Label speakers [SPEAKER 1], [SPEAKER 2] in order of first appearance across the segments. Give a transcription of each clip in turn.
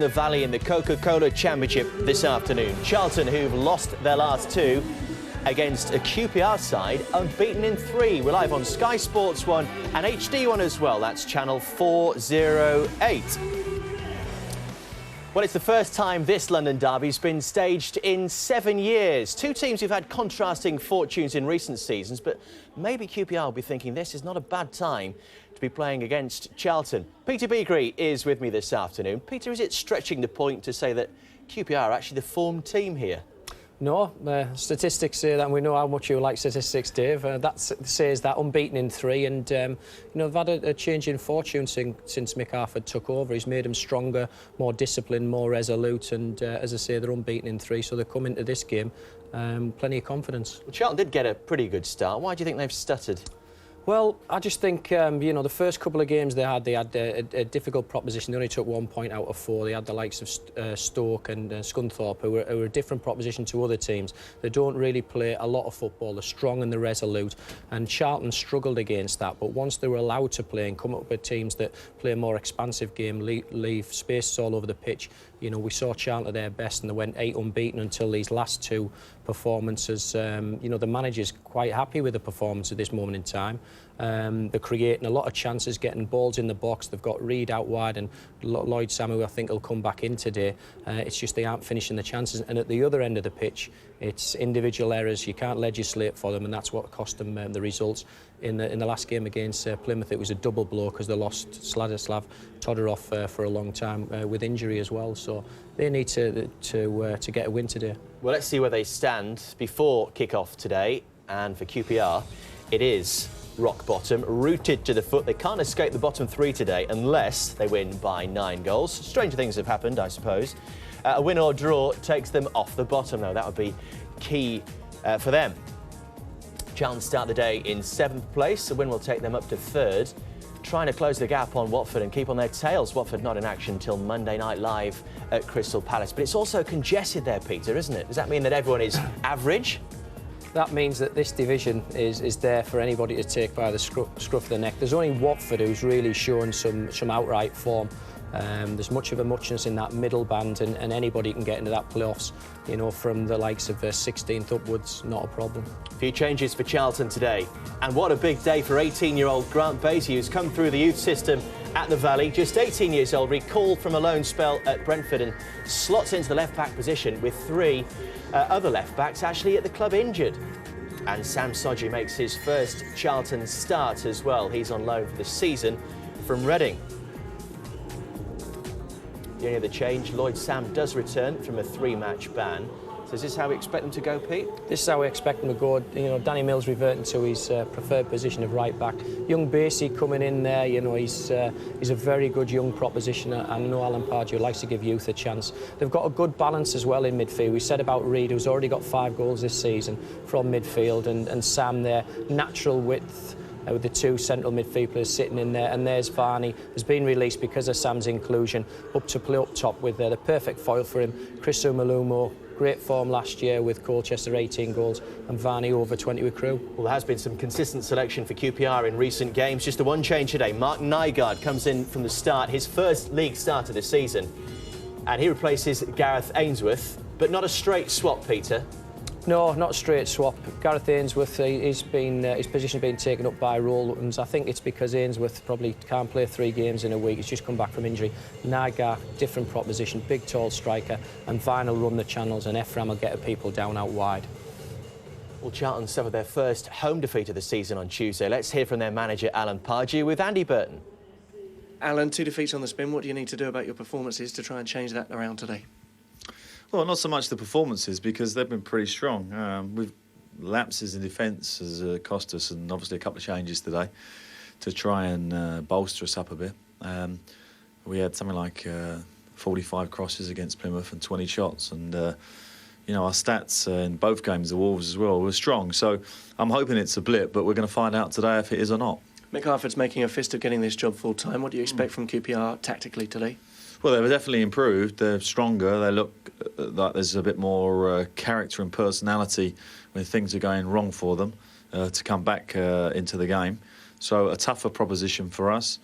[SPEAKER 1] The Valley in the Coca-Cola Championship this afternoon. Charlton, who've lost their last two against a QPR side, unbeaten in 3. We're live on Sky Sports 1 and HD 1 as well. That's channel 408. Well, it's the first time this London derby's been staged in 7 years. Two teams who've had contrasting fortunes in recent seasons, but maybe QPR will be thinking this is not a bad time to be playing against Charlton. Peter Beagrey is with me this afternoon. Peter, is it stretching the point to say that QPR are actually the form team here?
[SPEAKER 2] No, statistics say that, and we know how much you like statistics, Dave. That says that unbeaten in 3, and you know, they've had a change in fortune since Mick Harford took over. He's made them stronger, more disciplined, more resolute, and as I say, they're unbeaten in 3, so they come into this game plenty of confidence.
[SPEAKER 1] Well, Charlton did get a pretty good start. Why do you think they've stuttered?
[SPEAKER 2] Well, I just think, you know, the first couple of games they had a difficult proposition. They only took 1 point out of 4. They had the likes of Stoke and Scunthorpe, who were a different proposition to other teams. They don't really play a lot of football. They're strong and they're resolute. And Charlton struggled against that. But once they were allowed to play and come up with teams that play a more expansive game, leave spaces all over the pitch, you know, we saw Charlton at their best and they went 8 unbeaten until these last 2 performances. You know, the manager's quite happy with the performance at this moment in time. They're creating a lot of chances, getting balls in the box. They've got Reid out wide and Lloyd Samu, I think, will come back in today. It's just they aren't finishing the chances. And at the other end of the pitch, it's individual errors. You can't legislate for them, and that's what cost them the results. In the last game against Plymouth, it was a double blow because they lost Sladislav Todorov for a long time with injury as well. So they need to get a win today.
[SPEAKER 1] Well, let's see where they stand before kick-off today. And for QPR, it is rock bottom, rooted to the foot. They can't escape the bottom 3 today unless they win by 9 goals. Stranger things have happened, I suppose. A win or draw takes them off the bottom, though. That would be key for them. Charlton start the day in 7th place. A win will take them up to 3rd, trying to close the gap on Watford and keep on their tails. Watford not in action until Monday night live at Crystal Palace. But it's also congested there, Peter, isn't it? Does that mean that everyone is average?
[SPEAKER 2] That means that this division is there for anybody to take by the scruff of the neck. There's only Watford who's really shown some outright form. There's much of a muchness in that middle band, and anybody can get into that playoffs, you know, from the likes of 16th upwards, not a problem.
[SPEAKER 1] A few changes for Charlton today. And what a big day for 18-year-old Grant Basie, who's come through the youth system at the Valley. Just 18 years old, recalled from a loan spell at Brentford and slots into the left-back position with 3 other left-backs actually at the club injured. And Sam Sodji makes his first Charlton start as well. He's on loan for the season from Reading. The only other change, Lloyd Sam does return from a 3-match ban. So is this how we expect them to go, Pete? This
[SPEAKER 2] is how we expect them to go. You know, Danny Mills reverting to his preferred position of right back. Young Basie coming in there, you know, he's a very good young proposition. I know Alan Pardew likes to give youth a chance. They've got a good balance as well in midfield. We said about Reid, who's already got 5 goals this season from midfield, and Sam there, natural width. With the 2 central midfield players sitting in there, and there's Varney, has been released because of Sam's inclusion, up to play up top with the perfect foil for him. Chris Umalumo, great form last year with Colchester, 18 goals, and Varney over 20 with Crewe. Well,
[SPEAKER 1] there has been some consistent selection for QPR in recent games. Just the one change today. Mark Nygaard comes in from the start, his first league start of the season, and he replaces Gareth Ainsworth, but not a straight swap, Peter.
[SPEAKER 2] No, not a straight swap. Gareth Ainsworth, his position being taken up by Rowlands. I think it's because Ainsworth probably can't play 3 games in a week. He's just come back from injury. Naga, different proposition, big, tall striker, and Vine will run the channels, and Ephraim will get the people down out wide.
[SPEAKER 1] Well, Charlton suffered their first home defeat of the season on Tuesday. Let's hear from their manager, Alan Pardew, with Andy Burton.
[SPEAKER 3] Alan, 2 defeats on the spin. What do you need to do about your performances to try and change that around today?
[SPEAKER 4] Well, not so much the performances, because they've been pretty strong. With lapses in defence has cost us, and obviously a couple of changes today to try and bolster us up a bit. We had something like 45 crosses against Plymouth and 20 shots, and you know, our stats in both games, the Wolves as well, were strong. So I'm hoping it's a blip, but we're going to find out today if it is or not.
[SPEAKER 3] Mick Harford's making a fist of getting this job full-time. What do you expect from QPR tactically today?
[SPEAKER 4] Well, they've definitely improved. They're stronger. They look like there's a bit more character and personality when things are going wrong for them to come back into the game. So a tougher proposition for us.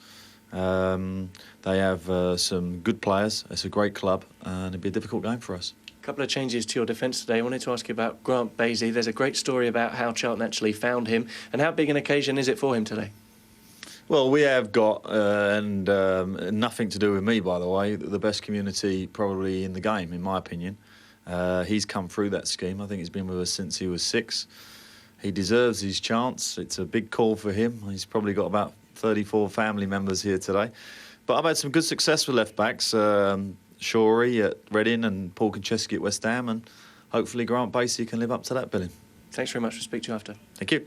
[SPEAKER 4] They have some good players. It's a great club, and it'll be a difficult game for us.
[SPEAKER 3] A couple of changes to your defence today. I wanted to ask you about Grant Basie. There's a great story about how Charlton actually found him, and how big an occasion is it for him today?
[SPEAKER 4] Well, we have got, and nothing to do with me, by the way, the best community probably in the game, in my opinion. He's come through that scheme. I think he's been with us since he was 6. He deserves his chance. It's a big call for him. He's probably got about 34 family members here today. But I've had some good success with left-backs. Shorey at Reading and Paul Konchesky at West Ham, and hopefully Grant Basie can live up to that billing.
[SPEAKER 3] Thanks very much. We'll speak to you after.
[SPEAKER 4] Thank you.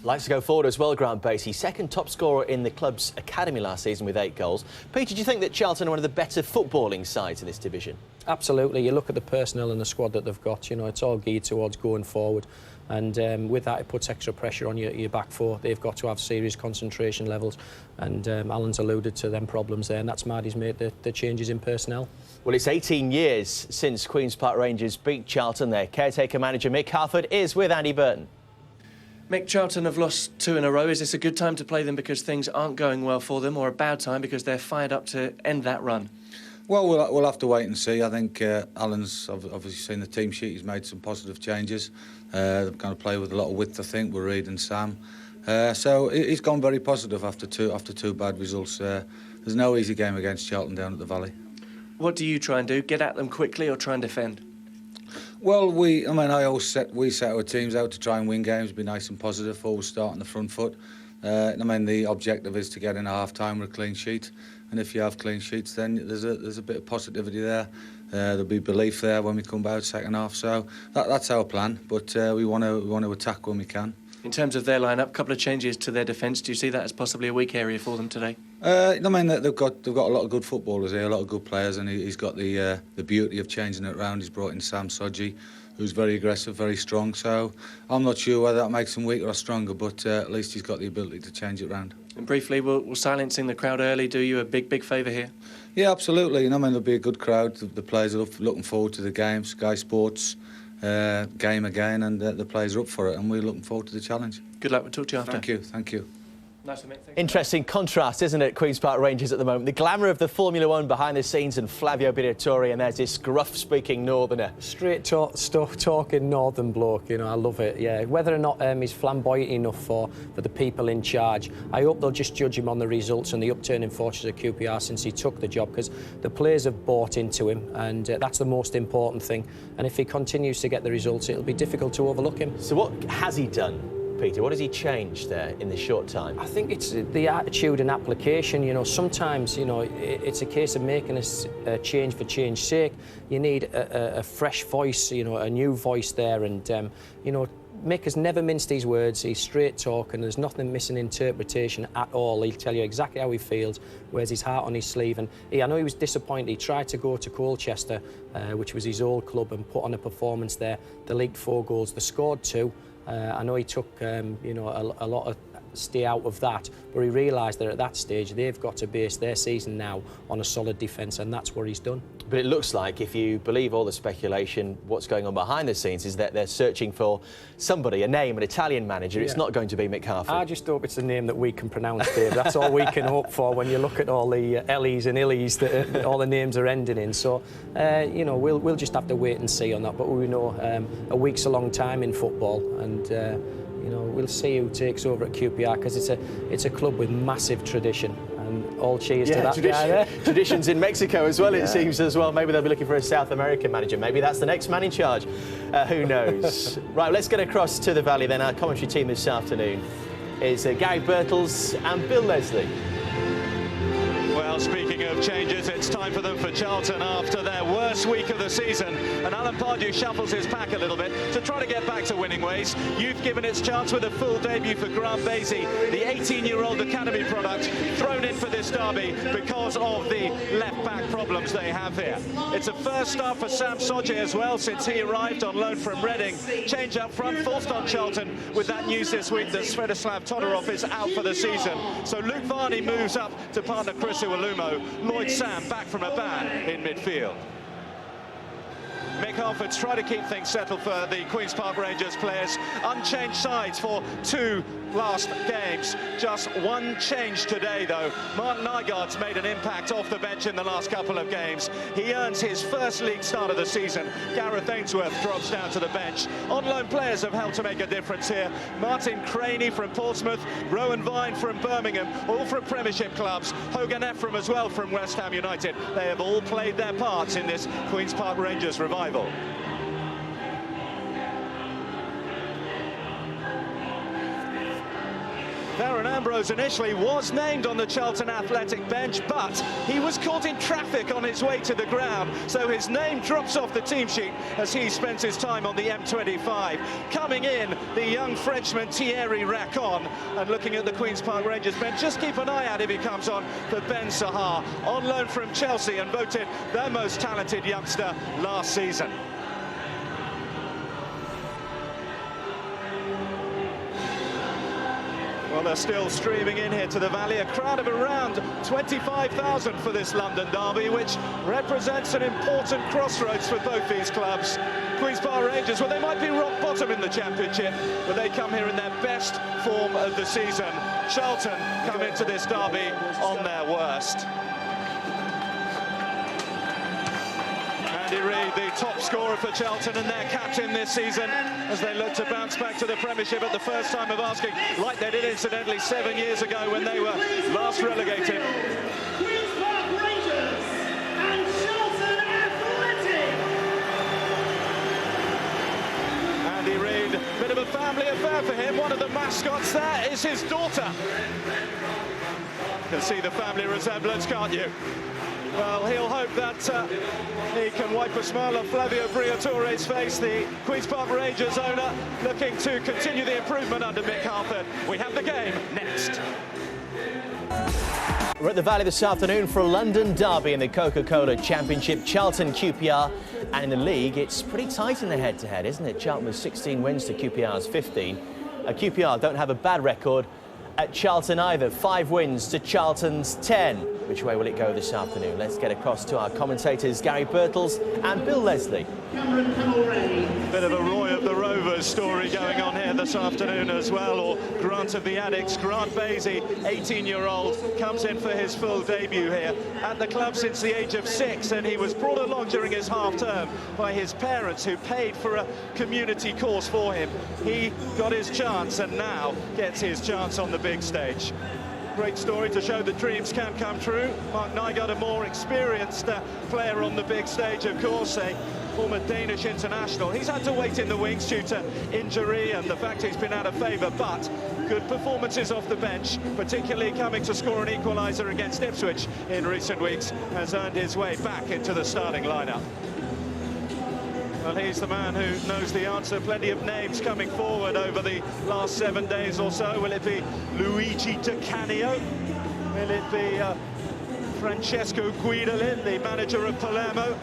[SPEAKER 1] Likes to go forward as well, Grant Basie. Second top scorer in the club's academy last season with 8 goals. Peter, do you think that Charlton are one of the better footballing sides in this division?
[SPEAKER 2] Absolutely. You look at the personnel and the squad that they've got, you know, it's all geared towards going forward. And with that, it puts extra pressure on your back four. They've got to have serious concentration levels. And Alan's alluded to them problems there, and that's mad he's made the changes in personnel.
[SPEAKER 1] Well, it's 18 years since Queen's Park Rangers beat Charlton. Their caretaker manager, Mick Harford, is with Andy Burton.
[SPEAKER 3] Mick, Charlton have lost 2 in a row. Is this a good time to play them because things aren't going well for them, or a bad time because they're fired up to end that run?
[SPEAKER 5] Well, we'll have to wait and see. I think Alan's obviously seen the team sheet. He's made some positive changes. They're going to play with a lot of width, I think, with Reid and Sam. So he's gone very positive after two bad results. There's no easy game against Charlton down at the Valley.
[SPEAKER 3] What do you try and do? Get at them quickly or try and defend?
[SPEAKER 5] Well, we set our teams out to try and win games, be nice and positive, always start on the front foot. The objective is to get in a half-time with a clean sheet, and if you have clean sheets, then there's a bit of positivity there. There'll be belief there when we come out second half. So that's our plan, but we want to attack when we can.
[SPEAKER 3] In terms of their lineup, a couple of changes to their defence. Do you see that as possibly a weak area for them today?
[SPEAKER 5] They've got a lot of good footballers here, a lot of good players, and he's got the beauty of changing it around. He's brought in Sam Sodji, who's very aggressive, very strong. So I'm not sure whether that makes him weaker or stronger, but at least he's got the ability to change it around.
[SPEAKER 3] And briefly, will silencing the crowd early do you a big favour here?
[SPEAKER 5] Yeah, absolutely. There'll be a good crowd. The players are looking forward to the game. Sky Sports game again, and the players are up for it, and we're looking forward to the challenge.
[SPEAKER 3] Good luck. We'll talk to you after.
[SPEAKER 5] Thank you.
[SPEAKER 3] Nice to meet you.
[SPEAKER 1] Interesting contrast, isn't it, Queen's Park Rangers at the moment? The glamour of the Formula 1 behind the scenes and Flavio Briatore, and there's this gruff-speaking northerner.
[SPEAKER 2] Straight talking northern bloke, you know, I love it, yeah. Whether or not he's flamboyant enough for the people in charge, I hope they'll just judge him on the results and the upturn in fortunes at QPR since he took the job, because the players have bought into him, and that's the most important thing. And if he continues to get the results, it'll be difficult to overlook him.
[SPEAKER 1] So what has he done, Peter? What has he changed there in this short time?
[SPEAKER 2] I think it's the attitude and application. You know, sometimes, you know, it's a case of making a change for change's sake. You need a fresh voice, you know, a new voice there. And, you know, Mick has never minced his words. He's straight talking. There's nothing missing interpretation at all. He'll tell you exactly how he feels, wears his heart on his sleeve. And I know he was disappointed. He tried to go to Colchester, which was his old club, and put on a performance there. They leaked 4 goals. They scored 2. I know he took, you know, a lot of stay out of that, but he realised that at that stage they've got to base their season now on a solid defence, and that's what he's done.
[SPEAKER 1] But it looks like, if you believe all the speculation, what's going on behind the scenes is that they're searching for somebody, a name, an Italian manager. Yeah. It's not going to be Mick Harford.
[SPEAKER 2] I just hope it's a name that we can pronounce, Dave. That's all we can hope for when you look at all the Ellies and Illies that all the names are ending in. So, you know, we'll just have to wait and see on that. But we know a week's a long time in football, and you know, we'll see who takes over at QPR, because it's a club with massive tradition, and all cheers to that.
[SPEAKER 1] Traditions in Mexico as well, it seems as well. Maybe they'll be looking for a South American manager. Maybe that's the next man in charge. Who knows? Right, let's get across to the Valley then. Our commentary team this afternoon is Gary Birtles and Bill Leslie.
[SPEAKER 6] Well, speaking of changes, it's time for them for Charlton after their worst week of the season. And Alan Pardew shuffles his pack a little bit to try to get back to winning ways. You've given its chance with a full debut for Grant Basie, the 18-year-old academy product, thrown in for this derby because of the left-back problems they have here. It's a first start for Sam Sodji as well, since he arrived on loan from Reading. Change up front, forced on Charlton with that news this week that Svetoslav Todorov is out for the season. So Luke Varney moves up to partner Chris Iwelumo. Lloyd Sam back from a ban in midfield. Mick Harford's trying to keep things settled for the Queen's Park Rangers players. Unchanged sides for 2 last games. Just 1 change today, though. Mark Nygaard's made an impact off the bench in the last couple of games. He earns his first league start of the season. Gareth Ainsworth drops down to the bench. On-loan players have helped to make a difference here. Martin Craney from Portsmouth, Rowan Vine from Birmingham, all from Premiership clubs. Hogan Ephraim as well from West Ham United. They have all played their parts in this Queen's Park Rangers revival. Darren Ambrose initially was named on the Charlton Athletic bench, but he was caught in traffic on his way to the ground, so his name drops off the team sheet as he spends his time on the M25. Coming in, the young Frenchman Thierry Racon, and looking at the Queen's Park Rangers bench, just keep an eye out if he comes on for Ben Sahar, on loan from Chelsea and voted their most talented youngster last season. Well, they're still streaming in here to the Valley, a crowd of around 25,000 for this London derby, which represents an important crossroads for both these clubs. Queen's Park Rangers, well, they might be rock bottom in the Championship, but they come here in their best form of the season. Charlton come into this derby on their worst. Andy Reid, the top scorer for Charlton and their captain this season, as they look to bounce back to the Premiership at the first time of asking, like they did incidentally 7 years ago when they were last relegated.
[SPEAKER 7] Queen's Park Rangers and Charlton Athletic.
[SPEAKER 6] Andy Reid, bit of a family affair for him. One of the mascots there is his daughter. You can see the family resemblance, can't you? Well, he'll hope that he can wipe a smile off Flavio Briatore's face, the Queen's Park Rangers owner, looking to continue the improvement under Mick Harford. We have the game next.
[SPEAKER 1] We're at the Valley this afternoon for a London derby in the Coca-Cola Championship. Charlton, QPR, and in the league, it's pretty tight in the head-to-head, isn't it? Charlton with 16 wins to QPR's 15. QPR don't have a bad record at Charlton either. 5 wins to Charlton's 10. Which way will it go this afternoon? Let's get across to our commentators, Gary Birtles and Bill Leslie.
[SPEAKER 6] Bit of a Roy of the Rovers story going on here this afternoon as well, or Grant of the Addicts. Grant Basie, 18-year-old, comes in for his full debut here at the club since the age of 6, and he was brought along during his half-term by his parents, who paid for a community course for him. He got his chance and now gets his chance on the big stage. Great story to show that dreams can come true. Mark Nygaard, a more experienced player on the big stage, of course, a former Danish international. He's had to wait in the wings due to injury and the fact he's been out of favour, but good performances off the bench, particularly coming to score an equaliser against Ipswich in recent weeks, has earned his way back into the starting lineup. Well, he's the man who knows the answer. Plenty of names coming forward over the last 7 days or so. Will it be Luigi Di Canio? Will it be Francesco Guidolin, the manager of Palermo?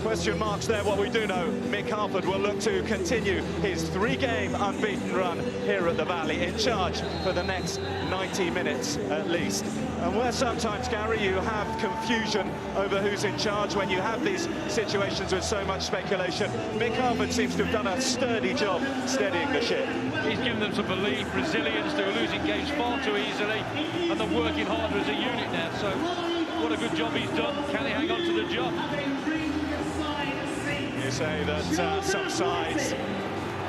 [SPEAKER 6] Question marks there. What we do know, Mick Harford will look to continue his 3-game unbeaten run here at the Valley, in charge for the next 90 minutes at least. And where sometimes, Gary, you have confusion over who's in charge when you have these situations with so much speculation, Mick Harford seems to have done a sturdy job steadying the ship.
[SPEAKER 8] He's given them some belief, resilience. They were losing games far too easily, and they're working harder as a unit now. So what a good job he's done. Can he hang on to the job?
[SPEAKER 6] You say that some sides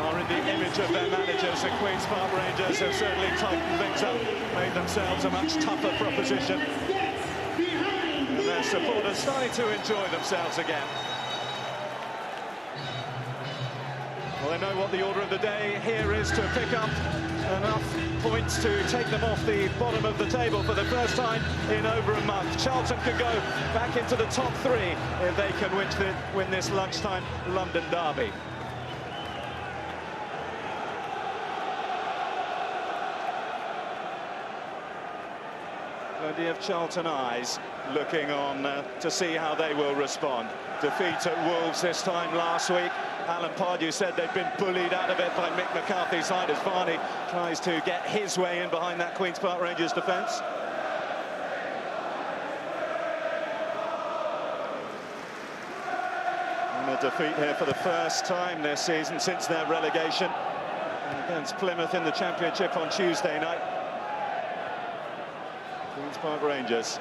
[SPEAKER 6] are in the image of their managers, and Queen's Park Rangers have certainly tightened things up, made themselves a much tougher proposition. And their supporters starting to enjoy themselves again. Well, they know what the order of the day here is to pick up enough points to take them off the bottom of the table for the first time in over a month. Charlton could go back into the top 3 if they can win this lunchtime London derby. Plenty of Charlton eyes looking on to see how they will respond. Defeat at Wolves this time last week. Alan Pardew said they'd been bullied out of it by Mick McCarthy's side as Varney tries to get his way in behind that Queen's Park Rangers defence. And a defeat here for the first time this season since their relegation against Plymouth in the Championship on Tuesday night. Queen's Park Rangers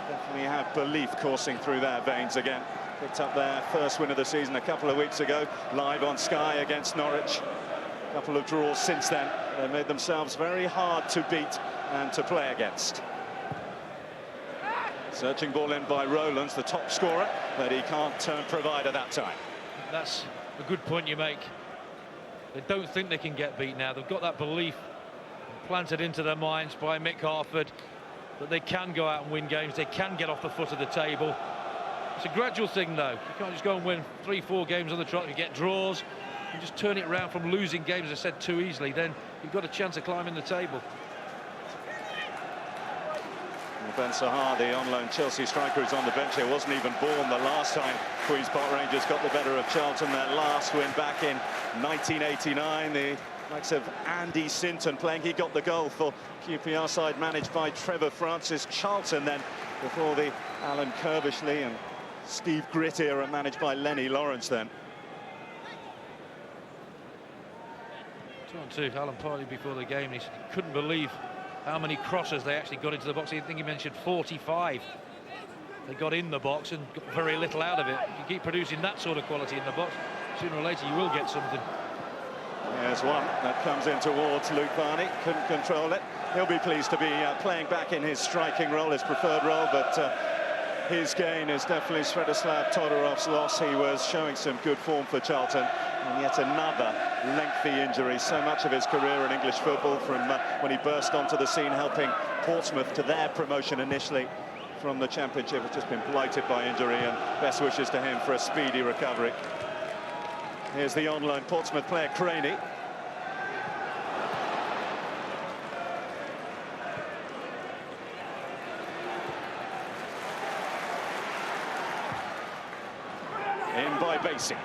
[SPEAKER 6] definitely have belief coursing through their veins again. Picked up their first win of the season a couple of weeks ago, live on Sky against Norwich. A couple of draws since then. They made themselves very hard to beat and to play against. Searching ball in by Rowlands, the top scorer, but he can't turn provider that time.
[SPEAKER 8] That's a good point you make. They don't think they can get beat now. They've got that belief planted into their minds by Mick Harford that they can go out and win games, they can get off the foot of the table. It's a gradual thing though. You can't just go and win 3-4 games on the trot. You get draws, you just turn it around from losing games, as I said, too easily, then you've got a chance of climbing the table.
[SPEAKER 6] Ben Sahar, the on-loan Chelsea striker, who's on the bench here, wasn't even born the last time Queen's Park Rangers got the better of Charlton. Their last win back in 1989. The likes of Andy Sinton playing. He got the goal for QPR side managed by Trevor Francis. Charlton then, before the Alan Kirbishley and Steve Gritt era, managed by Lenny Lawrence then.
[SPEAKER 8] Talking to Alan Pardew before the game, he said he couldn't believe how many crosses they actually got into the box. I think he mentioned 45. They got in the box and got very little out of it. If you keep producing that sort of quality in the box, sooner or later you will get something.
[SPEAKER 6] There's one that comes in towards Luke Varney. Couldn't control it. He'll be pleased to be playing back in his striking role, his preferred role, but his gain is definitely Svetoslav Todorov's loss. He was showing some good form for Charlton, and yet another lengthy injury. So much of his career in English football, from when he burst onto the scene helping Portsmouth to their promotion initially from the Championship, has just been blighted by injury, and best wishes to him for a speedy recovery. Here's the on-loan Portsmouth player, Craney. In by Basie.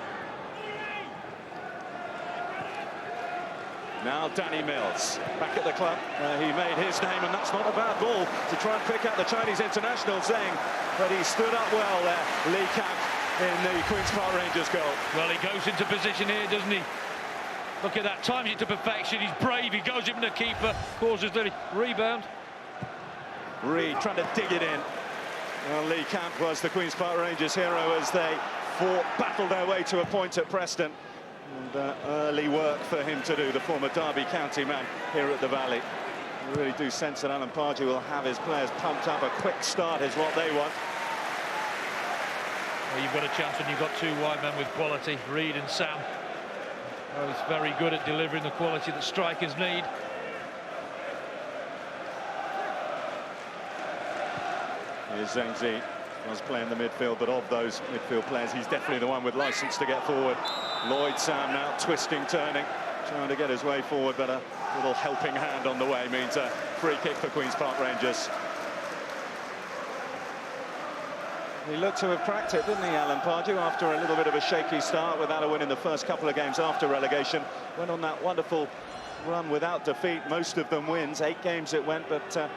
[SPEAKER 6] Now Danny Mills back at the club where he made his name, and that's not a bad ball to try and pick out the Chinese international Zheng, but he stood up well there, Lee Camp, in the Queen's Park Rangers goal.
[SPEAKER 8] Well, he goes into position here, doesn't he? Look at that, times it to perfection. He's brave, he goes in the keeper, causes the rebound.
[SPEAKER 6] Reed trying to dig it in. Well, Lee Camp was the Queen's Park Rangers hero as they battled their way to a point at Preston. And early work for him to do, the former Derby County man here at the Valley. You really do sense that Alan Pardew will have his players pumped up. A quick start is what they want.
[SPEAKER 8] Well, you've got a chance when you've got two wide men with quality, Reed and Sam. Oh, he's very good at delivering the quality that strikers need.
[SPEAKER 6] Here's Zheng Zi. Was playing the midfield, but of those midfield players, he's definitely the one with licence to get forward. Lloyd Sam now twisting, turning, trying to get his way forward, but a little helping hand on the way means a free kick for Queen's Park Rangers. He looked to have cracked it, didn't he, Alan Pardew, after a little bit of a shaky start without a win in the first couple of games after relegation. Went on that wonderful run without defeat, most of them wins, 8 games it went, but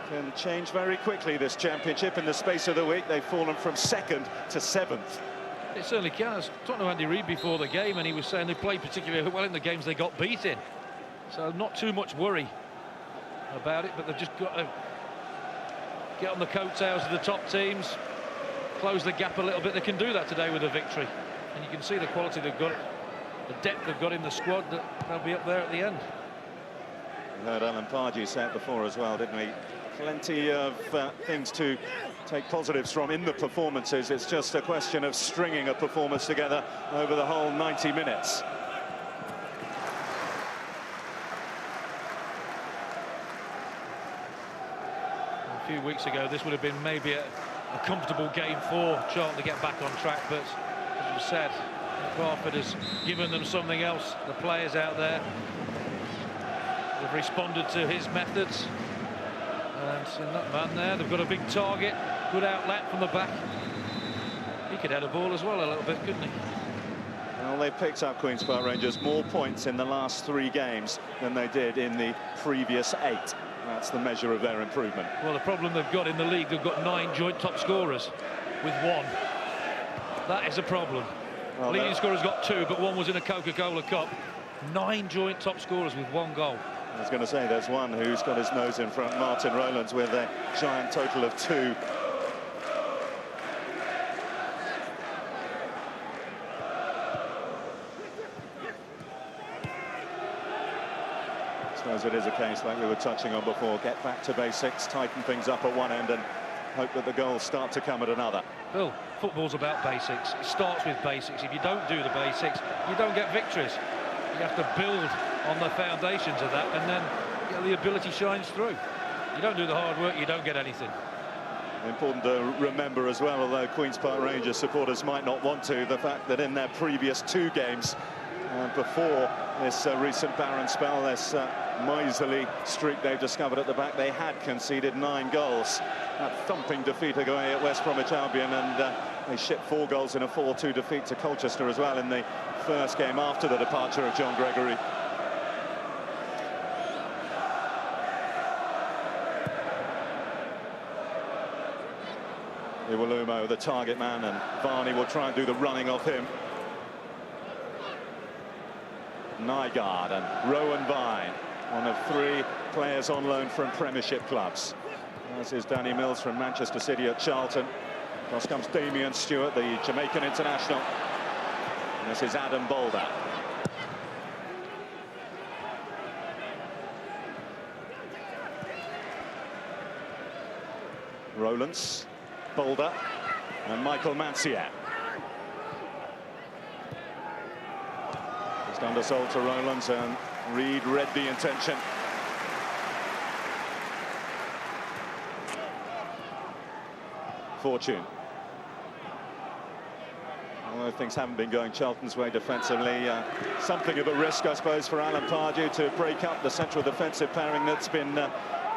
[SPEAKER 6] can change very quickly, this championship. In the space of the week, they've fallen from 2nd to 7th.
[SPEAKER 8] It certainly can. I was talking to Andy Reid before the game, and he was saying they played particularly well in the games they got beat in. So not too much worry about it, but they've just got to get on the coattails of the top teams, close the gap a little bit. They can do that today with a victory, and you can see the quality they've got, the depth they've got in the squad, that they'll be up there at the end.
[SPEAKER 6] We heard Alan Pardew say it before as well, didn't we? Plenty of things to take positives from in the performances. It's just a question of stringing a performance together over the whole 90 minutes.
[SPEAKER 8] A few weeks ago, this would have been maybe a comfortable game for Charlton to get back on track, but as you said, Crawford has given them something else. The players out there, they've responded to his methods. And in that man there, they've got a big target, good outlet from the back. He could head a ball as well a little bit, couldn't he?
[SPEAKER 6] Well, they've picked up, Queen's Park Rangers, more points in the last 3 games than they did in the previous 8. That's the measure of their improvement.
[SPEAKER 8] Well, the problem they've got in the league, they've got 9 joint top scorers with 1. That is a problem.
[SPEAKER 6] Well,
[SPEAKER 8] Leading scorer's got 2, but 1 was in a Coca-Cola Cup. 9 joint top scorers with 1 goal.
[SPEAKER 6] I was going to say, there's one who's got his nose in front, Martin Rowlands, with a giant total of 2. I suppose it is a case like we were touching on before, get back to basics, tighten things up at one end and hope that the goals start to come at another.
[SPEAKER 8] Bill, football's about basics. It starts with basics. If you don't do the basics, you don't get victories. You have to build on the foundations of that, and then the ability shines through. You don't do the hard work, you don't get anything.
[SPEAKER 6] Important to remember as well, although Queen's Park Rangers supporters might not want to, the fact that in their previous 2 games before this recent barren spell, this miserly streak they've discovered at the back, they had conceded 9 goals. That thumping defeat away at West Bromwich Albion, and they shipped 4 goals in a 4-2 defeat to Colchester as well in the first game after the departure of John Gregory. Iwalumo, the target man, and Varney will try and do the running off him. Nygaard and Rowan Vine, one of 3 players on loan from Premiership clubs. As is Danny Mills from Manchester City at Charlton. Across comes Damien Stewart, the Jamaican international. And this is Adam Bolder. Rowlands, Bolder, and Michael Mancian. Just undersold to Rowlands, and Reed read the intention. Fortune. Although things haven't been going Charlton's way defensively, something of a risk, I suppose, for Alan Pardew to break up the central defensive pairing that's been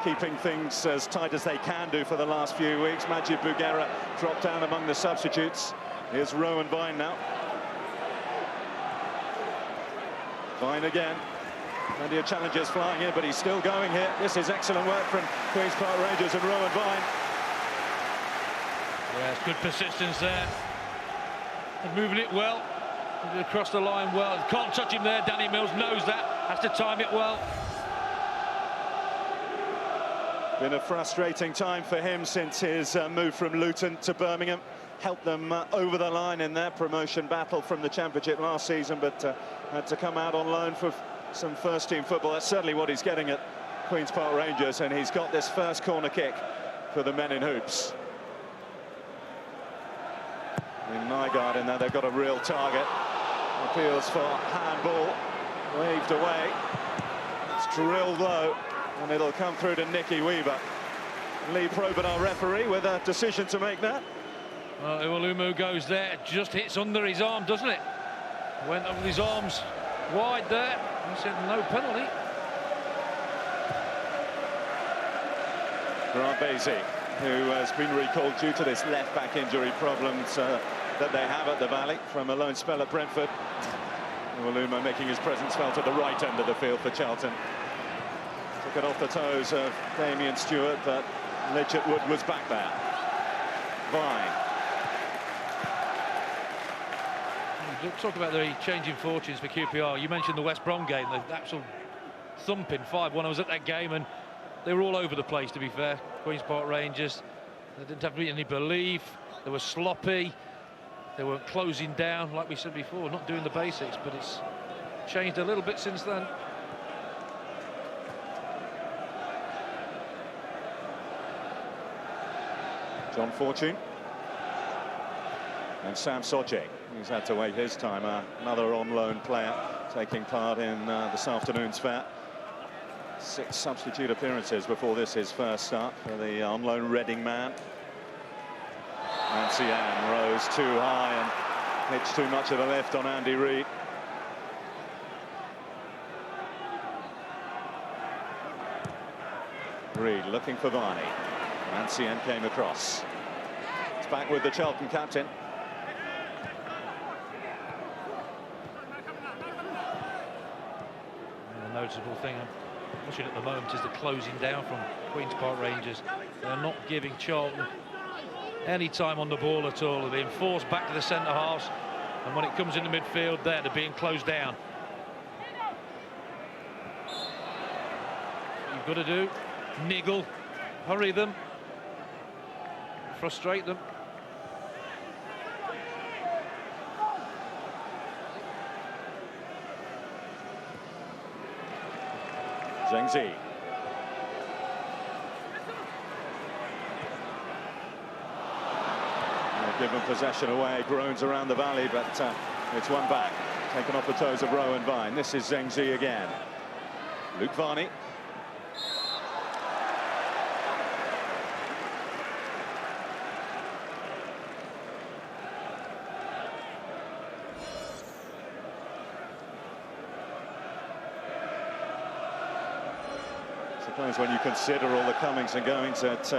[SPEAKER 6] keeping things as tight as they can do for the last few weeks. Majid Bouguera dropped down among the substitutes. Here's Rowan Vine now. Vine again. Plenty of challenges flying in, but he's still going here. This is excellent work from Queen's Park Rangers and Rowan Vine.
[SPEAKER 8] Yes, good persistence there. And moving it well. Across the line well. Can't touch him there. Danny Mills knows that. Has to time it well.
[SPEAKER 6] Been a frustrating time for him since his move from Luton to Birmingham. Helped them over the line in their promotion battle from the Championship last season, but had to come out on loan for some first-team football. That's certainly what he's getting at Queen's Park Rangers, and he's got this first corner kick for the men in hoops. In Nygaard in there, they've got a real target. Appeals for handball, waved away. It's drilled low, and it'll come through to Nicky Weaver. Lee Probert, our referee, with a decision to make now.
[SPEAKER 8] Well, Iwalumo goes there, just hits under his arm, doesn't it? Went up with his arms wide there. He said no penalty.
[SPEAKER 6] Grant Basie, who has been recalled due to this left-back injury problems that they have at the Valley from a loan spell at Brentford. Iwalumo making his presence felt at the right end of the field for Charlton. Took it off the toes of Damien Stewart, but Lidget Wood was back there. Vine.
[SPEAKER 8] Talk about the changing fortunes for QPR. You mentioned the West Brom game, the actual thumping 5-1. I was at that game and they were all over the place, to be fair. Queen's Park Rangers, they didn't have any belief, they were sloppy, they were closing down, like we said before, not doing the basics, but it's changed a little bit since then.
[SPEAKER 6] John Fortune. And Sam Soche, he's had to wait his time. Another on-loan player taking part in this afternoon's fair. 6 substitute appearances before this, his first start for the on-loan Reading man. Mancian rose too high and hitched too much of a lift on Andy Reid. Reid looking for Varney. Mancian came across. It's back with the Charlton captain.
[SPEAKER 8] The noticeable thing I'm watching at the moment is the closing down from Queen's Park Rangers. They're not giving Charlton any time on the ball at all. They're being forced back to the centre halves. And when it comes into midfield, they're being closed down. What you've got to do, niggle, hurry them, frustrate them.
[SPEAKER 6] Zhengzi. Given possession away, groans around the valley, but it's one back. Taken off the toes of Rowan Vine. This is Zhengzi again. Luke Varney. Suppose when you consider all the comings and goings at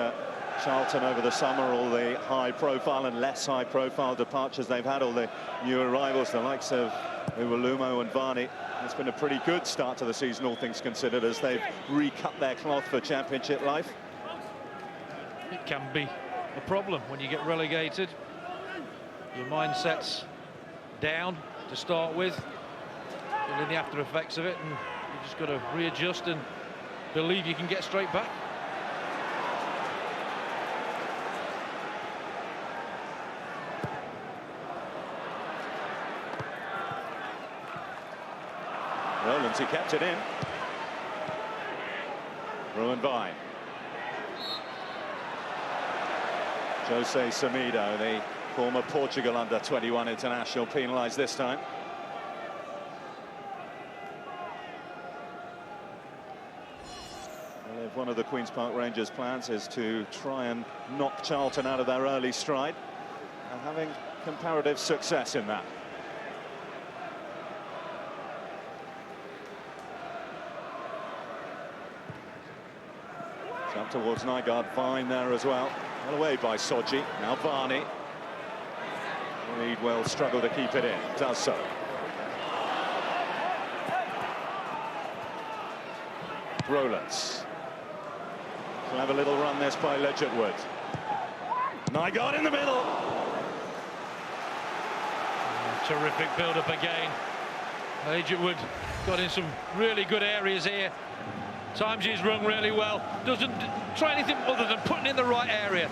[SPEAKER 6] Charlton over the summer, all the high-profile and less high-profile departures they've had, all the new arrivals, the likes of Iwelumo and Varney. It's been a pretty good start to the season, all things considered, as they've recut their cloth for Championship life.
[SPEAKER 8] It can be a problem when you get relegated. Your mindset's down to start with, and in the after effects of it, and you've just got to readjust and believe you can get straight back.
[SPEAKER 6] Rowlands, he kept it in. Rowan Vine. Jose Semedo, the former Portugal under-21 international, penalised this time. Well, if one of the Queen's Park Rangers' plans is to try and knock Charlton out of their early stride, and having comparative success in that. Up towards Nygaard, Vine there as well. Well away by Soji. Now Varney. Reid will struggle to keep it in. Does so. Rowlands. Clever little run this by Ledgerwood. Nygaard in the middle.
[SPEAKER 8] Terrific build-up again. Ledgerwood got in some really good areas here. Times he's rung really well, doesn't try anything other than putting in the right area,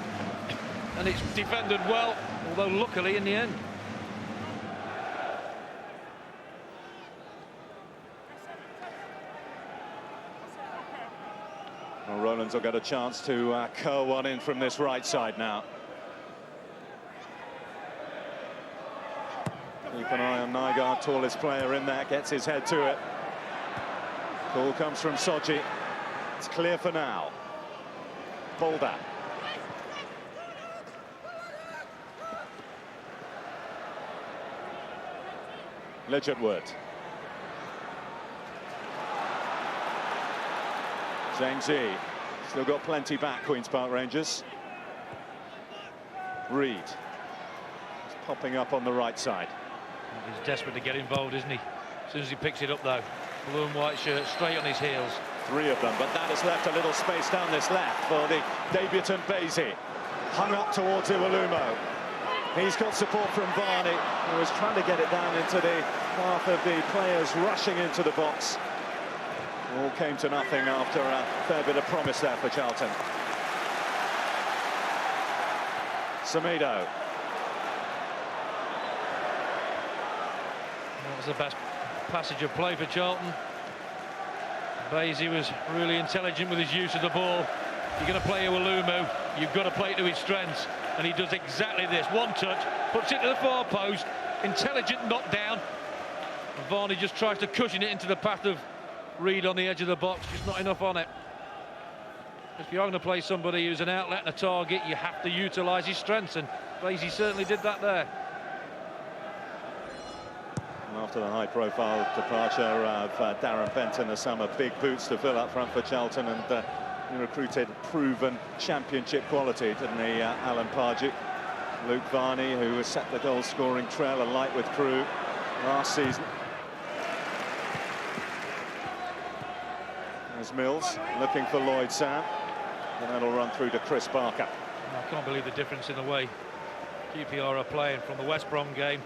[SPEAKER 8] and it's defended well, although luckily in the end.
[SPEAKER 6] Well, Rowlands will get a chance to curl one in from this right side now. Keep an eye on Nygaard, tallest player in there, gets his head to it. Ball comes from Soji. It's clear for now. Boulder. Ledgerwood. Zhengzi. Still got plenty back, Queen's Park Rangers. Reid. He's popping up on the right side.
[SPEAKER 8] He's desperate to get involved, isn't he? As soon as he picks it up, though. Blue and white shirt straight on his heels.
[SPEAKER 6] Three of them, but that has left a little space down this left for the debutant Basie. Hung up towards Iwelumo. He's got support from Varney, who was trying to get it down into the path of the players rushing into the box. All came to nothing after a fair bit of promise there for Charlton. Semedo.
[SPEAKER 8] That was the best passage of play for Charlton. Basie was really intelligent with his use of the ball. You're going to play Iwelumo, you've got to play to his strengths, and he does exactly this. One touch, puts it to the far post, intelligent knockdown, and Varney just tries to cushion it into the path of Reid on the edge of the box, just not enough on it. If you're going to play somebody who's an outlet and a target, you have to utilise his strengths, and Basie certainly did that there.
[SPEAKER 6] After the high-profile departure of Darren Bent in the summer, big boots to fill up front for Charlton, and he recruited proven championship quality, didn't he, Alan Pardew? Luke Varney, who has set the goal-scoring trail alight with Crewe last season. There's Mills looking for Lloyd Sam, and that'll run through to Chris Barker.
[SPEAKER 8] I can't believe the difference in the way QPR are playing from the West Brom game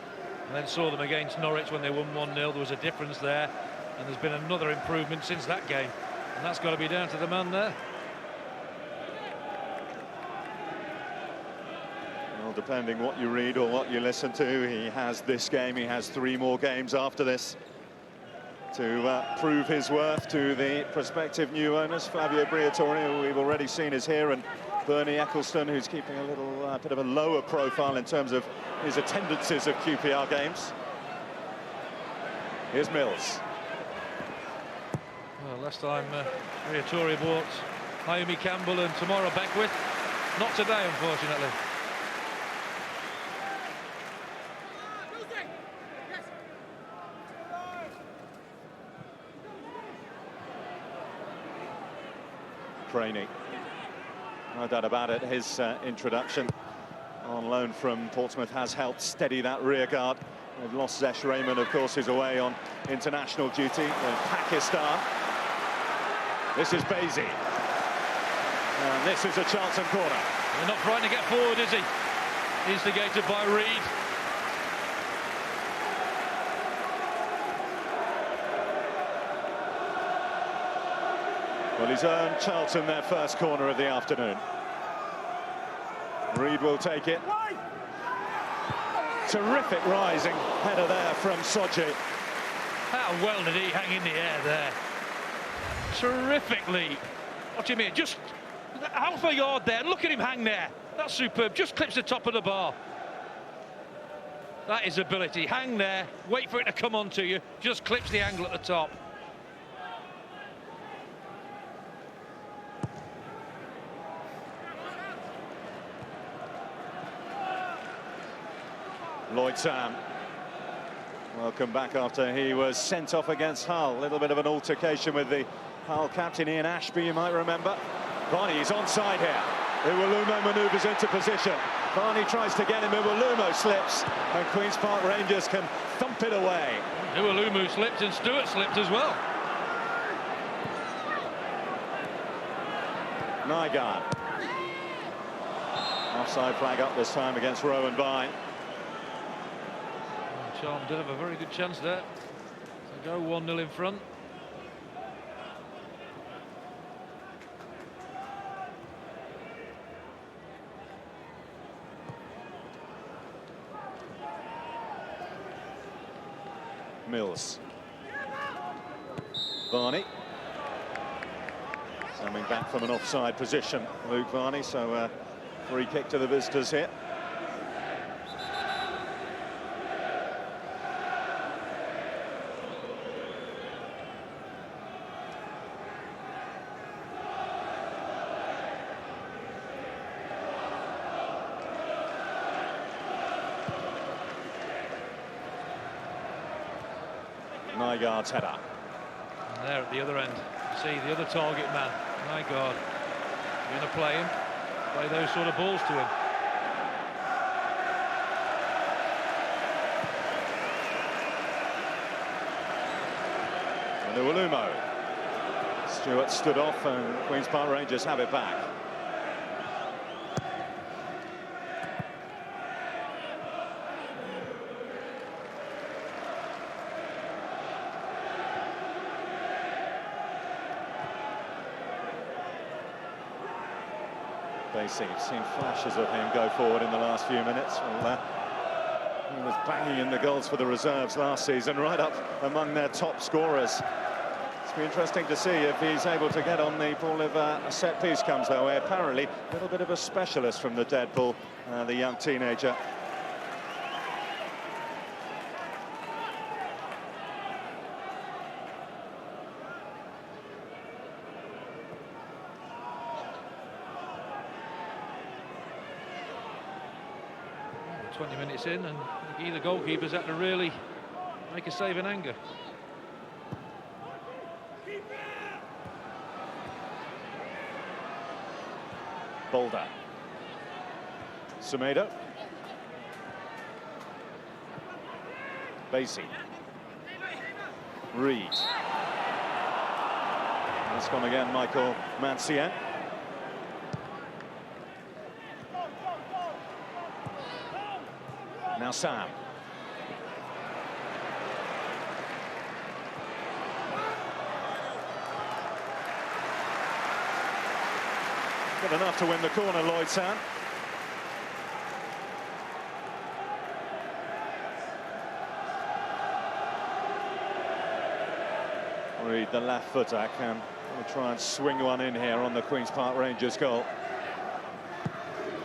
[SPEAKER 8] and then saw them against Norwich when they won 1-0. There was a difference there, and there's been another improvement since that game, and that's got to be down to the man there.
[SPEAKER 6] Well, depending what you read or what you listen to, he has this game, he has 3 more games after this to prove his worth to the prospective new owners. Fabio Briatore, who we've already seen, is here, and Bernie Eccleston, who's keeping a little bit of a lower profile in terms of his attendances of QPR games. Here's Mills.
[SPEAKER 8] Well, last time Briatore bought Naomi Campbell and Tamara Beckwith. Not today, unfortunately.
[SPEAKER 6] Craney, no doubt about it, his introduction on loan from Portsmouth has helped steady that rear guard. They've lost Zesh Raymond, of course, who's away on international duty in Pakistan. This is Basie, and this is a Charlton corner.
[SPEAKER 8] They're not trying to get forward, is he? Instigated by Reed.
[SPEAKER 6] Well, he's earned Charlton their first corner of the afternoon. Reed will take it. Terrific rising header there from Soji.
[SPEAKER 8] How well did he hang in the air there? Terrifically. Watch him here, just half a yard there. Look at him hang there. That's superb. Just clips the top of the bar. That is ability. Hang there, wait for it to come onto you. Just clips the angle at the top.
[SPEAKER 6] Lloyd Sam, welcome back after he was sent off against Hull. A little bit of an altercation with the Hull captain Ian Ashby, you might remember. Barney is onside here. Iwelumo manoeuvres into position. Barney tries to get him, Iwelumo slips, and Queen's Park Rangers can thump it away.
[SPEAKER 8] Iwelumo slipped and Stewart slipped as well.
[SPEAKER 6] Nygaard. Offside flag up this time against Rowan Vine.
[SPEAKER 8] Charlton did have a very good chance there to go 1-0 in front.
[SPEAKER 6] Mills. Varney. Coming back from an offside position, Luke Varney, so free kick to the visitors here. Nygaard's header.
[SPEAKER 8] And there at the other end, you see the other target man, Nygaard. You're going to play him, play those sort of balls to him.
[SPEAKER 6] And Iwelumo. Stewart stood off and Queen's Park Rangers have it back. Basie, seen flashes of him go forward in the last few minutes. Well, he was banging in the goals for the reserves last season, right up among their top scorers. It's be interesting to see if he's able to get on the ball if a set piece comes their way. Apparently, a little bit of a specialist from the dead ball, the young teenager.
[SPEAKER 8] 20 minutes in, and either goalkeepers had to really make a save in anger.
[SPEAKER 6] Boulder. Semedo. Basie. Reed. It's gone again, Michael Mancien. Now Sam. But enough to win the corner, Lloyd Sam. Reed, the left footer, can try and swing one in here on the Queen's Park Rangers goal.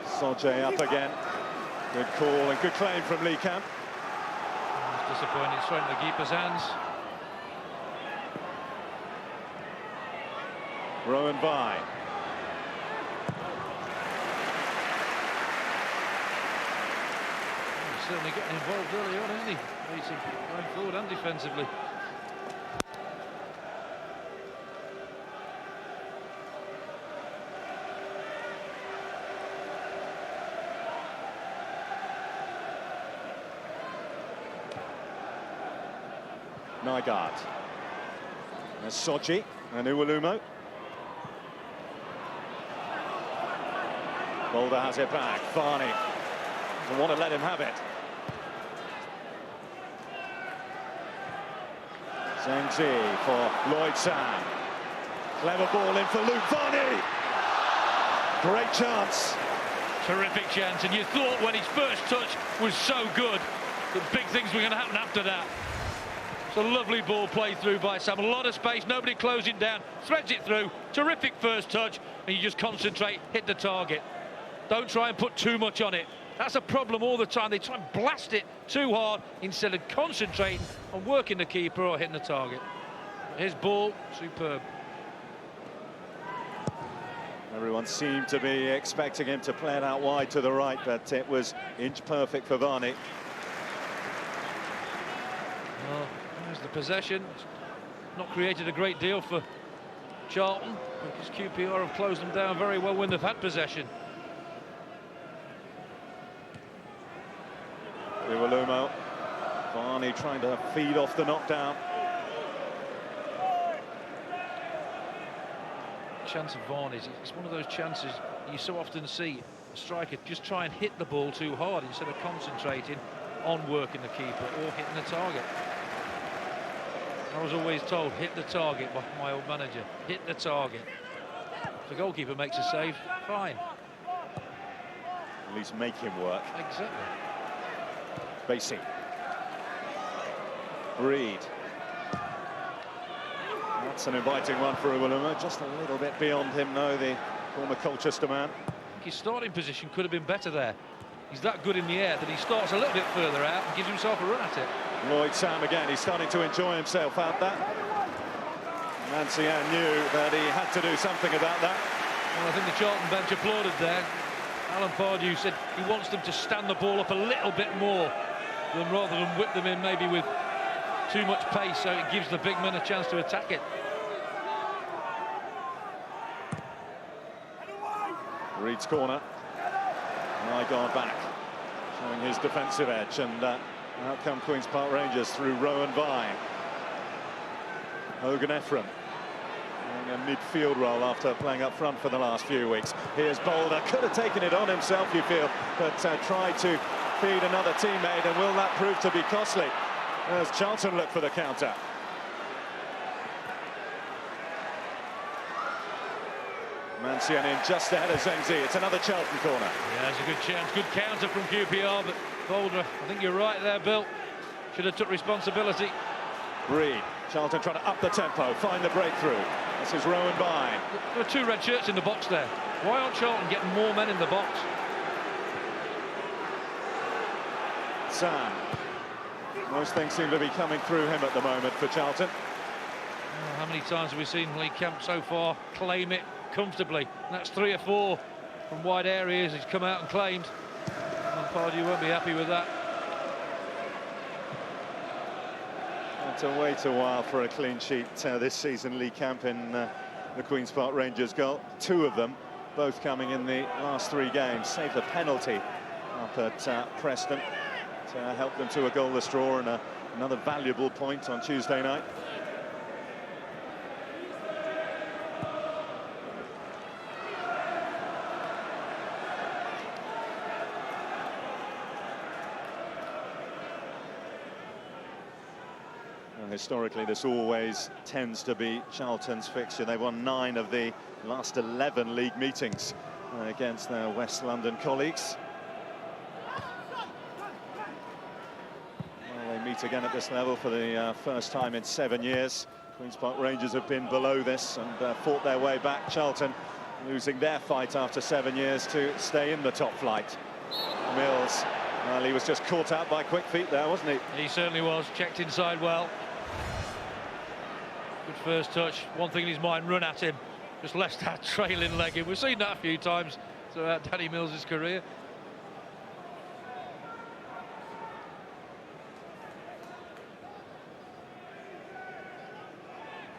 [SPEAKER 6] Soje up again. Good call and good claim from Lee Camp.
[SPEAKER 8] It's disappointing, it's straight in the keeper's hands.
[SPEAKER 6] Rowan by.
[SPEAKER 8] He's certainly getting involved early on, isn't he? Going forward and defensively.
[SPEAKER 6] Nygaard. There's Soji and Uwalumo. Boulder has it back. Varney doesn't want to let him have it. Zhangzi for Lloyd Sam. Clever ball in for Luke Varney. Great chance.
[SPEAKER 8] Terrific chance, and you thought when his first touch was so good that big things were going to happen after that. It's a lovely ball played through by Sam. A lot of space, nobody closing down, threads it through. Terrific first touch, and you just concentrate, hit the target. Don't try and put too much on it. That's a problem all the time. They try and blast it too hard instead of concentrating on working the keeper or hitting the target. His ball, superb.
[SPEAKER 6] Everyone seemed to be expecting him to play it out wide to the right, but it was inch perfect for Varney.
[SPEAKER 8] Well, there's the possession. It's not created a great deal for Charlton because QPR have closed them down very well when they've had possession.
[SPEAKER 6] Uwalumo. Varney trying to feed off the knockdown.
[SPEAKER 8] Chance of Varney's, it's one of those chances you so often see a striker just try and hit the ball too hard instead of concentrating on working the keeper or hitting the target. I was always told, hit the target by my old manager. Hit the target. If the goalkeeper makes a save, fine.
[SPEAKER 6] At least make him work.
[SPEAKER 8] Exactly.
[SPEAKER 6] Basie. Reed. That's an inviting one for Uwalumo. Just a little bit beyond him, though, the former Colchester man.
[SPEAKER 8] His starting position could have been better there. He's that good in the air that he starts a little bit further out and gives himself a run at it.
[SPEAKER 6] Lloyd Sam again, he's starting to enjoy himself out there. Mancian knew that he had to do something about that.
[SPEAKER 8] Well, I think the Charlton bench applauded there. Alan Pardew said he wants them to stand the ball up a little bit more rather than whip them in maybe with too much pace, so it gives the big men a chance to attack it.
[SPEAKER 6] Reed's corner. Nygaard back, showing his defensive edge, and out come Queen's Park Rangers through Rowan Vine. Hogan Ephraim doing a midfield role after playing up front for the last few weeks. Here's Boulder, could have taken it on himself, you feel, but tried to feed another teammate, and will that prove to be costly as Charlton look for the counter? Mancian in just ahead of Zhangzi. It's another Charlton corner.
[SPEAKER 8] Yeah, it's a good chance. Good counter from QPR, but Boulder, I think you're right there, Bill. Should have took responsibility.
[SPEAKER 6] Reed, Charlton trying to up the tempo, find the breakthrough. This is Rowan Vine.
[SPEAKER 8] There are two red shirts in the box there. Why aren't Charlton getting more men in the box?
[SPEAKER 6] Sam. Most things seem to be coming through him at the moment for Charlton.
[SPEAKER 8] Oh, how many times have we seen Lee Camp so far claim it comfortably? And that's 3 or 4 from wide areas he's come out and claimed. And Pardew won't be happy with that.
[SPEAKER 6] Had to wait a while for a clean sheet this season, Lee Camp in the Queen's Park Rangers goal. 2 of them, both coming in the last 3 games. Saved the penalty up at Preston to help them to a goalless draw, and another valuable point on Tuesday night. Historically, this always tends to be Charlton's fixture. They won 9 of the last 11 league meetings against their West London colleagues. Well, they meet again at this level for the first time in 7 years. Queen's Park Rangers have been below this and fought their way back. Charlton losing their fight after 7 years to stay in the top flight. Mills, well, he was just caught out by quick feet there, wasn't he?
[SPEAKER 8] He certainly was. Checked inside well. Good first touch. One thing in his mind, run at him. Just left that trailing leg in. We've seen that a few times throughout Danny Mills' career.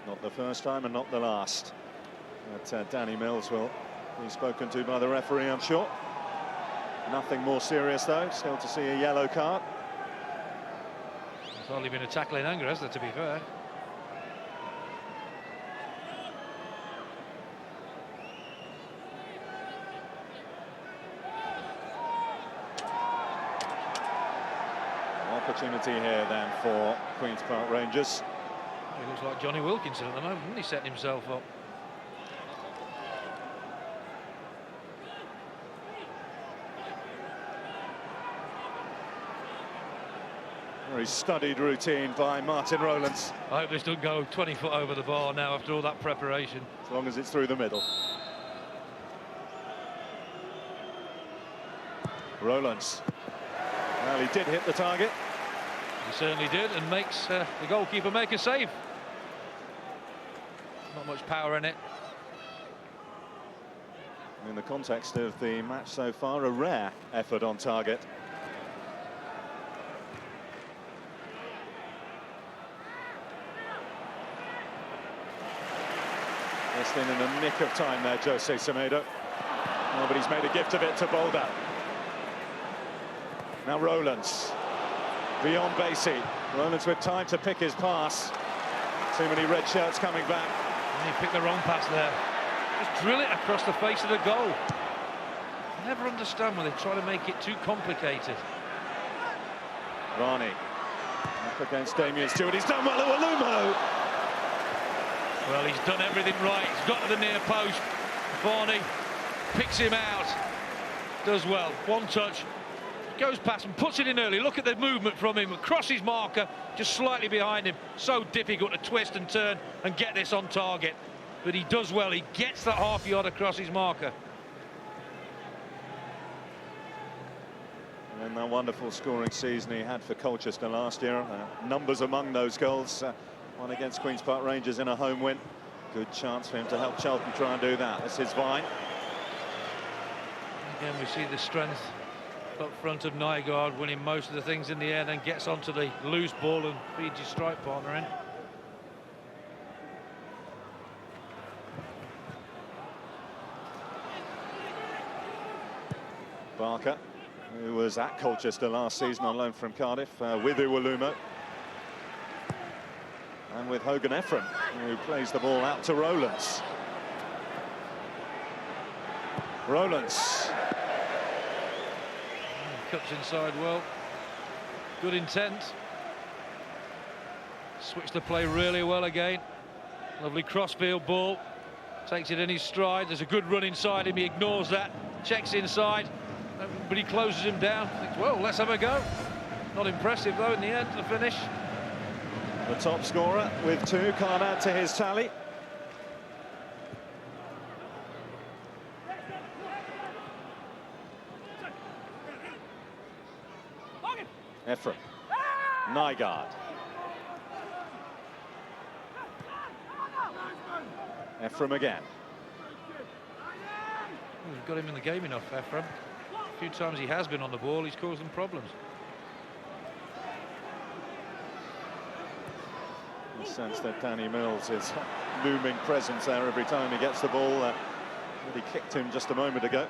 [SPEAKER 6] Not the first time and not the last. But Danny Mills will be spoken to by the referee, I'm sure. Nothing more serious, though. Still to see a yellow card.
[SPEAKER 8] It's hardly been a tackle in anger, has there, to be fair?
[SPEAKER 6] Opportunity here, then, for Queen's Park Rangers.
[SPEAKER 8] He looks like Johnny Wilkinson at the moment, isn't he, setting himself up?
[SPEAKER 6] Very studied routine by Martin Rowlands.
[SPEAKER 8] I hope this doesn't go 20 foot over the bar now after all that preparation.
[SPEAKER 6] As long as it's through the middle. Rowlands. Well, he did hit the target.
[SPEAKER 8] He certainly did, and makes the goalkeeper make a save. Not much power in it.
[SPEAKER 6] In the context of the match so far, a rare effort on target. Just in the nick of time there, Jose Semedo. Oh, but he's made a gift of it to Boulder. Now Rowlands. Beyond Basie. Rowlands with time to pick his pass. Too many red shirts coming back.
[SPEAKER 8] And he picked the wrong pass there. Just drill it across the face of the goal. I never understand when they try to make it too complicated.
[SPEAKER 6] Varney up against Damien Stewart. He's done well at Walumo.
[SPEAKER 8] Well, he's done everything right. He's got to the near post. Varney picks him out. Does well. One touch. Goes past and puts it in early. Look at the movement from him across his marker, just slightly behind him. So difficult to twist and turn and get this on target, but he does well. He gets that half yard across his marker.
[SPEAKER 6] And that wonderful scoring season he had for Colchester last year. Numbers among those goals. One against Queen's Park Rangers in a home win. Good chance for him to help Charlton try and do that. This is Vine.
[SPEAKER 8] Again, we see the strength up front of Nygaard, winning most of the things in the air, then gets onto the loose ball and feeds his strike partner in.
[SPEAKER 6] Barker, who was at Colchester last season on loan from Cardiff, with Iwalumo. And with Hogan Ephraim, who plays the ball out to Rowlands. Rowlands.
[SPEAKER 8] Cuts inside well. Good intent. Switched the play really well again. Lovely crossfield ball. Takes it in his stride. There's a good run inside him. He ignores that. Checks inside. But he closes him down. Thinks, well, let's have a go. Not impressive, though, in the end, the finish.
[SPEAKER 6] The top scorer with 2 can't add to his tally. Ephraim. Nygaard. Ephraim again.
[SPEAKER 8] We've got him in the game enough, Ephraim. A few times he has been on the ball, he's caused them problems.
[SPEAKER 6] I sense that Danny Mills is looming presence there every time he gets the ball. He kicked him just a moment ago.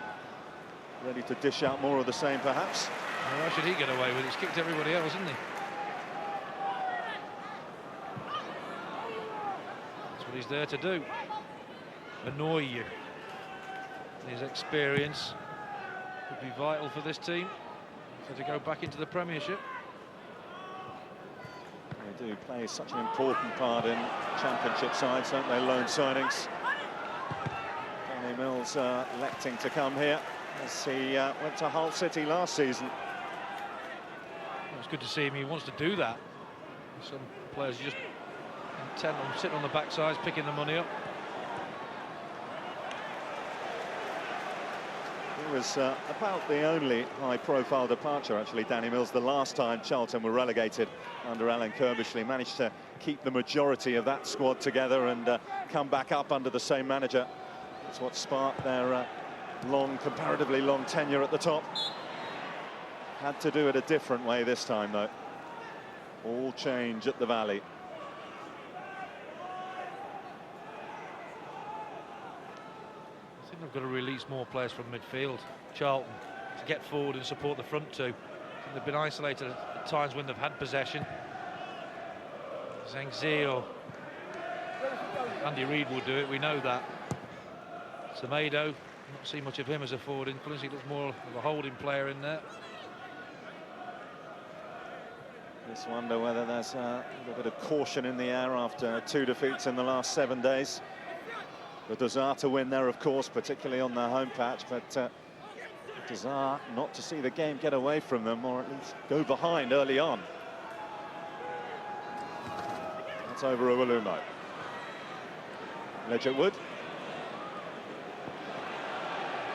[SPEAKER 6] Ready to dish out more of the same, perhaps.
[SPEAKER 8] Well, why should he get away with it? He's kicked everybody else, hasn't he? That's what he's there to do. Annoy you. His experience could be vital for this team, so to go back into the Premiership.
[SPEAKER 6] They do play such an important part in Championship sides, don't they? Loan signings. Danny Mills
[SPEAKER 9] Mills electing to come here as he went to Hull City last season.
[SPEAKER 8] It's good to see him. He wants to do that. Some players are just intent on sitting on the backsides, picking the money up.
[SPEAKER 9] He was about the only high-profile departure, actually, Danny Mills, the last time Charlton were relegated under Alan Kirbishley. Managed to keep the majority of that squad together and come back up under the same manager. That's what sparked their comparatively long tenure at the top. Had to do it a different way this time, though. All change at the Valley.
[SPEAKER 8] I think they've got to release more players from midfield, Charlton, to get forward and support the front two. They've been isolated at times when they've had possession. Zhangzi or Andy Reid will do it, we know that. Semedo, not see much of him as a forward influence. He looks more of a holding player in there.
[SPEAKER 9] Just wonder whether there's a little bit of caution in the air after 2 defeats in the last 7 days. The desire to win there, of course, particularly on their home patch, but the desire not to see the game get away from them, or at least go behind early on. That's over Uwalumo. Ledger Wood.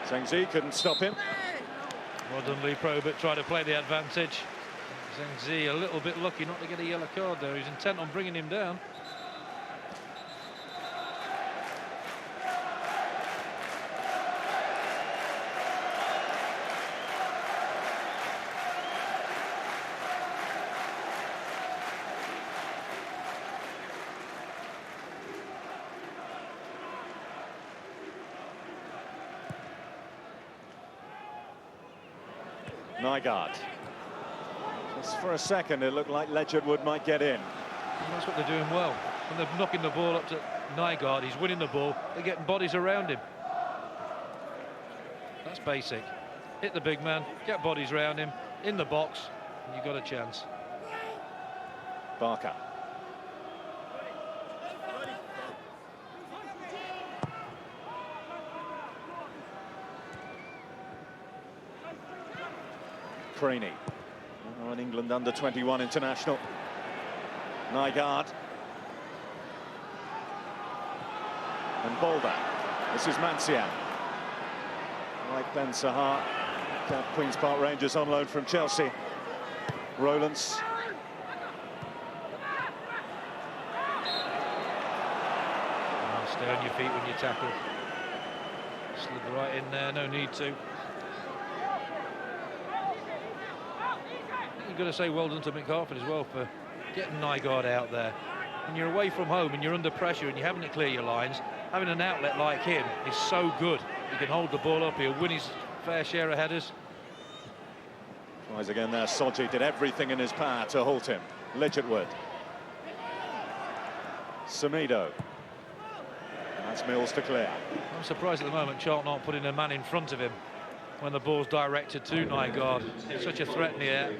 [SPEAKER 9] Zhangzi couldn't stop him.
[SPEAKER 8] Well done, Lee Probert, trying to play the advantage. Zhangzi a little bit lucky not to get a yellow card there. He's intent on bringing him down.
[SPEAKER 9] Nygaard. Just for a second, it looked like Ledger Wood might get in.
[SPEAKER 8] And that's what they're doing well. When they're knocking the ball up to Nygaard, he's winning the ball. They're getting bodies around him. That's basic. Hit the big man, get bodies around him, in the box, and you've got a chance.
[SPEAKER 9] Barker. Craney, an England under-21 international. Nygaard. And Boulder. This is Mancian. Like Ben Sahar, Queen's Park Rangers on loan from Chelsea. Rowlands.
[SPEAKER 8] Stay on your feet when you tackle. Slid right in there, no need to. You've got to say well done to Mick Harford as well for getting Nygaard out there. When you're away from home and you're under pressure and you're having to clear your lines, having an outlet like him is so good. He can hold the ball up, he'll win his fair share of headers.
[SPEAKER 9] Tries again there, Soji did everything in his power to halt him. Ledgerwood. Semedo. That's Mills to clear.
[SPEAKER 8] I'm surprised at the moment Charlton aren't putting a man in front of him when the ball's directed to Nygaard. Such a threat in the air.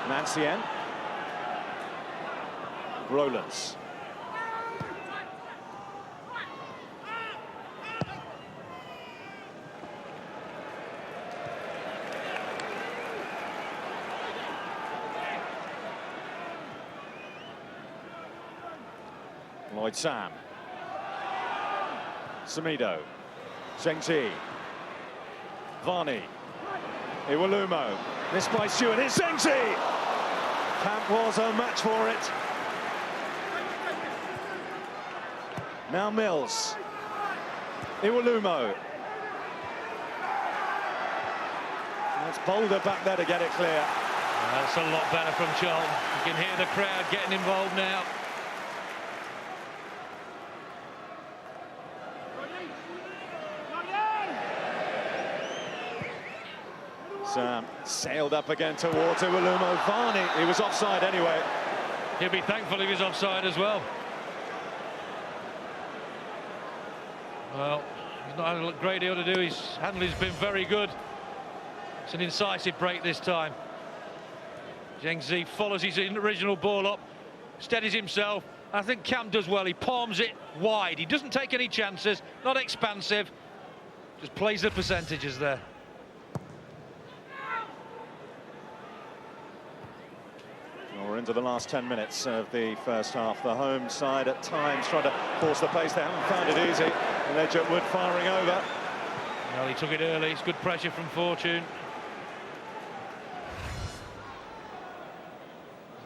[SPEAKER 9] Mancian. Rowlands. Lloyd Sam. Semedo. Zhangzi. Varney. Iwalumo. Missed by Stewart. It's Zhangzi! Camp was a match for it. Now Mills. Iwalumo. That's Boulder back there to get it clear.
[SPEAKER 8] That's a lot better from Charlton. You can hear the crowd getting involved now.
[SPEAKER 9] Sam sailed up again towards Iwalumo. Varney, he was offside anyway.
[SPEAKER 8] He'll be thankful he was offside as well. Well, he's not had a great deal to do. His handling's been very good. It's an incisive break this time. Zheng Zi follows his original ball up, steadies himself. I think Cam does well. He palms it wide. He doesn't take any chances, not expansive. Just plays the percentages there.
[SPEAKER 9] Well, we're into the last 10 minutes of the first half. The home side at times trying to force the pace. They haven't found it easy. Ledger Wood firing over.
[SPEAKER 8] Well, he took it early. It's good pressure from Fortune.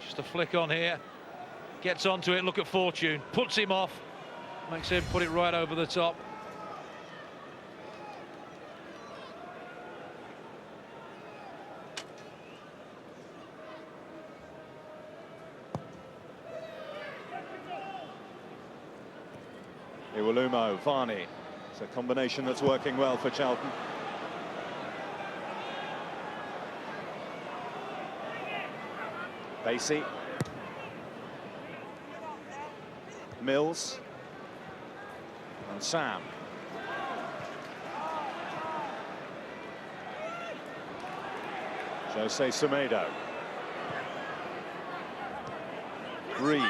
[SPEAKER 8] Just a flick on here. Gets onto it. Look at Fortune. Puts him off. Makes him put it right over the top.
[SPEAKER 9] Iwalumo, Varney. It's a combination that's working well for Charlton. Basie. Mills. And Sam. Jose Semedo. Reed.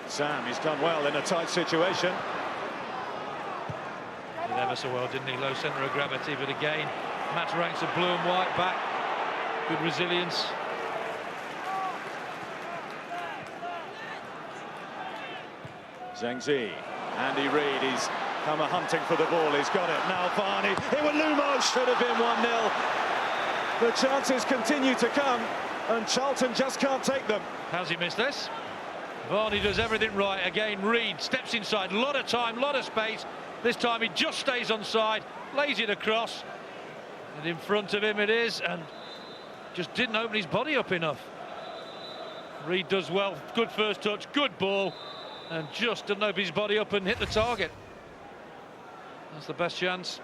[SPEAKER 9] Sam, he's done well in a tight situation.
[SPEAKER 8] Did ever so well, didn't he? Low centre of gravity, but again, match ranks of blue and white back. Good resilience.
[SPEAKER 9] Zheng Zi, Andy Reid, he's come hunting for the ball, he's got it. Now Varney, Iwalumo should have been 1-0. The chances continue to come, and Charlton just can't take them.
[SPEAKER 8] How's he missed this? Varney does everything right. Again, Reid steps inside, lot of time, lot of space. This time he just stays on side, lays it across, and in front of him it is, and just didn't open his body up enough. Reid does well, good first touch, good ball, and just didn't open his body up and hit the target. That's the best chance.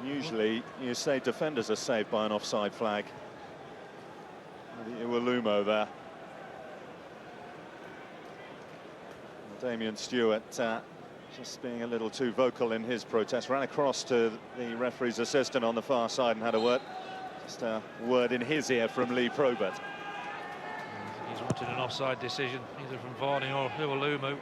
[SPEAKER 9] Usually you say defenders are saved by an offside flag. Iwalumo there. Damien Stewart just being a little too vocal in his protest. Ran across to the referee's assistant on the far side and had a word. Just a word in his ear from Lee Probert.
[SPEAKER 8] He's wanted an offside decision, either from Varney or Iwalumo.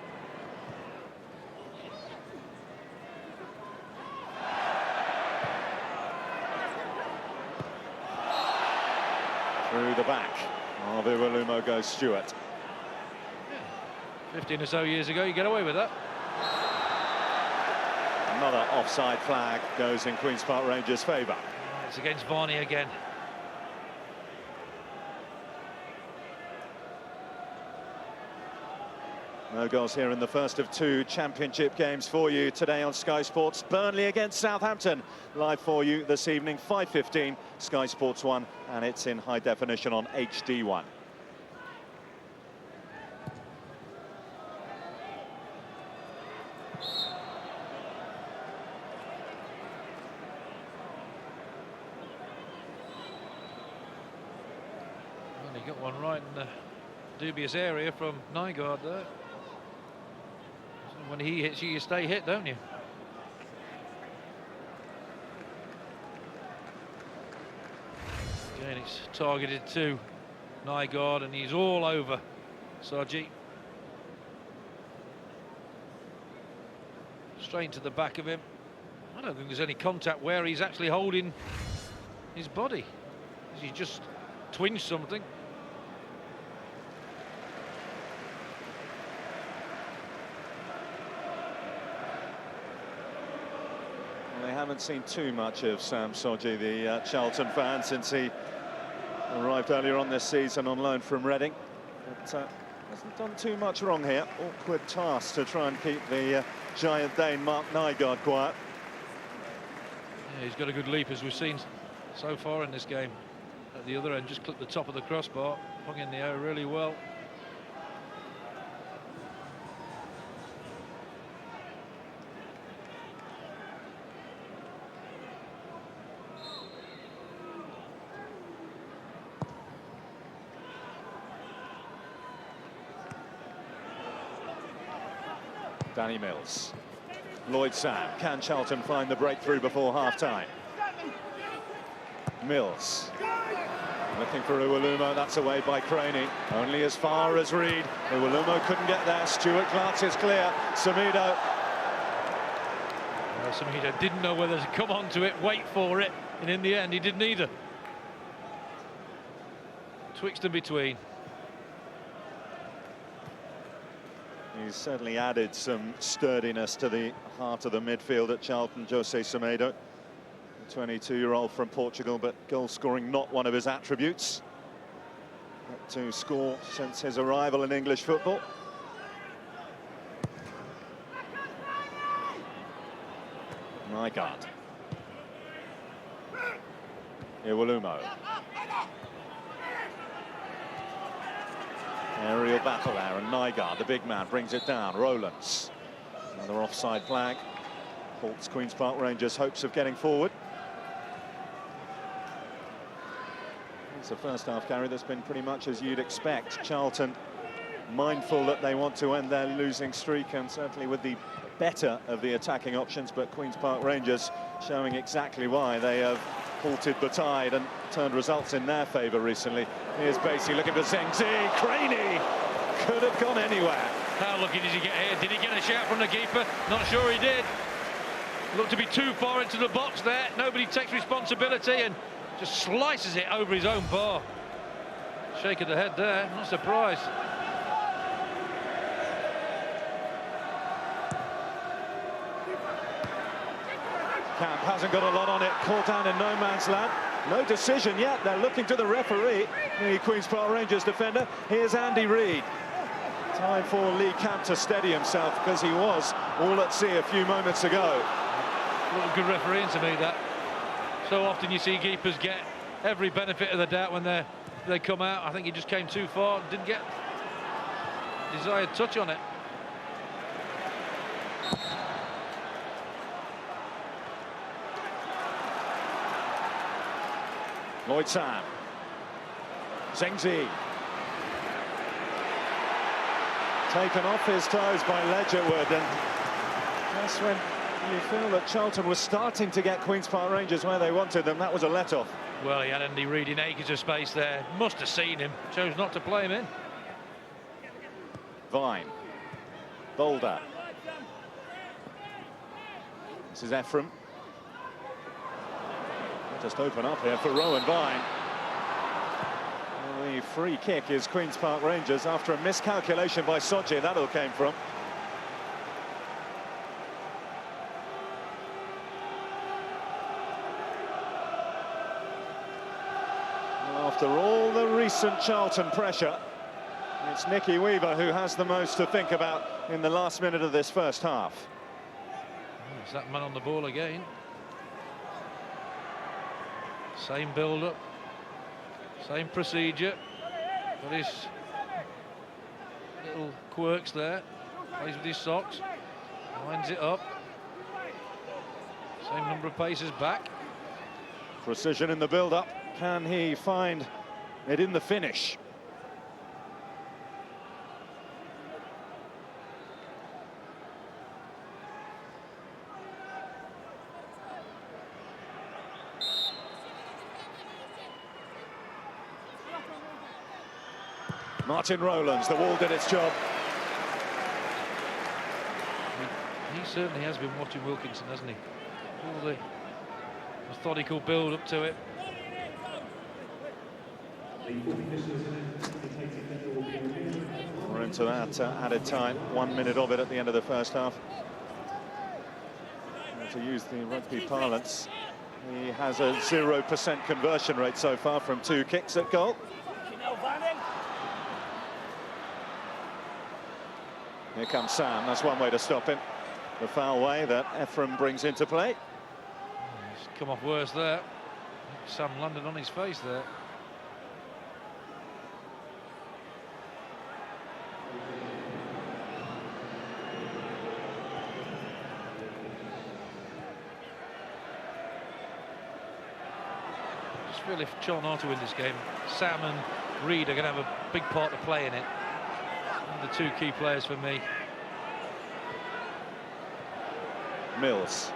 [SPEAKER 9] Through the back of Iwalumo goes Stewart.
[SPEAKER 8] 15 or so years ago, you get away with that.
[SPEAKER 9] Another offside flag goes in Queen's Park Rangers' favour.
[SPEAKER 8] It's against Varney again.
[SPEAKER 9] No goals here in the first of two championship games for you today on Sky Sports. Burnley against Southampton, live for you this evening, 5:15, Sky Sports 1, and it's in high definition on HD1.
[SPEAKER 8] Well, he got one right in the dubious area from Nygaard there. When he hits you, you stay hit, don't you? Again, it's targeted to Nygaard, and he's all over Sarji. Straight into the back of him. I don't think there's any contact where he's actually holding his body. He just twinged something.
[SPEAKER 9] They haven't seen too much of Sam Sodji, the Charlton fan, since he arrived earlier on this season on loan from Reading. But hasn't done too much wrong here. Awkward task to try and keep the giant Dane Mark Nygaard quiet.
[SPEAKER 8] Yeah, he's got a good leap, as we've seen so far in this game. At the other end, just clipped the top of the crossbar, hung in the air really well.
[SPEAKER 9] Danny Mills. Lloyd Sam. Can Charlton find the breakthrough before half-time? Mills. Looking for Uwalumo. That's away by Craney. Only as far as Reed. Uwalumo couldn't get there. Stewart glances clear. Semedo.
[SPEAKER 8] Well, Semedo didn't know whether to come onto it, wait for it, and in the end he didn't either. Twixt and between.
[SPEAKER 9] He's certainly added some sturdiness to the heart of the midfield at Charlton, Jose Semedo. The 22-year-old from Portugal, but goal scoring not one of his attributes. Not to score since his arrival in English football. Nygaard. Iwalumo. Aerial battle there, and Nygaard, the big man, brings it down. Rowlands. Another offside flag. Halts Queen's Park Rangers' hopes of getting forward. It's a first half, Gary, that's been pretty much as you'd expect. Charlton mindful that they want to end their losing streak, and certainly with the better of the attacking options, but Queen's Park Rangers showing exactly why they have halted the tide and turned results in their favour recently. Here's Basie looking for Zengzi. Craney could have gone anywhere.
[SPEAKER 8] How lucky did he get here? Did he get a shout from the keeper? Not sure he did. Looked to be too far into the box there. Nobody takes responsibility and just slices it over his own bar. Shake of the head there, not surprised.
[SPEAKER 9] Camp hasn't got a lot on it, caught down in no man's land. No decision yet. They're looking to the referee, the Queen's Park Rangers defender. Here's Andy Reid. Time for Lee Camp to steady himself, because he was all at sea a few moments ago.
[SPEAKER 8] What a good refereeing to me, that. So often you see keepers get every benefit of the doubt when they come out. I think he just came too far, didn't get desired touch on it.
[SPEAKER 9] Lloyd Sam. Zengzi. Taken off his toes by Ledgerwood, and that's when you feel that Charlton was starting to get Queen's Park Rangers where they wanted them. That was a let-off.
[SPEAKER 8] Well, he had Andy Reid in acres of space there. Must have seen him. Chose not to play him in.
[SPEAKER 9] Vine. Boulder. This is Ephraim. Just open up here for Rowan Vine. Well, the free kick is Queen's Park Rangers after a miscalculation by Soji. That all came from. Well, after all the recent Charlton pressure, it's Nicky Weaver who has the most to think about in the last minute of this first half.
[SPEAKER 8] There's that man on the ball again. Same build-up, same procedure, got his little quirks there, plays with his socks, winds it up, same number of paces back.
[SPEAKER 9] Precision in the build-up, can he find it in the finish? Martin Rowlands, the wall did its job.
[SPEAKER 8] He certainly has been watching Wilkinson, hasn't he? All the methodical build up to it.
[SPEAKER 9] We're into that added time, 1 minute of it at the end of the first half. And to use the rugby parlance, he has a 0% conversion rate so far from 2 kicks at goal. Here comes Sam, that's one way to stop him. The foul way that Ephraim brings into play.
[SPEAKER 8] He's come off worse there. Sam landed on his face there. I just feel if Charlton are to win this game, Sam and Reid are going to have a big part to play in it. The 2 key players for me.
[SPEAKER 9] Mills.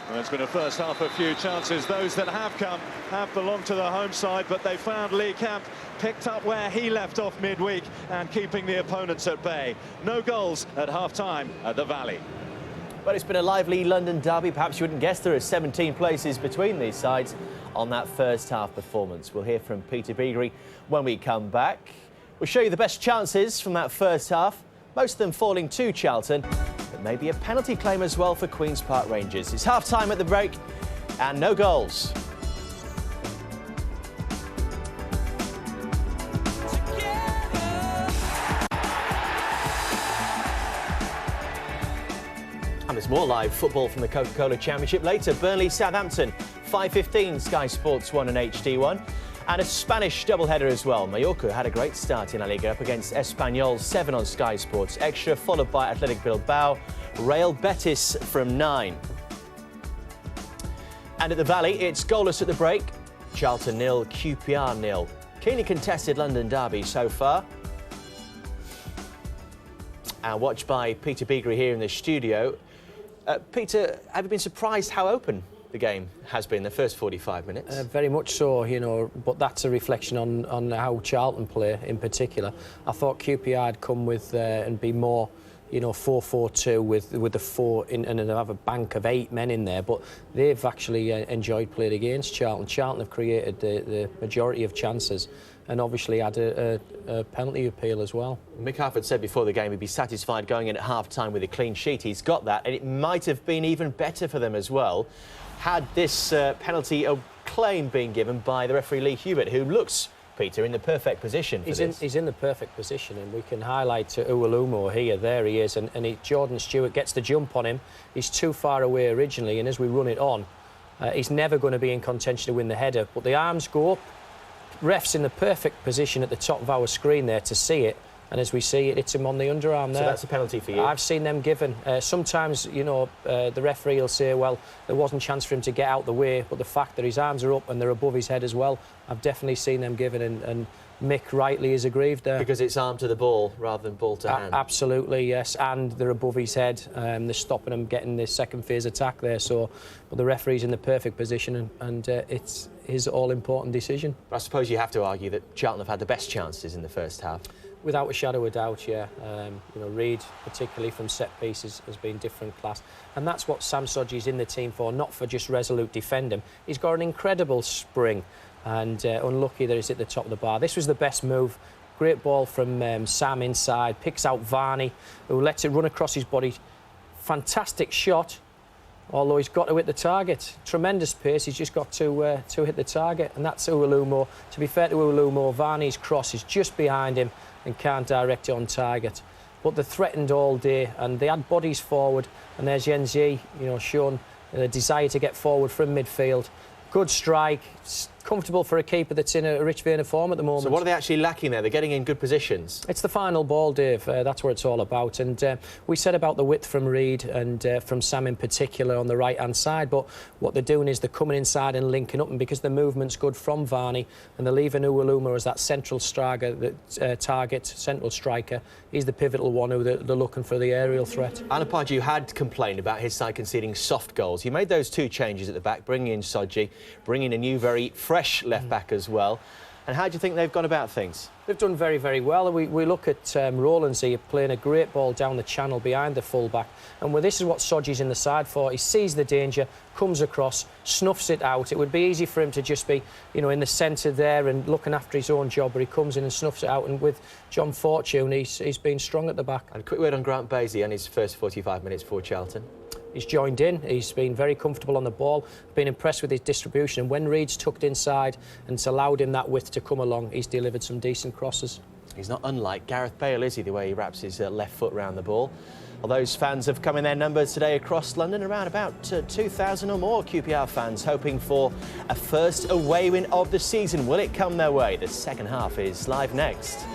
[SPEAKER 9] Well, it's been a first half of few chances. Those that have come have belonged to the home side, but they found Lee Camp picked up where he left off midweek and keeping the opponents at bay. No goals at half-time at the Valley.
[SPEAKER 1] But it's been a lively London derby. Perhaps you wouldn't guess there are 17 places between these sides on that first half performance. We'll hear from Peter Beagrie when we come back. We'll show you the best chances from that first half, most of them falling to Charlton, but maybe a penalty claim as well for Queen's Park Rangers. It's half-time at the break and no goals. And there's more live football from the Coca-Cola Championship later. Burnley, Southampton, 5:15, Sky Sports 1 and HD1. And a Spanish doubleheader as well. Mallorca had a great start in La Liga up against Espanyol, 7 on Sky Sports Extra, followed by Athletic Bilbao, Real Betis from 9. And at the Valley, it's goalless at the break. Charlton 0, QPR 0. Keenly contested London derby so far. And watched by Peter Beagrie here in the studio. Peter, have you been surprised how open the game has been the first 45 minutes?
[SPEAKER 2] Very much so, you know, but that's a reflection on how Charlton play in particular. I thought QPR had come with and be more, you know, 4-4-2 with the 4 in, and have a bank of 8 men in there, but they've actually enjoyed playing against Charlton. Charlton have created the majority of chances and obviously had a penalty appeal as well.
[SPEAKER 1] Mick Harford said before the game he'd be satisfied going in at half-time with a clean sheet. He's got that, and it might have been even better for them as well had this penalty claim been given by the referee Lee Hubert, who looks, Peter, in the perfect position for this.
[SPEAKER 2] He's in the perfect position, and we can highlight to Uwalumo here. There he is, and Jordan Stewart gets the jump on him. He's too far away originally, and as we run it on, he's never going to be in contention to win the header. But the arms go up. Ref's in the perfect position at the top of our screen there to see it, and as we see it, it's him on the underarm there.
[SPEAKER 1] So that's a penalty for you?
[SPEAKER 2] I've seen them given. Sometimes, you know, the referee will say, well, there wasn't a chance for him to get out the way, but the fact that his arms are up and they're above his head as well, I've definitely seen them given, and Mick rightly is aggrieved there.
[SPEAKER 1] Because it's arm to the ball rather than ball to hand?
[SPEAKER 2] Absolutely, yes, and they're above his head. They're stopping him getting this second phase attack there, so but the referee's in the perfect position, and it's his all-important decision.
[SPEAKER 1] But I suppose you have to argue that Charlton have had the best chances in the first half.
[SPEAKER 2] Without a shadow of doubt, yeah. You know, Reid, particularly from set pieces, has been different class. And that's what Sam Sodji's in the team for, not for just resolute defending. He's got an incredible spring, and unlucky that he's at the top of the bar. This was the best move. Great ball from Sam inside, picks out Varney, who lets it run across his body. Fantastic shot, although he's got to hit the target. Tremendous pace, he's just got to hit the target, and that's Uwalumo. To be fair to Uwalumo, Varney's cross is just behind him and can't direct it on target. But they threatened all day, and they had bodies forward, and there's Yenzi, you know, shown the desire to get forward from midfield. Good strike, comfortable for a keeper that's in a rich vein of form at the moment.
[SPEAKER 1] So what are they actually lacking there? They're getting in good positions.
[SPEAKER 2] It's the final ball, Dave. That's what it's all about. And we said about the width from Reid and from Sam in particular on the right-hand side, but what they're doing is they're coming inside and linking up, and because the movement's good from Varney, and they're leaving Uwalumo as that central striker, central striker. He's the pivotal one who they're looking for the aerial threat.
[SPEAKER 1] Alan Pardew had complained about his side conceding soft goals. He made those 2 changes at the back, bringing in Sodji, bringing a new, very fresh left-back as well. And how do you think they've gone about things?
[SPEAKER 2] They've done very, very well. We look at Rowlands here playing a great ball down the channel behind the full-back. And this is what Sodji's in the side for. He sees the danger, comes across, snuffs it out. It would be easy for him to just be, you know, in the centre there and looking after his own job, but he comes in and snuffs it out. And with John Fortune, he's been strong at the back.
[SPEAKER 1] And a quick word on Grant Basie and his first 45 minutes for Charlton.
[SPEAKER 2] He's joined in, he's been very comfortable on the ball, been impressed with his distribution, and when Reid's tucked inside and it's allowed him that width to come along, he's delivered some decent crosses.
[SPEAKER 1] He's not unlike Gareth Bale, is he, the way he wraps his left foot around the ball. Well, those fans have come in their numbers today across London, around about 2,000 or more QPR fans hoping for a first away win of the season. Will it come their way? The second half is live next.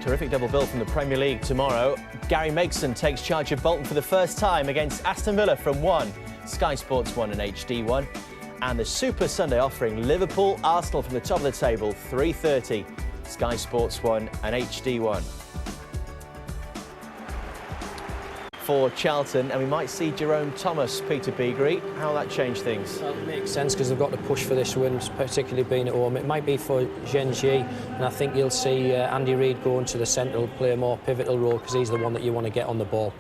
[SPEAKER 1] Terrific double bill from the Premier League tomorrow. Gary Megson takes charge of Bolton for the first time against Aston Villa from 1, Sky Sports 1 and HD1. And the Super Sunday offering Liverpool, Arsenal from the top of the table, 3:30, Sky Sports 1 and HD1. For Charlton, and we might see Jerome Thomas, Peter Beagrie. How will that change things?
[SPEAKER 2] Well, it makes sense because they've got to push for this win, particularly being at home. It might be for Genji, and I think you'll see Andy Reid going to the centre, will play a more pivotal role because he's the one that you want to get on the ball.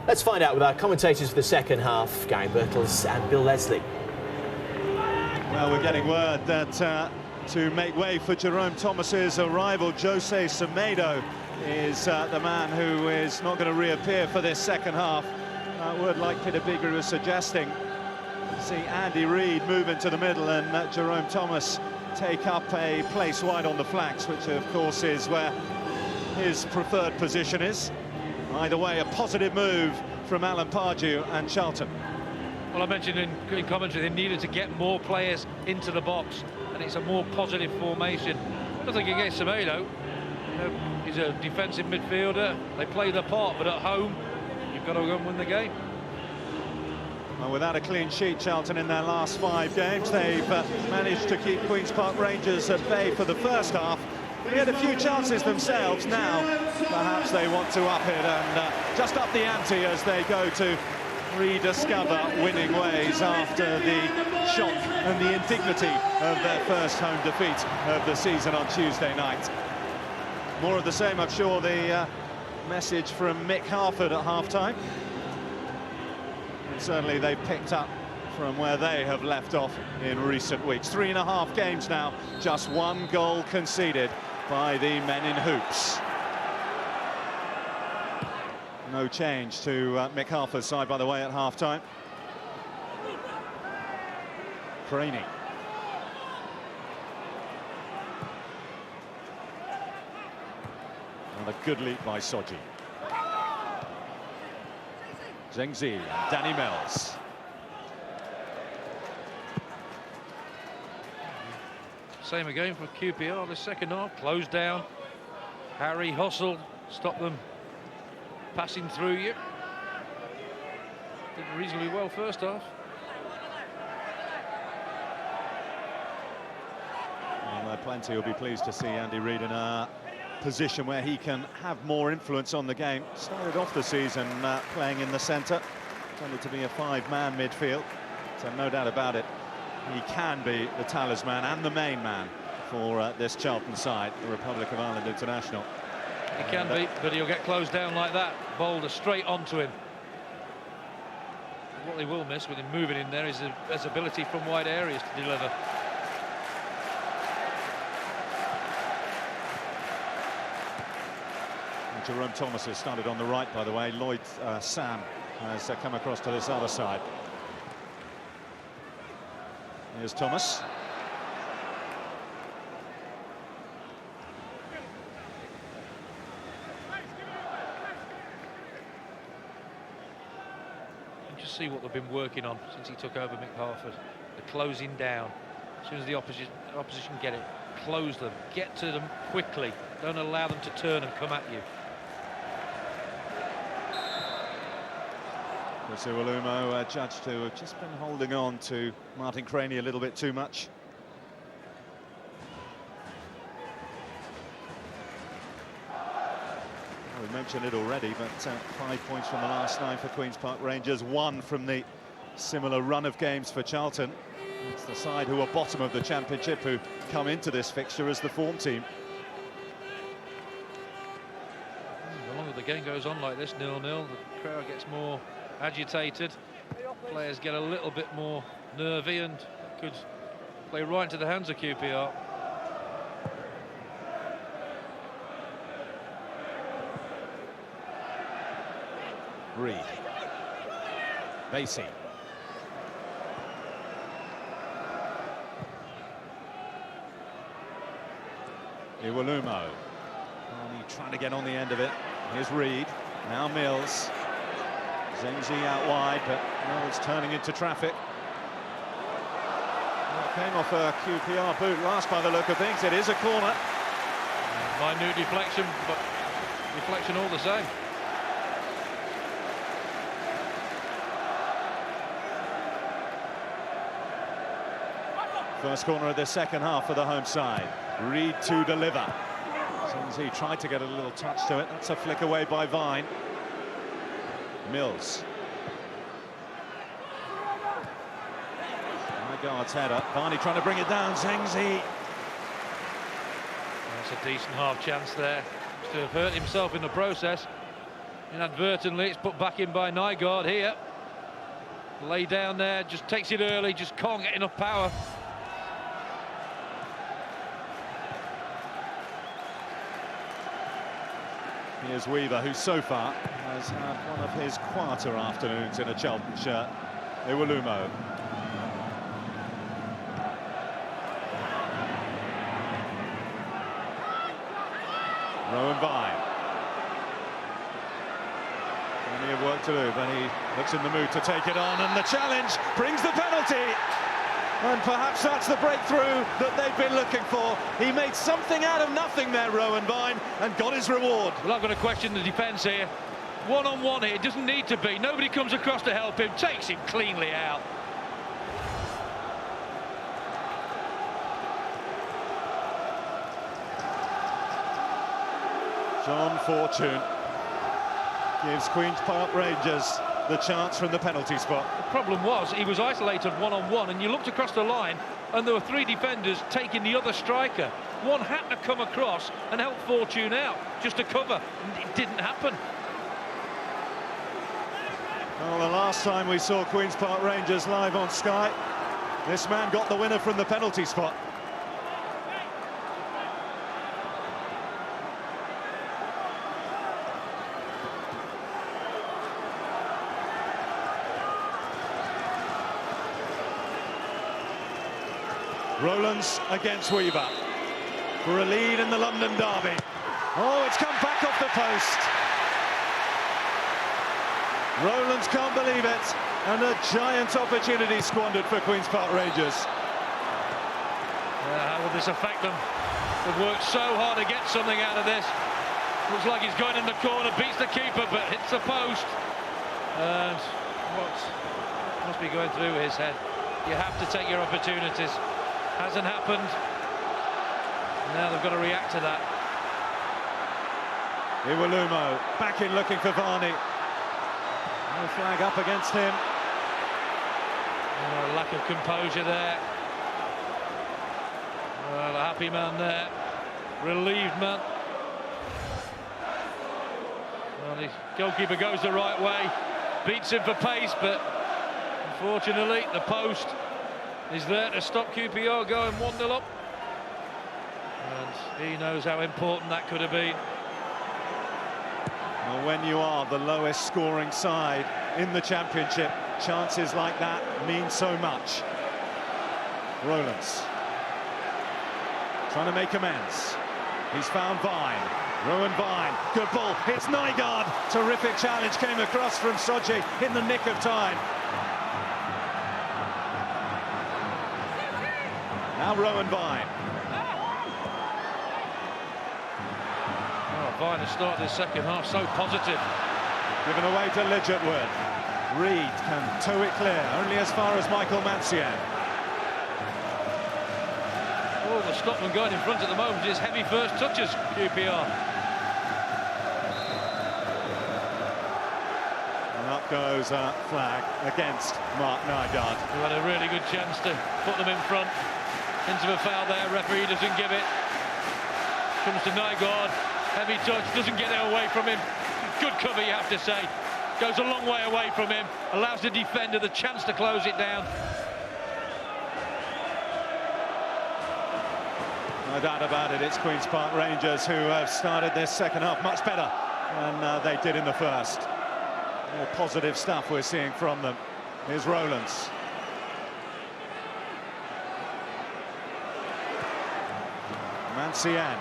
[SPEAKER 1] Let's find out with our commentators for the second half, Gary Birtles and Bill Leslie.
[SPEAKER 9] Well, we're getting word that to make way for Jerome Thomas's arrival, Jose Semedo is the man who is not going to reappear for this second half. Word like Peter Beagrie was suggesting. See Andy Reid move into the middle and Jerome Thomas take up a place wide on the flanks, which of course is where his preferred position is. Either way, a positive move from Alan Pardew and Charlton.
[SPEAKER 8] Well, I mentioned in commentary they needed to get more players into the box, and it's a more positive formation. Nothing against Semedo. He's a defensive midfielder. They play their part, but at home, you've got to go and win the game.
[SPEAKER 9] Well, without a clean sheet, Charlton, in their last 5 games, they've managed to keep Queen's Park Rangers at bay for the first half. They had a few chances themselves. Now, perhaps they want to up it and just up the ante as they go to rediscover winning ways after the shock and the indignity of their first home defeat of the season on Tuesday night. More of the same, I'm sure, the message from Mick Harford at half-time. And certainly they've picked up from where they have left off in recent weeks. 3.5 games now, just 1 goal conceded by the men in hoops. No change to Mick Harford's side, by the way, at half-time. Craney. And a good leap by Soji. Zhengzi and Danny Mills.
[SPEAKER 8] Same again for QPR. The second half closed down. Harry hustled, stopped them passing through you. Did reasonably well first half.
[SPEAKER 9] Well, plenty will be pleased to see Andy Reid in a position where he can have more influence on the game. Started off the season playing in the centre, tended to be a 5-man midfield, so no doubt about it, he can be the talisman and the main man for this Charlton side, the Republic of Ireland international.
[SPEAKER 8] He can be, but he'll get closed down like that. Boulder straight onto him. What they will miss with him moving in there is his ability from wide areas to deliver.
[SPEAKER 9] Jerome Thomas has started on the right, by the way. Lloyd Sam has come across to this other side. Here's Thomas.
[SPEAKER 8] Just see what they've been working on since he took over, Mick Harford. The closing down. As soon as the opposition get it, close them, get to them quickly. Don't allow them to turn and come at you.
[SPEAKER 9] Iwelumo judged to have just been holding on to Martin Craney a little bit too much. We mentioned it already, but 5 points from the last 9 for Queen's Park Rangers, 1 from the similar run of games for Charlton. It's the side who are bottom of the Championship who come into this fixture as the form team.
[SPEAKER 8] The longer the game goes on like this, 0-0, the crowd gets more agitated. Players get a little bit more nervy and could play right into the hands of QPR.
[SPEAKER 9] Reid. Basie. Iwelumo. Trying to get on the end of it. Here's Reid. Now Mills. Zhengzi out wide, but Mills turning into traffic. Well, it came off a QPR boot last by the look of things. It is a corner.
[SPEAKER 8] Minute deflection, but deflection all the same.
[SPEAKER 9] First corner of the second half for the home side. Reed to deliver. He tried to get a little touch to it. That's a flick away by Vine. Mills. Nygaard's header. Varney trying to bring it down. Zengzi.
[SPEAKER 8] That's a decent half chance there. To have hurt himself in the process. Inadvertently, it's put back in by Nygaard here. Lay down there, just takes it early, just can't get enough power.
[SPEAKER 9] Here's Weaver, who so far has had one of his quieter afternoons in a Charlton shirt. Iwelumo. Rowan Vine. Plenty of work to do, but he looks in the mood to take it on, and the challenge brings the penalty. And perhaps that's the breakthrough that they've been looking for. He made something out of nothing there, Rowan Vine, and got his reward.
[SPEAKER 8] Well, I'm going to question the defence here. One-on-one here, it doesn't need to be. Nobody comes across to help him, takes him cleanly out.
[SPEAKER 9] John Fortune gives Queen's Park Rangers the chance from the penalty spot.
[SPEAKER 8] The problem was he was isolated one-on-one, and you looked across the line and there were three defenders taking the other striker. One had to come across and help Fortune out just to cover, and it didn't happen.
[SPEAKER 9] Well, the last time we saw Queen's Park Rangers live on Sky, this man got the winner from the penalty spot. Rowlands against Weaver for a lead in the London derby. Oh, it's come back off the post. Rowlands can't believe it, and a giant opportunity squandered for Queen's Park Rangers.
[SPEAKER 8] How will this affect them? They've worked so hard to get something out of this. Looks like he's going in the corner, beats the keeper, but hits the post. And what must be going through his head? You have to take your opportunities. Hasn't happened. Now they've got to react to that.
[SPEAKER 9] Iwelumo back in looking for Varney. No flag up against him.
[SPEAKER 8] Oh, lack of composure there. Well, a happy man there. Relieved man. Well, the goalkeeper goes the right way. Beats him for pace, but unfortunately the post is there to stop QPR going 1-0 up. And he knows how important that could have been.
[SPEAKER 9] Well, when you are the lowest scoring side in the Championship, chances like that mean so much. Rowlands trying to make amends. He's found Vine. Rowan Vine, good ball, hits Nygaard. Terrific challenge came across from Soji in the nick of time. Now Rowan Vine.
[SPEAKER 8] Oh, Vine has started his second half so positive.
[SPEAKER 9] Given away to Lidgertwood. Reed can tow it clear, only as far as Michael Mancienne.
[SPEAKER 8] Oh, the Scotland going in front at the moment is heavy first touches, QPR.
[SPEAKER 9] And up goes a flag against Mark Nygaard.
[SPEAKER 8] Who had a really good chance to put them in front. Into a foul there, referee doesn't give it. Comes to Nygaard, heavy touch, doesn't get it away from him. Good cover, you have to say. Goes a long way away from him, allows the defender the chance to close it down.
[SPEAKER 9] No doubt about it, it's Queen's Park Rangers who have started this second half much better than they did in the first. More positive stuff we're seeing from them. Here's Rowlands. Mancienne.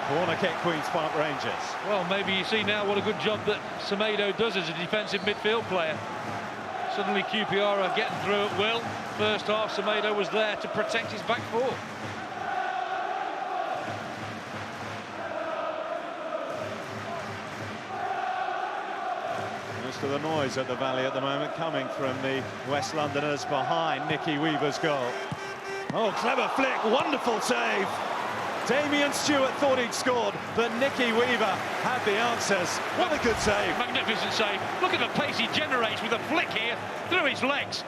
[SPEAKER 9] Corner kick, Queen's Park Rangers.
[SPEAKER 8] Well, maybe you see now what a good job that Semedo does as a defensive midfield player. Suddenly QPR are getting through at will. First half, Semedo was there to protect his back four.
[SPEAKER 9] Most of the noise at the Valley at the moment coming from the West Londoners behind Nicky Weaver's goal. Oh, clever flick, wonderful save. Damien Stewart thought he'd scored, but Nicky Weaver had the answers. What a good save.
[SPEAKER 8] Magnificent save. Look at the pace he generates with a flick here through his legs.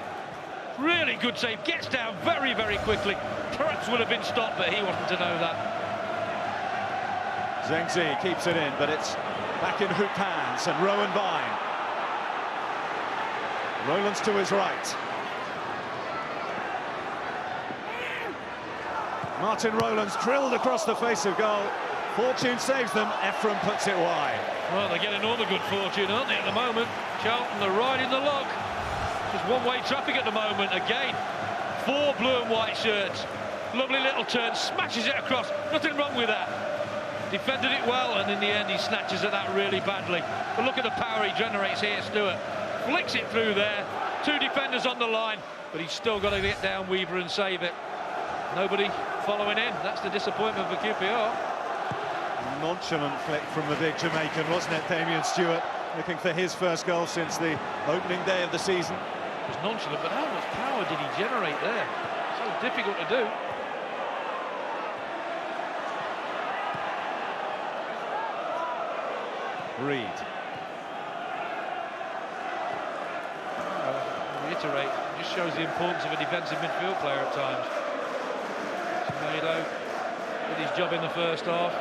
[SPEAKER 8] Really good save. Gets down very, very quickly. Perhaps would have been stopped, but he wasn't to know that.
[SPEAKER 9] Zhengzi keeps it in, but it's back in hoop hands, and Rowan Vine. Rowlands to his right. Martin Rowlands drilled across the face of goal. Fortune saves them. Ephraim puts it wide.
[SPEAKER 8] Well, they're getting all the good fortune, aren't they, at the moment? Charlton are right in the log. Just one-way traffic at the moment. Again, 4 blue and white shirts. Lovely little turn, smashes it across. Nothing wrong with that. Defended it well, and in the end, he snatches at that really badly. But look at the power he generates here, Stewart. Flicks it through there. 2 defenders on the line, but he's still got to get down Weaver and save it. Nobody following in. That's the disappointment for QPR.
[SPEAKER 9] Nonchalant flick from the big Jamaican, wasn't it? Damien Stewart looking for his first goal since the opening day of the season.
[SPEAKER 8] It was nonchalant, but how much power did he generate there? So difficult to do.
[SPEAKER 9] Reed.
[SPEAKER 8] Reiterate, just shows the importance of a defensive midfield player at times. Tomato did his job in the first half.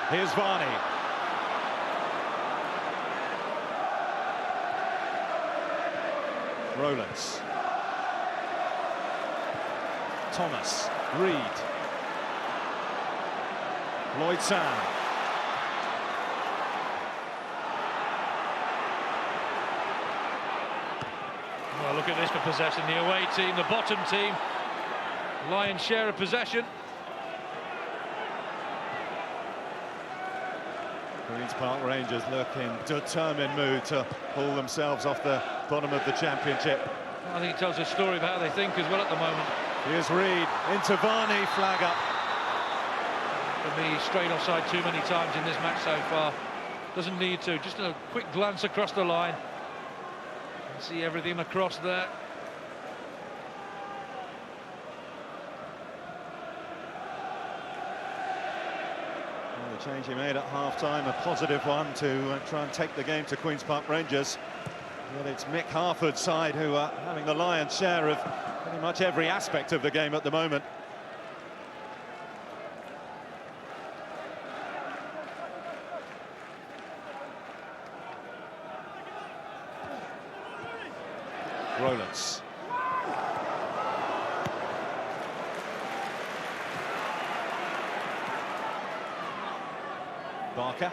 [SPEAKER 9] Here's Varney. Rowlands. Thomas. Reed. Lloyd Sam.
[SPEAKER 8] Well, look at this for possession. The away team, the bottom team, lion's share of possession.
[SPEAKER 9] Queen's Park Rangers look in determined mood to pull themselves off the bottom of the championship.
[SPEAKER 8] I think it tells a story of how they think as well at the moment.
[SPEAKER 9] Here's Reed into Varney, flag up.
[SPEAKER 8] For me, straight offside too many times in this match so far. Doesn't need to, just a quick glance across the line. See everything across there.
[SPEAKER 9] Well, the change he made at half-time, a positive one to try and take the game to Queen's Park Rangers. But it's Mick Harford's side who are having the lion's share of pretty much every aspect of the game at the moment. Rowlands. Barker.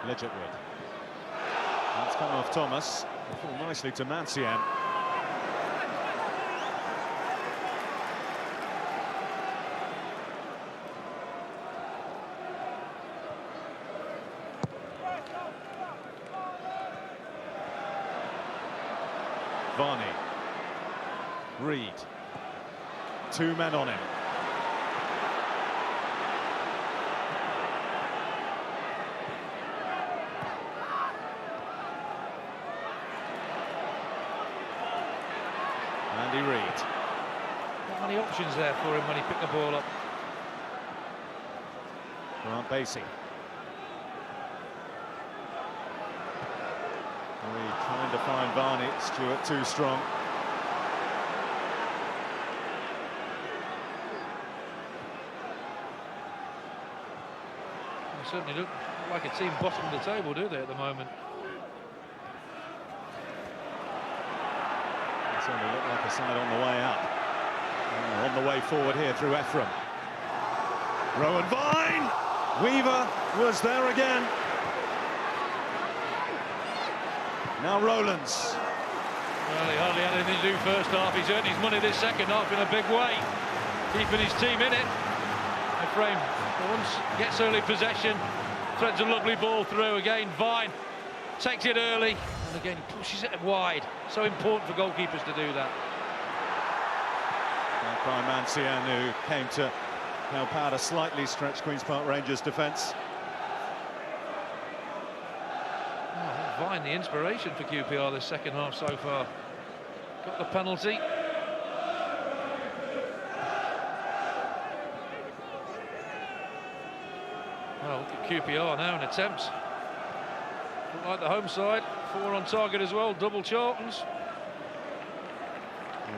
[SPEAKER 9] Lidgetwood. That's come off Thomas. Fall nicely to Mancian. Varney. Reed. 2 men on him. Andy Reed.
[SPEAKER 8] Not many options there for him when he picked the ball up.
[SPEAKER 9] Grant Basie. Reed trying to find Varney. Stewart too strong.
[SPEAKER 8] They certainly look like a team bottom of the table, do they, at the moment?
[SPEAKER 9] Certainly look like a side on the way up. On the way forward here through Ephraim. Rowan Vine! Weaver was there again. Now Rowlands.
[SPEAKER 8] Well, he hardly had anything to do first half. He's earned his money this second half in a big way, keeping his team in it. Frame once gets early possession, threads a lovely ball through. Again, Vine takes it early, and again he pushes it wide. So important for goalkeepers to do that.
[SPEAKER 9] By Mancian, who came to help out a slightly stretched Queen's Park Rangers defence.
[SPEAKER 8] Oh, Vine, the inspiration for QPR this second half so far. Got the penalty. Well, look at QPR now in attempts. Look like the home side, 4 on target as well, double Charlton's.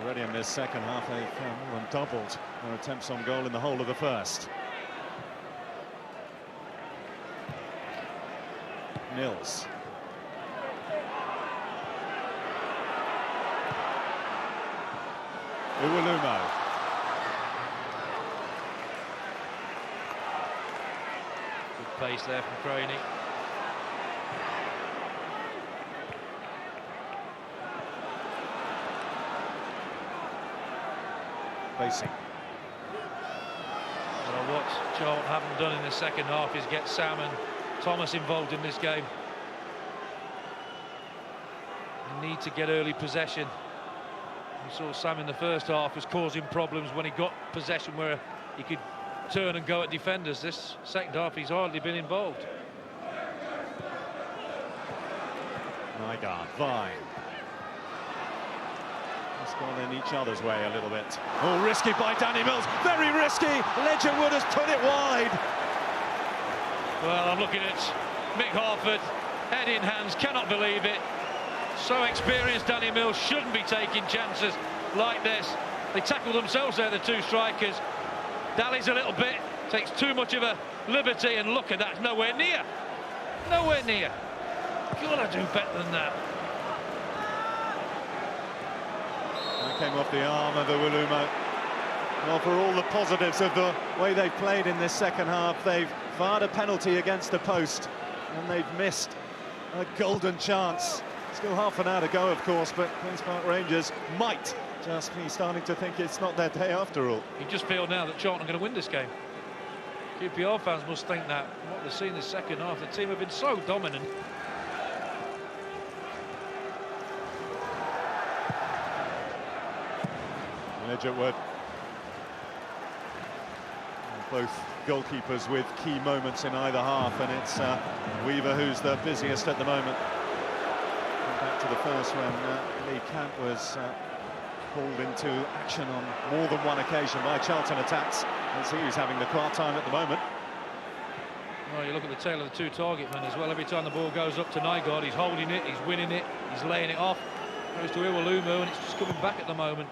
[SPEAKER 9] Already in this second half, they've more than doubled their attempts on goal in the whole of the first. Mills. Uwalumo.
[SPEAKER 8] Good pace there from Craney.
[SPEAKER 9] Facing.
[SPEAKER 8] Well, what Charlton haven't done in the second half is get Sam and Thomas involved in this game. They need to get early possession. We saw Sam in the first half was causing problems when he got possession where he could turn and go at defenders. This second half he's hardly been involved.
[SPEAKER 9] Nygaard, Vine. It's gone in each other's way a little bit. Oh, risky by Danny Mills, very risky. Ledgerwood has put it wide.
[SPEAKER 8] Well, I'm looking at Mick Harford, head in hands, cannot believe it. So experienced, Danny Mills shouldn't be taking chances like this. They tackle themselves there, the two strikers. Dallies a little bit, takes too much of a liberty, and look at that, nowhere near. Nowhere near. Gotta do better than that.
[SPEAKER 9] That came off the arm of Uwalumo. Well, for all the positives of the way they've played in this second half, they've fired a penalty against the post, and they've missed a golden chance. Still half an hour to go, of course, but Queen's Park Rangers might just be starting to think it's not their day after all.
[SPEAKER 8] You just feel now that Charlton are going to win this game. QPR fans must think that. What they've seen this second half, the team have been so dominant.
[SPEAKER 9] Ledgerwood. Both goalkeepers with key moments in either half, and it's Weaver who's the busiest at the moment. Back to the first when Lee Camp was pulled into action on more than one occasion by Charlton attacks, as he's having the quiet time at the moment.
[SPEAKER 8] Well, you look at the tail of the two target men as well. Every time the ball goes up to Nygaard, he's holding it, he's winning it, he's laying it off. Goes to Uwalumo, and it's just coming back at the moment.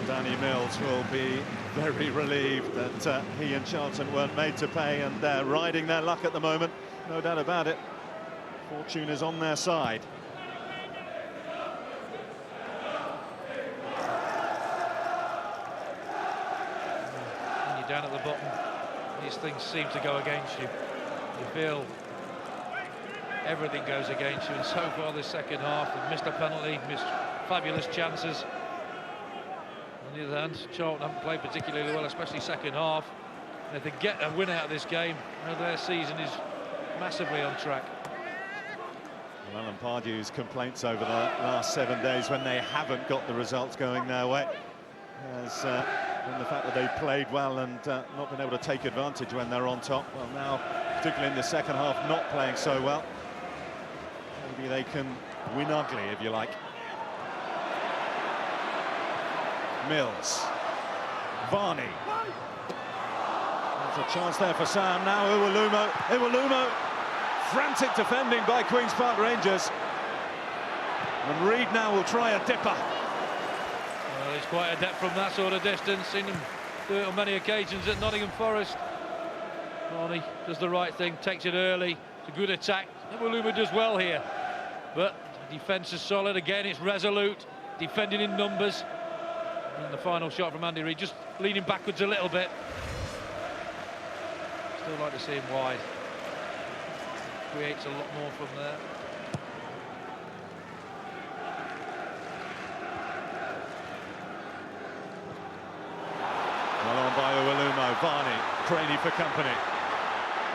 [SPEAKER 9] Danny Mills will be very relieved that he and Charlton weren't made to pay, and they're riding their luck at the moment, no doubt about it. Fortune is on their side.
[SPEAKER 8] When you're down at the bottom, these things seem to go against you. You feel everything goes against you, and so far this second half, they've missed a penalty, missed fabulous chances. On the other hand, Charlton haven't played particularly well, especially second half. And if they get a win out of this game, their season is massively on track.
[SPEAKER 9] Well, Alan Pardew's complaints over the last 7 days when they haven't got the results going their way has been the fact that they've played well and not been able to take advantage when they're on top. Well, now, particularly in the second half, not playing so well. Maybe they can win ugly, if you like. Mills. Varney. There's a chance there for Sam. Now Uwalumo. Uwalumo. Frantic defending by Queen's Park Rangers. And Reid now will try a dipper.
[SPEAKER 8] Well, he's quite adept from that sort of distance. Seen him do it on many occasions at Nottingham Forest. Varney does the right thing, takes it early. It's a good attack. Uwalumo does well here. But the defence is solid. Again, it's resolute. Defending in numbers. And the final shot from Andy Reid, just leaning backwards a little bit. Still like to see him wide. creates a lot more from there.
[SPEAKER 9] Well on by Uwalumo. Varney, Craney for company.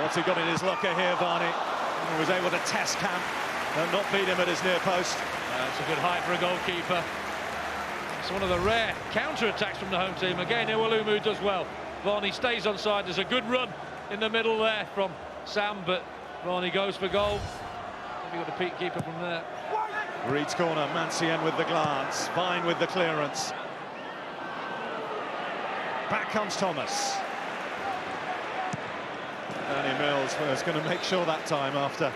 [SPEAKER 9] What's he got in his locker here, Varney? He was able to test Camp and not beat him at his near post.
[SPEAKER 8] It's a good height for a goalkeeper. It's one of the rare counter-attacks from the home team. Again, Uwalumo does well. Varney stays onside. There's a good run in the middle there from Sam, but Varney goes for goal. Maybe got a peak keeper from there.
[SPEAKER 9] Reed's corner, Mancien with the glance, Vine with the clearance. Back comes Thomas. Danny Mills was going to make sure that time after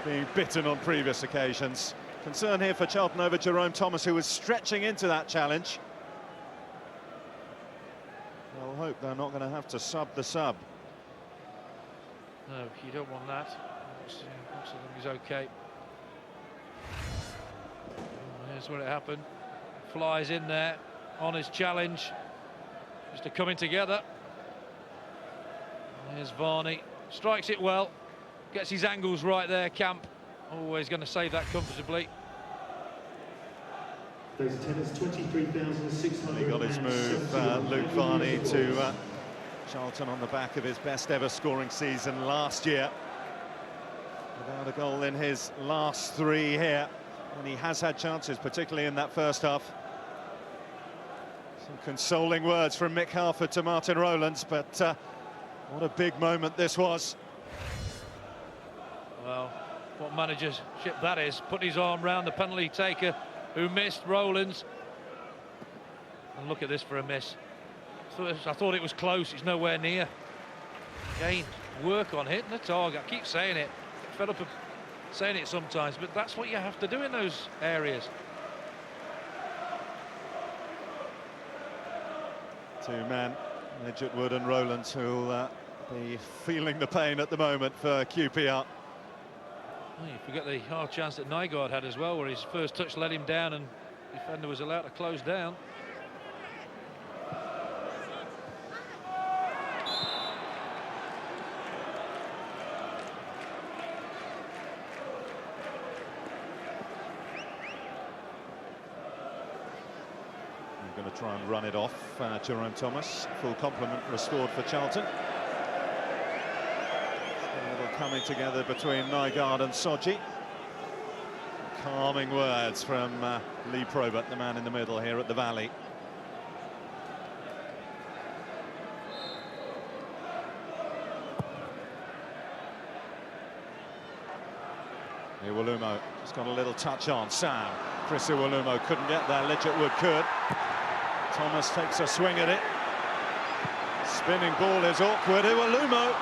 [SPEAKER 9] being bitten on previous occasions. Concern here for Charlton over Jerome Thomas, who was stretching into that challenge. I'll hope they're not going to have to sub the sub.
[SPEAKER 8] No, you don't want that. Looks like he's okay. Here's where it happened. Flies in there on his challenge. Just to coming together. Here's Varney. Strikes it well. Gets his angles right there, Camp. Always going to save that comfortably.
[SPEAKER 7] Those tennis 23,600.
[SPEAKER 9] He got his move, Luke Varney, to Charlton on the back of his best ever scoring season last year. Without a goal in his last 3 here. And he has had chances, particularly in that first half. Some consoling words from Mick Harford to Martin Rowlands, but what a big moment this was.
[SPEAKER 8] Well, what managership that is. Put his arm round the penalty taker who missed, Rowlands. And look at this for a miss. I thought it was close, it's nowhere near. Again, work on hitting the target. I keep saying it. Get fed up of saying it sometimes, but that's what you have to do in those areas.
[SPEAKER 9] 2 men, Midgetwood and Rowlands, who'll be feeling the pain at the moment for QPR.
[SPEAKER 8] Well, you forget the hard chance that Nygaard had as well, where his first touch let him down and the defender was allowed to close down.
[SPEAKER 9] I'm going to try and run it off, Jerome Thomas. Full complement restored for Charlton. A little coming together between Nygaard and Soji. Calming words from Lee Probert, the man in the middle here at the Valley. Uwalumo just got a little touch on Sam. Chris Uwalumo couldn't get there, Lidgetwood could. Thomas takes a swing at it. Spinning ball is awkward. Uwalumo.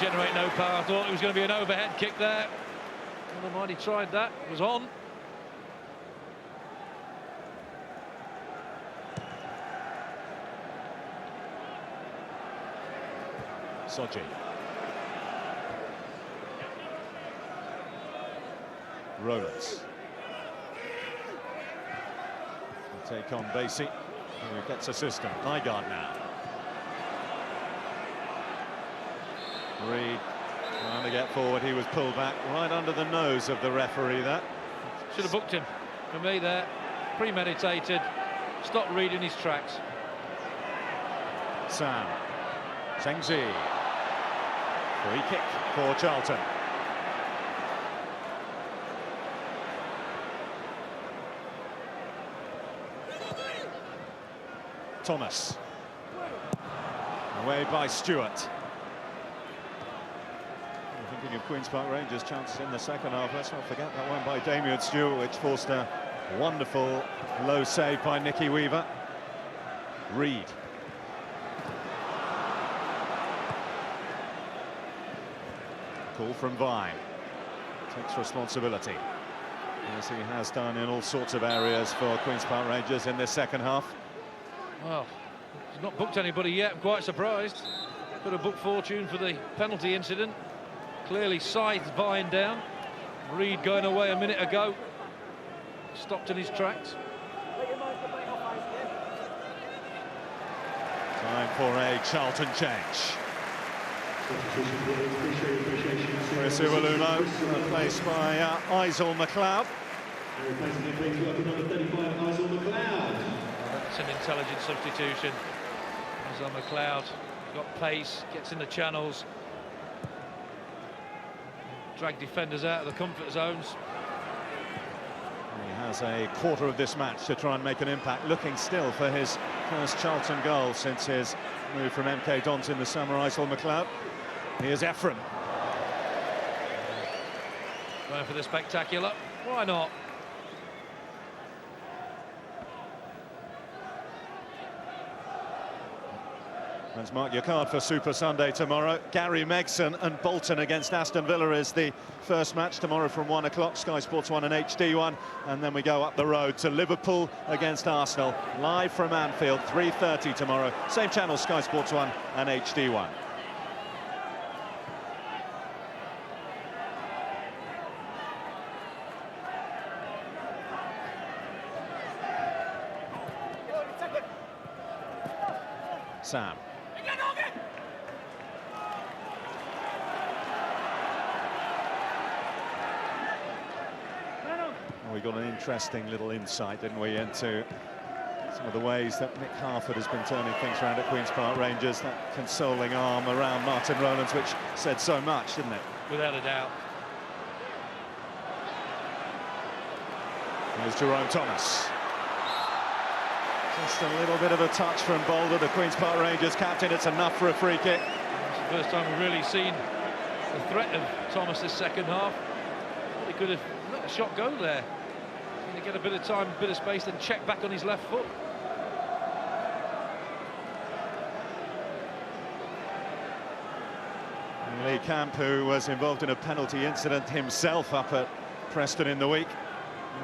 [SPEAKER 8] Generate no power. I thought it was going to be an overhead kick there. Almighty tried that. It was on.
[SPEAKER 9] Soji. Rowlands. Take on Basie, who gets a system. Nygaard now. Reed trying to get forward. He was pulled back right under the nose of the referee there.
[SPEAKER 8] Should have booked him. For me there, premeditated. Stopped Reed in his tracks.
[SPEAKER 9] Sam. Zhengzi. Free kick for Charlton. Thomas. Away by Stewart. Thinking of Queen's Park Rangers' chances in the second half. Let's not forget that one by Damien Stewart, which forced a wonderful low save by Nicky Weaver. Reed. Call from Vine. Takes responsibility, as he has done in all sorts of areas for Queen's Park Rangers in this second half.
[SPEAKER 8] Well, he's not booked anybody yet. I'm quite surprised. Could have booked fortune for the penalty incident. Clearly scythed Vine down. Reed going away a minute ago. Stopped in his tracks.
[SPEAKER 9] Time for a Charlton change. Chris Iwelumo, replaced by Isel McLeod.
[SPEAKER 8] That's an intelligent substitution. Isel McLeod got pace, gets in the channels, drag defenders out of the comfort zones.
[SPEAKER 9] He has a quarter of this match to try and make an impact, looking still for his first Charlton goal since his move from MK Dons in the summer. Isel McLeod. Here's Ephraim.
[SPEAKER 8] Going for the spectacular. Why not?
[SPEAKER 9] Let's mark your card for Super Sunday tomorrow. Gary Megson and Bolton against Aston Villa is the first match tomorrow from 1 o'clock, Sky Sports 1 and HD1. And then we go up the road to Liverpool against Arsenal, live from Anfield, 3:30 tomorrow. Same channel, Sky Sports 1 and HD1. Sam. We got an interesting little insight, didn't we, into some of the ways that Nick Harford has been turning things around at Queen's Park Rangers. That consoling arm around Martin Rowlands, which said so much, didn't it?
[SPEAKER 8] Without a doubt.
[SPEAKER 9] Here's Jerome Thomas. Just a little bit of a touch from Boulder, the Queen's Park Rangers captain. It's enough for a free kick.
[SPEAKER 8] It's the first time we've really seen the threat of Thomas this second half. He could have let a shot go there. To get a bit of time, a bit of space, then check back on his left foot.
[SPEAKER 9] Lee Camp, who was involved in a penalty incident himself up at Preston in the week,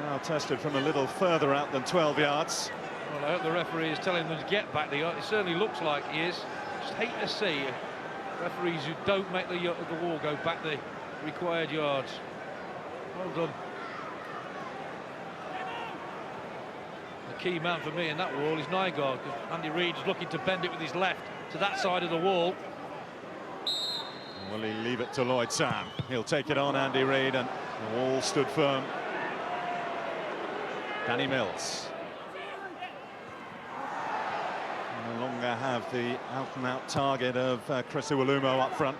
[SPEAKER 9] now tested from a little further out than 12 yards.
[SPEAKER 8] Well, I hope the referee is telling them to get back the yard. It certainly looks like he is. Just hate to see referees who don't make the wall go back the required yards. Well done. The key man for me in that wall is Nygaard, because Andy Reid's looking to bend it with his left to that side of the wall.
[SPEAKER 9] Will he leave it to Lloyd Sam? He'll take it on, Andy Reid, and the wall stood firm. Danny Mills. No longer have the out-and-out target of Chris Iwelumo up front.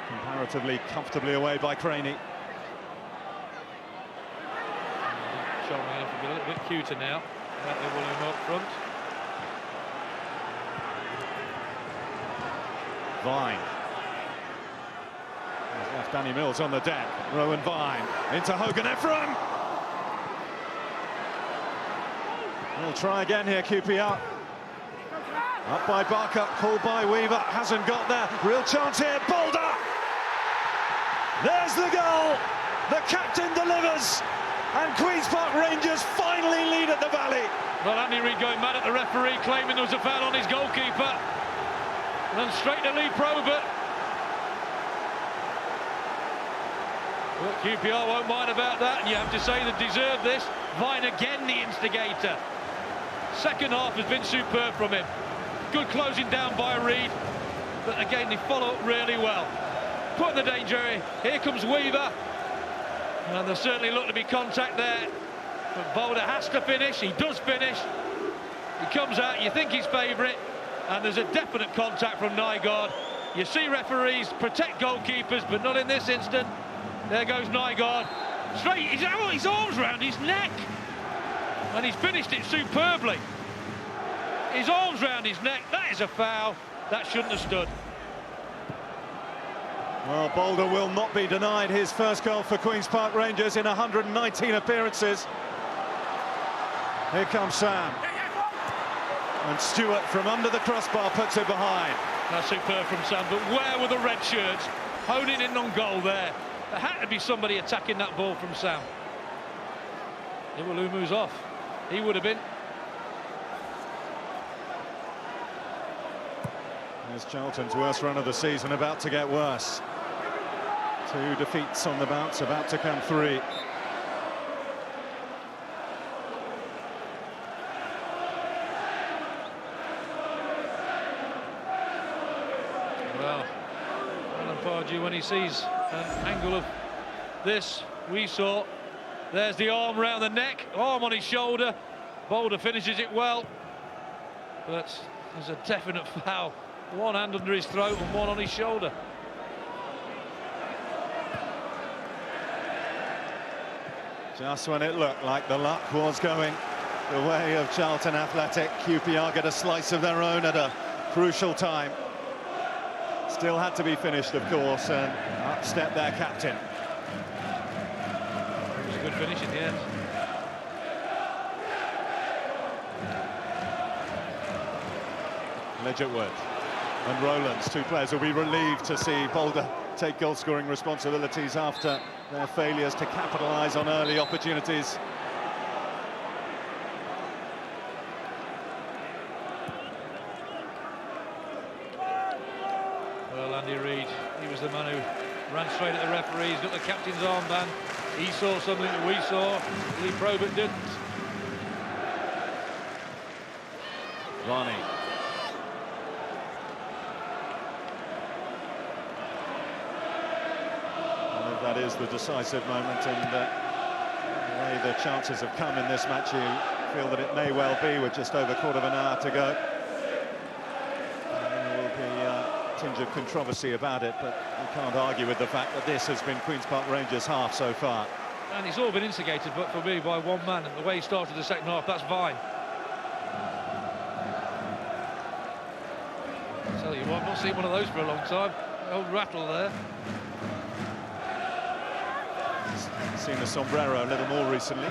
[SPEAKER 9] Comparatively comfortably away by Craney.
[SPEAKER 8] Showing off to be a little bit cuter now. Iwelumo up front.
[SPEAKER 9] Vine. He's left Danny Mills on the deck. Rowan Vine into Hogan Ephraim. We'll try again here, QPR. Up by Barker, called by Weaver, hasn't got there. Real chance here, Boulder! There's the goal! The captain delivers! And Queen's Park Rangers finally lead at the Valley.
[SPEAKER 8] Well, Andy Reid going mad at the referee, claiming there was a foul on his goalkeeper. And then straight to Lee Probert. Well, QPR won't mind about that, and you have to say they deserve this. Vine again, the instigator. Second half has been superb from him. Good closing down by Reid, but again, they follow up really well. Put in the danger area. Here comes Weaver. And there certainly looked to be contact there. But Boulder has to finish. He does finish. He comes out, you think he's favourite, and there's a definite contact from Nygaard. You see referees protect goalkeepers, but not in this instant. There goes Nygaard. Straight, he's got his arms around his neck. And he's finished it superbly. His arms round his neck, that is a foul. That shouldn't have stood.
[SPEAKER 9] Well, Boulder will not be denied his first goal for Queen's Park Rangers in 119 appearances. Here comes Sam. And Stewart from under the crossbar puts it behind.
[SPEAKER 8] That's superb from Sam, but where were the red shirts? Honing in on goal there. There had to be somebody attacking that ball from Sam. Iwelumo's off. He would have been.
[SPEAKER 9] There's Charlton's worst run of the season, about to get worse. 2 defeats on the bounce, about to come 3.
[SPEAKER 8] Well, Alan Pardew, when he sees an angle of this, we saw, there's the arm round the neck, arm on his shoulder. Boulder finishes it well, but there's a definite foul. One hand under his throat and one on his shoulder.
[SPEAKER 9] Just when it looked like the luck was going the way of Charlton Athletic, QPR get a slice of their own at a crucial time. Still had to be finished, of course, and up stepped their captain.
[SPEAKER 8] It was a good finish in the end.
[SPEAKER 9] Ledgerworth and Rowlands, two players will be relieved to see Boulder take goal-scoring responsibilities after their failures to capitalise on early opportunities.
[SPEAKER 8] Well, Andy Reid, he was the man who ran straight at the referee. He's got the captain's armband. He saw something that we saw. Lee Probert didn't.
[SPEAKER 9] Ronnie. That is the decisive moment, and the way the chances have come in this match, you feel that it may well be with just over a quarter of an hour to go. And there will be a tinge of controversy about it, but you can't argue with the fact that this has been Queen's Park Rangers' half so far.
[SPEAKER 8] And it's all been instigated, but for me, by one man, and the way he started the second half, that's fine. I tell you what, I've not seen one of those for a long time. Old rattle there.
[SPEAKER 9] Seen the sombrero a little more recently.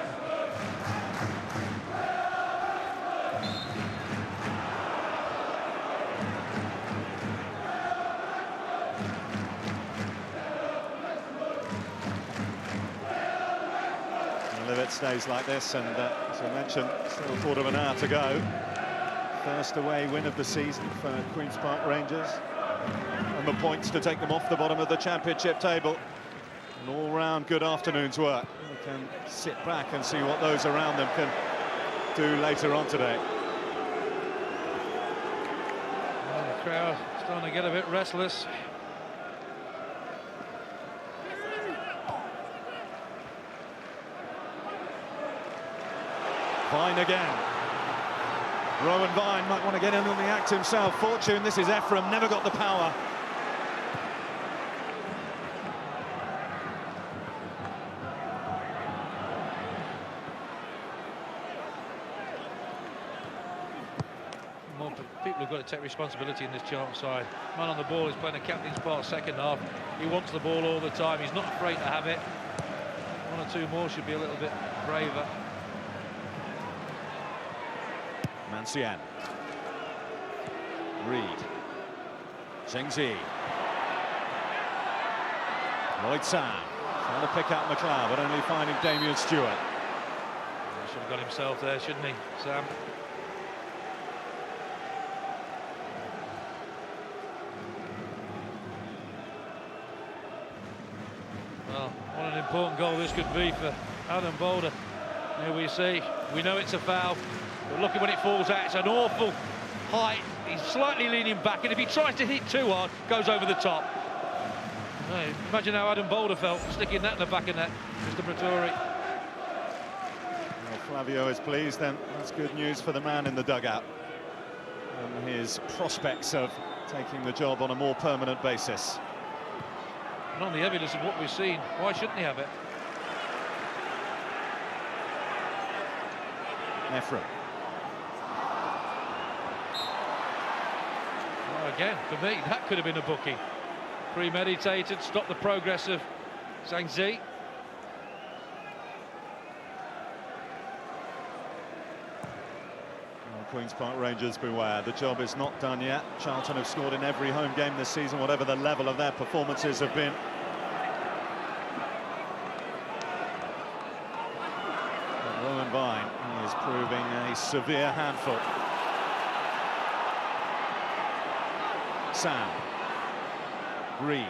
[SPEAKER 9] And if it stays like this, and as I mentioned, still a quarter of an hour to go. First away win of the season for Queen's Park Rangers, and the points to take them off the bottom of the championship table. An all-round good afternoon's work. They can sit back and see what those around them can do later on today.
[SPEAKER 8] Well, the crowd starting to get a bit restless.
[SPEAKER 9] Vine again. Rowan Vine might want to get in on the act himself. Fortune, this is Ephraim, never got the power.
[SPEAKER 8] People have got to take responsibility in this Charlton side. Man on the ball is playing a captain's part second half. He wants the ball all the time. He's not afraid to have it. One or two more should be a little bit braver.
[SPEAKER 9] Mancian. Reid. Zhengzi. Lloyd Sam. Trying to pick out McLeod, but only finding Damien Stewart.
[SPEAKER 8] He should have got himself there, shouldn't he, Sam? Well, what an important goal this could be for Adam Boulder. Here we see, we know it's a foul, but look at when it falls out. It's an awful height. He's slightly leaning back, and if he tries to hit too hard, goes over the top. Imagine how Adam Boulder felt sticking that in the back of net, Mr. Pretori.
[SPEAKER 9] Well, Flavio is pleased, then. That's good news for the man in the dugout and his prospects of taking the job on a more permanent basis.
[SPEAKER 8] And on the evidence of what we've seen, why shouldn't he have it?
[SPEAKER 9] Ephraim.
[SPEAKER 8] Well, again, for me, that could have been a bookie. Premeditated, stop the progress of Zhangzi.
[SPEAKER 9] Queen's Park Rangers beware, the job is not done yet. Charlton have scored in every home game this season, whatever the level of their performances have been. But Rowan Vine is proving a severe handful. Sam. Reid.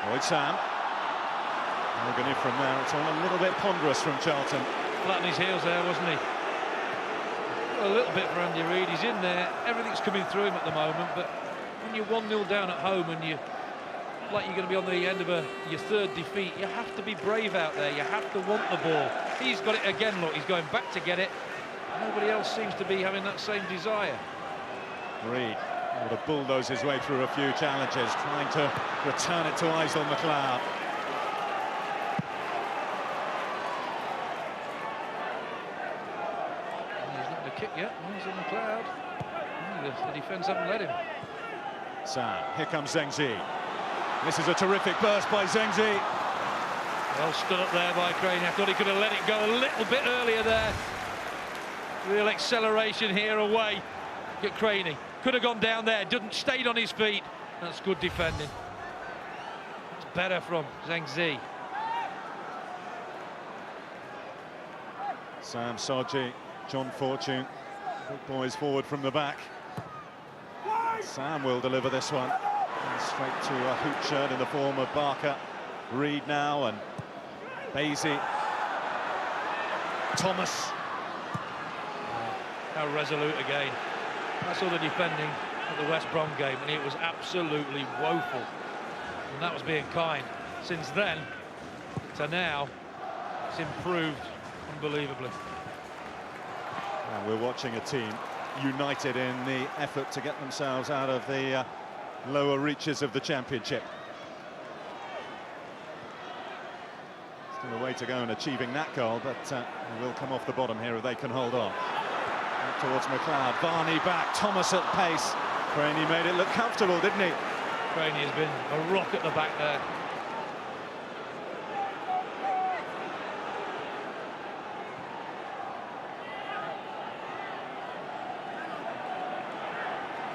[SPEAKER 9] Lloyd Sam. Morgan from there. It's all a little bit ponderous from Charlton.
[SPEAKER 8] Flat on his heels there, wasn't he? A little bit for Andy Reid. He's in there. Everything's coming through him at the moment. But when you're 1-0 down at home and you like you're going to be on the end of your third defeat, you have to be brave out there. You have to want the ball. He's got it again. Look, he's going back to get it. Nobody else seems to be having that same desire.
[SPEAKER 9] Reid able to bulldoze his way through a few challenges, trying to return it to Aisle McLeod.
[SPEAKER 8] He's not going to kick yet. He's in the cloud. The defence haven't let him.
[SPEAKER 9] Sam, here comes Zhengzi. This is a terrific burst by Zhengzi.
[SPEAKER 8] Well stood up there by Craney. I thought he could have let it go a little bit earlier there. Real acceleration here away. Get Craney. Could have gone down there. Didn't stayed on his feet. That's good defending. It's better from Zhengzi.
[SPEAKER 9] Sam Soji, John Fortune. Big boys forward from the back. Sam will deliver this one. And straight to a hoop shirt in the form of Barker. Reid now and Basie. Thomas.
[SPEAKER 8] How resolute again. That's all the defending at the West Brom game, and it was absolutely woeful. And that was being kind. Since then to now, it's improved unbelievably.
[SPEAKER 9] And we're watching a team united in the effort to get themselves out of the lower reaches of the Championship. Still a way to go in achieving that goal, but we will come off the bottom here if they can hold on. Out towards McLeod, Varney back, Thomas at pace. Craney made it look comfortable, didn't he?
[SPEAKER 8] Craney has been a rock at the back there.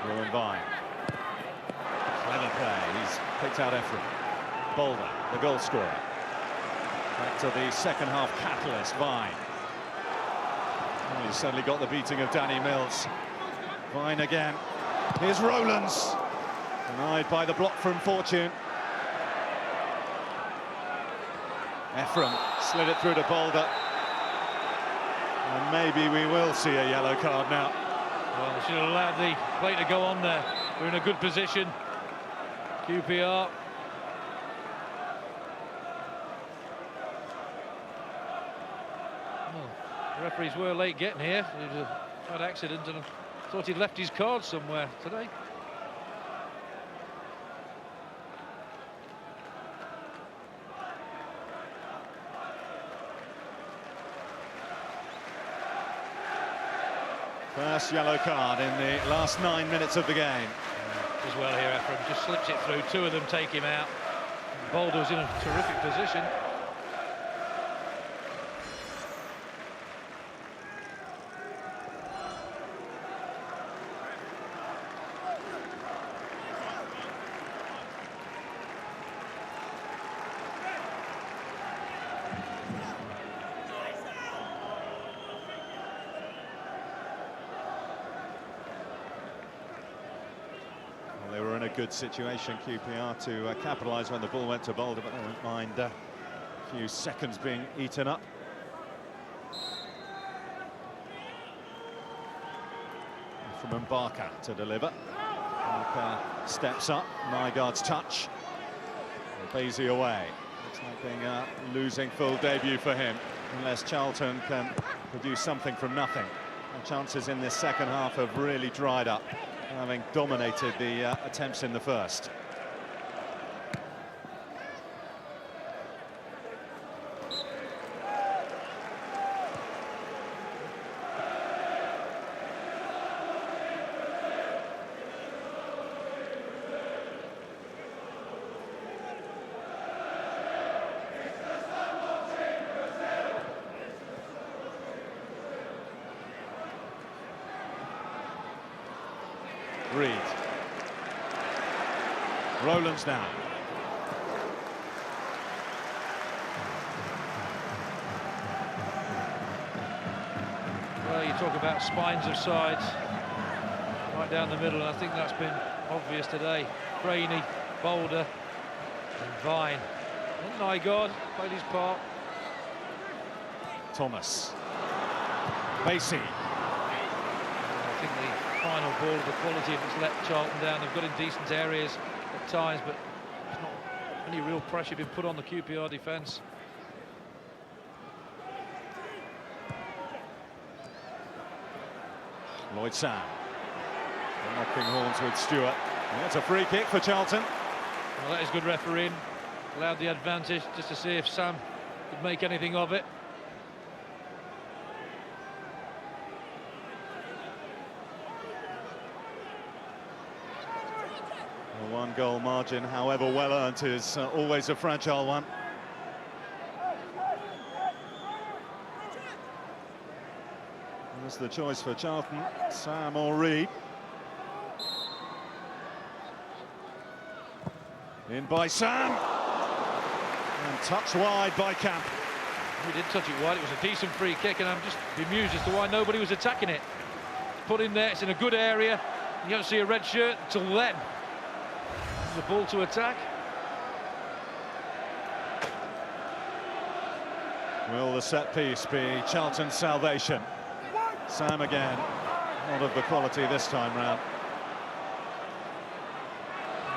[SPEAKER 9] Rowan Vine. Clever play, he's picked out Ephraim. Boulder, the goal scorer. Back to the second half catalyst, Vine. Oh, he's suddenly got the beating of Danny Mills. Vine again. Here's Rowlands. Denied by the block from Fortune. Ephraim slid it through to Boulder. And maybe we will see a yellow card now.
[SPEAKER 8] Well, they should have allowed the play to go on there. We're in a good position. QPR. Well, the referees were late getting here. It was a bad accident, and I thought he'd left his card somewhere today.
[SPEAKER 9] First yellow card in the last 9 minutes of the game.
[SPEAKER 8] As well here, Ephraim just slips it through. Two of them take him out. Boulder's in a terrific position.
[SPEAKER 9] They were in a good situation, QPR, to capitalise when the ball went to Boulder, but they won't mind a few seconds being eaten up. From Barker to deliver. Barker steps up, Nygaard's touch. Basie away. Looks like being a losing full debut for him, unless Charlton can produce something from nothing. The chances in this second half have really dried up, having dominated the attempts in the first. Reid. Rowlands now.
[SPEAKER 8] Well, you talk about spines of sides right down the middle, and I think that's been obvious today. Craney, Boulder and Vine. And Nygaard played his part.
[SPEAKER 9] Thomas. Basie.
[SPEAKER 8] I think the final ball, the quality of it's let Charlton down. They've got in decent areas at times, but there's not any real pressure being put on the QPR defence.
[SPEAKER 9] Lloyd Sam. Knocking horns with Stewart. And that's a free kick for Charlton.
[SPEAKER 8] Well, that is good refereeing. Allowed the advantage just to see if Sam could make anything of it.
[SPEAKER 9] A one-goal margin, however well earned, is always a fragile one. There's the choice for Charlton, Sam or Reid. In by Sam. And touched wide by Camp.
[SPEAKER 8] He did touch it wide. It was a decent free kick, and I'm just bemused as to why nobody was attacking it. Put in there, it's in a good area. You don't see a red shirt until then. The ball to attack.
[SPEAKER 9] Will the set piece be Charlton's salvation? Sam again, not of the quality this time round.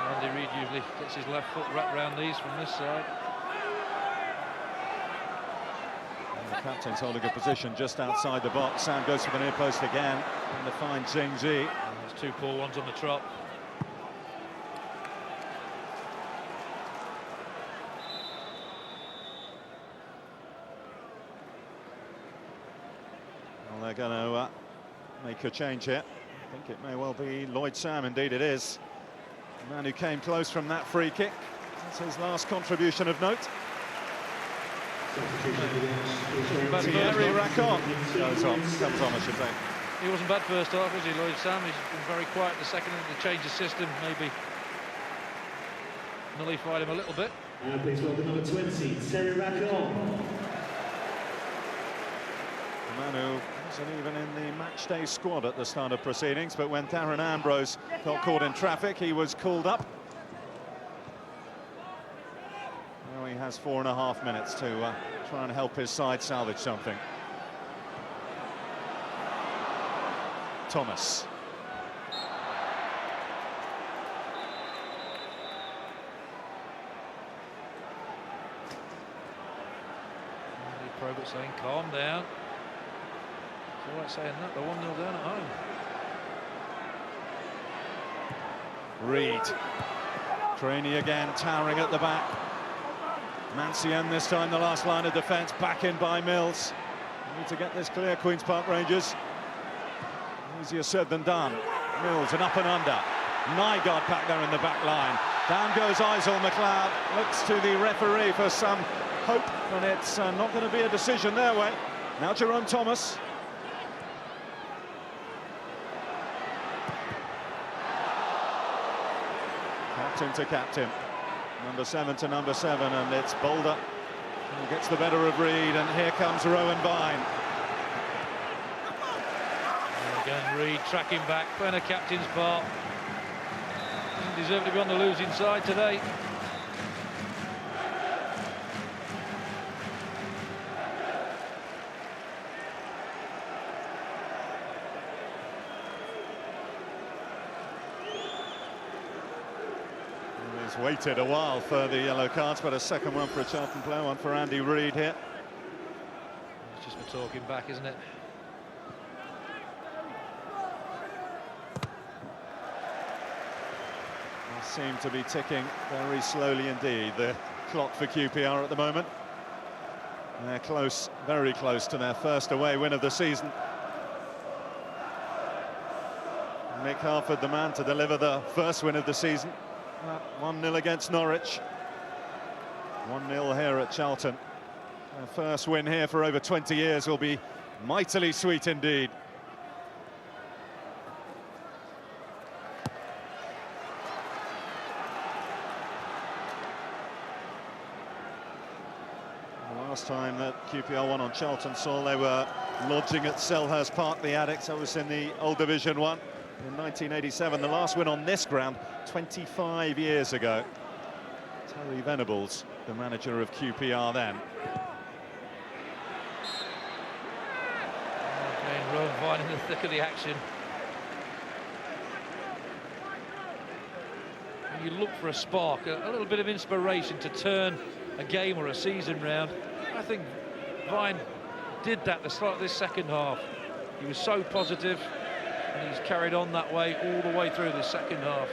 [SPEAKER 8] Andy Reid usually gets his left foot wrapped around these from this side.
[SPEAKER 9] And the captain's holding a position just outside the box. Sam goes for the near post again, and to find Jing-Ji.
[SPEAKER 8] There's two poor ones on the trot.
[SPEAKER 9] Well, they're going to make a change here. I think it may well be Lloyd Sam, indeed it is. The man who came close from that free kick. That's his last contribution of note. Thierry Racon goes on, comes on, I should say.
[SPEAKER 8] He wasn't bad first half, was he, Lloyd Sam? He's been very quiet the second, and the change of system maybe nullified him a little bit.
[SPEAKER 7] Please welcome number 20, Thierry Racon.
[SPEAKER 9] The man who wasn't even in the matchday squad at the start of proceedings, but when Darren Ambrose got caught in traffic, he was called up. Now he has 4.5 minutes to try and help his side salvage something. Thomas.
[SPEAKER 8] Probert saying, calm down. It's all right saying that, they're 1-0 down at home.
[SPEAKER 9] Reid. Craney again, towering at the back. Mancienne this time, the last line of defence, back in by Mills. Need to get this clear, Queen's Park Rangers. Easier said than done. Mills, an up and under. Nygaard back there in the back line. Down goes Eisel. McLeod looks to the referee for some hope, but it's not going to be a decision their way. Now Jerome Thomas. Captain to captain. Number 7 to number 7, and it's Boulder who gets the better of Reid, and here comes Rowan Vine.
[SPEAKER 8] And again, Reid tracking back, playing a captain's part. Doesn't deserve to be on the losing side today.
[SPEAKER 9] He's waited a while for the yellow cards, but a second one for a Charlton player, one for Andy Reid here.
[SPEAKER 8] It's just for talking back, isn't it?
[SPEAKER 9] They seem to be ticking very slowly indeed, the clock for QPR at the moment. They're close, very close to their first away win of the season. Mick Harford, the man to deliver the first win of the season. 1-0 against Norwich. 1-0 here at Charlton. Their first win here for over 20 years will be mightily sweet indeed. The last time that QPR won on Charlton Soil, they were lodging at Selhurst Park, the Addicts. That was in the old Division 1. In 1987, the last win on this ground 25 years ago. Terry Venables, the manager of QPR then.
[SPEAKER 8] Rowan Vine in the thick of the action. you look for a spark, a little bit of inspiration to turn a game or a season round. I think Vine did that at the start of this second half. He was so positive, and he's carried on that way all the way through the second half.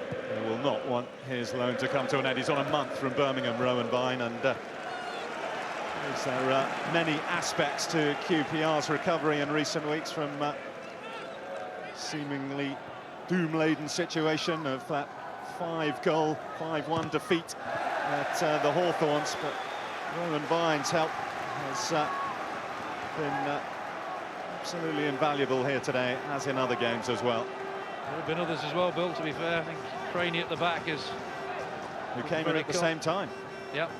[SPEAKER 9] He will not want his loan to come to an end. He's on a month from Birmingham, Rowan Vine, and there are many aspects to QPR's recovery in recent weeks from seemingly doom-laden situation of that 5-goal, 5-1 defeat at the Hawthorns, but Rowan Vine's help has been absolutely invaluable here today, as in other games as well.
[SPEAKER 8] There have been others as well, Bill, to be fair. I think Craney at the back is...
[SPEAKER 9] Who came in at the same time.
[SPEAKER 8] Yep.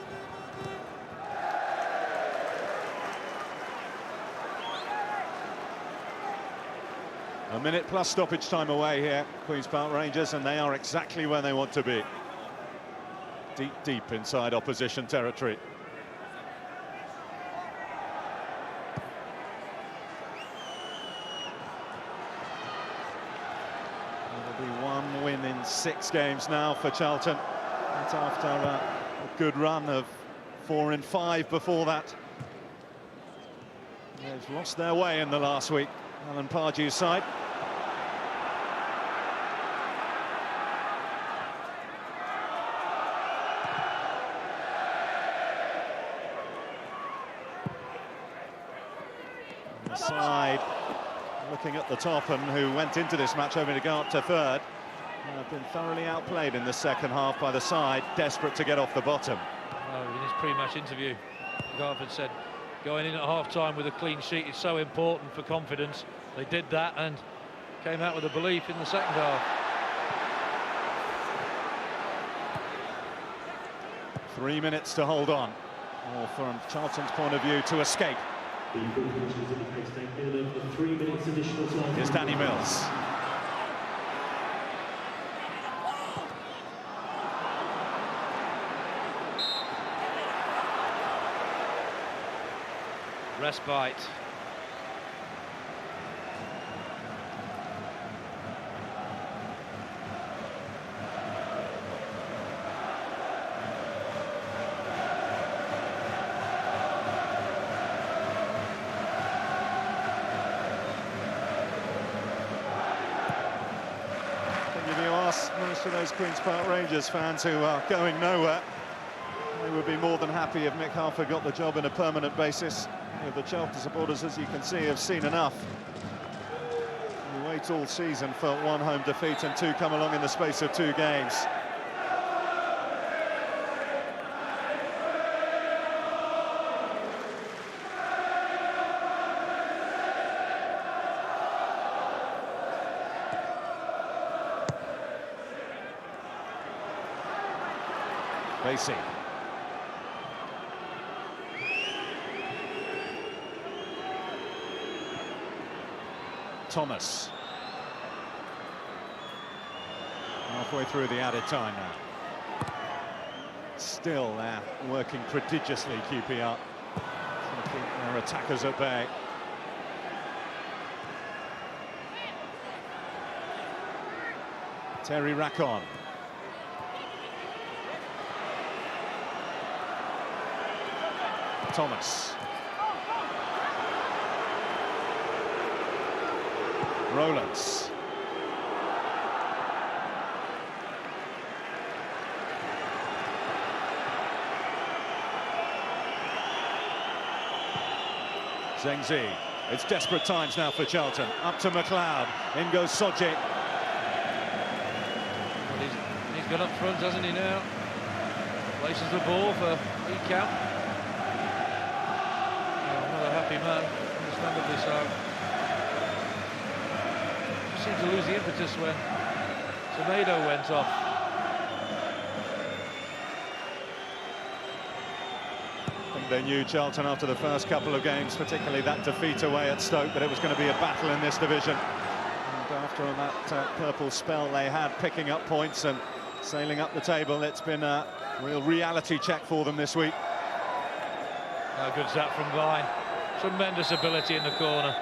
[SPEAKER 9] A minute plus stoppage time away here, Queen's Park Rangers, and they are exactly where they want to be. Deep, deep inside opposition territory. It'll be 1 win in 6 games now for Charlton. That's after a good run of 4 in 5 before that. They've lost their way in the last week. Alan Pardew's side. The side looking at the top, and who went into this match hoping to go up to third, have been thoroughly outplayed in the second half by the side, desperate to get off the bottom.
[SPEAKER 8] Oh, in his pre-match interview, Garford said going in at half-time with a clean sheet is so important for confidence. They did that and came out with a belief in the second half.
[SPEAKER 9] 3 minutes to hold on, or from Charlton's point of view, to escape. Here's Danny Mills.
[SPEAKER 8] Respite.
[SPEAKER 9] If you ask most of those Queen's Park Rangers fans who are going nowhere, they would be more than happy if Mick Harford got the job on a permanent basis. The Charlton supporters, as you can see, have seen enough. We wait all season for 1 home defeat, and 2 come along in the space of 2 games. Basie. Thomas. Halfway through the added time now. Still they're working prodigiously, QPR. To keep their attackers at bay. Terry Rackon. Thomas. Rowlands. Zengzi. It's desperate times now for Charlton. Up to McLeod. In goes Soji.
[SPEAKER 8] Well, he's got up front, hasn't he, now? Places the ball for E-count. Oh, another happy man. Understandably so. Seemed to lose the impetus when Tomato went off.
[SPEAKER 9] I think they knew, Charlton, after the first couple of games, particularly that defeat away at Stoke, that it was going to be a battle in this division. And after that purple spell they had, picking up points and sailing up the table, it's been a real reality check for them this week.
[SPEAKER 8] How good's that from Vine? Tremendous ability in the corner.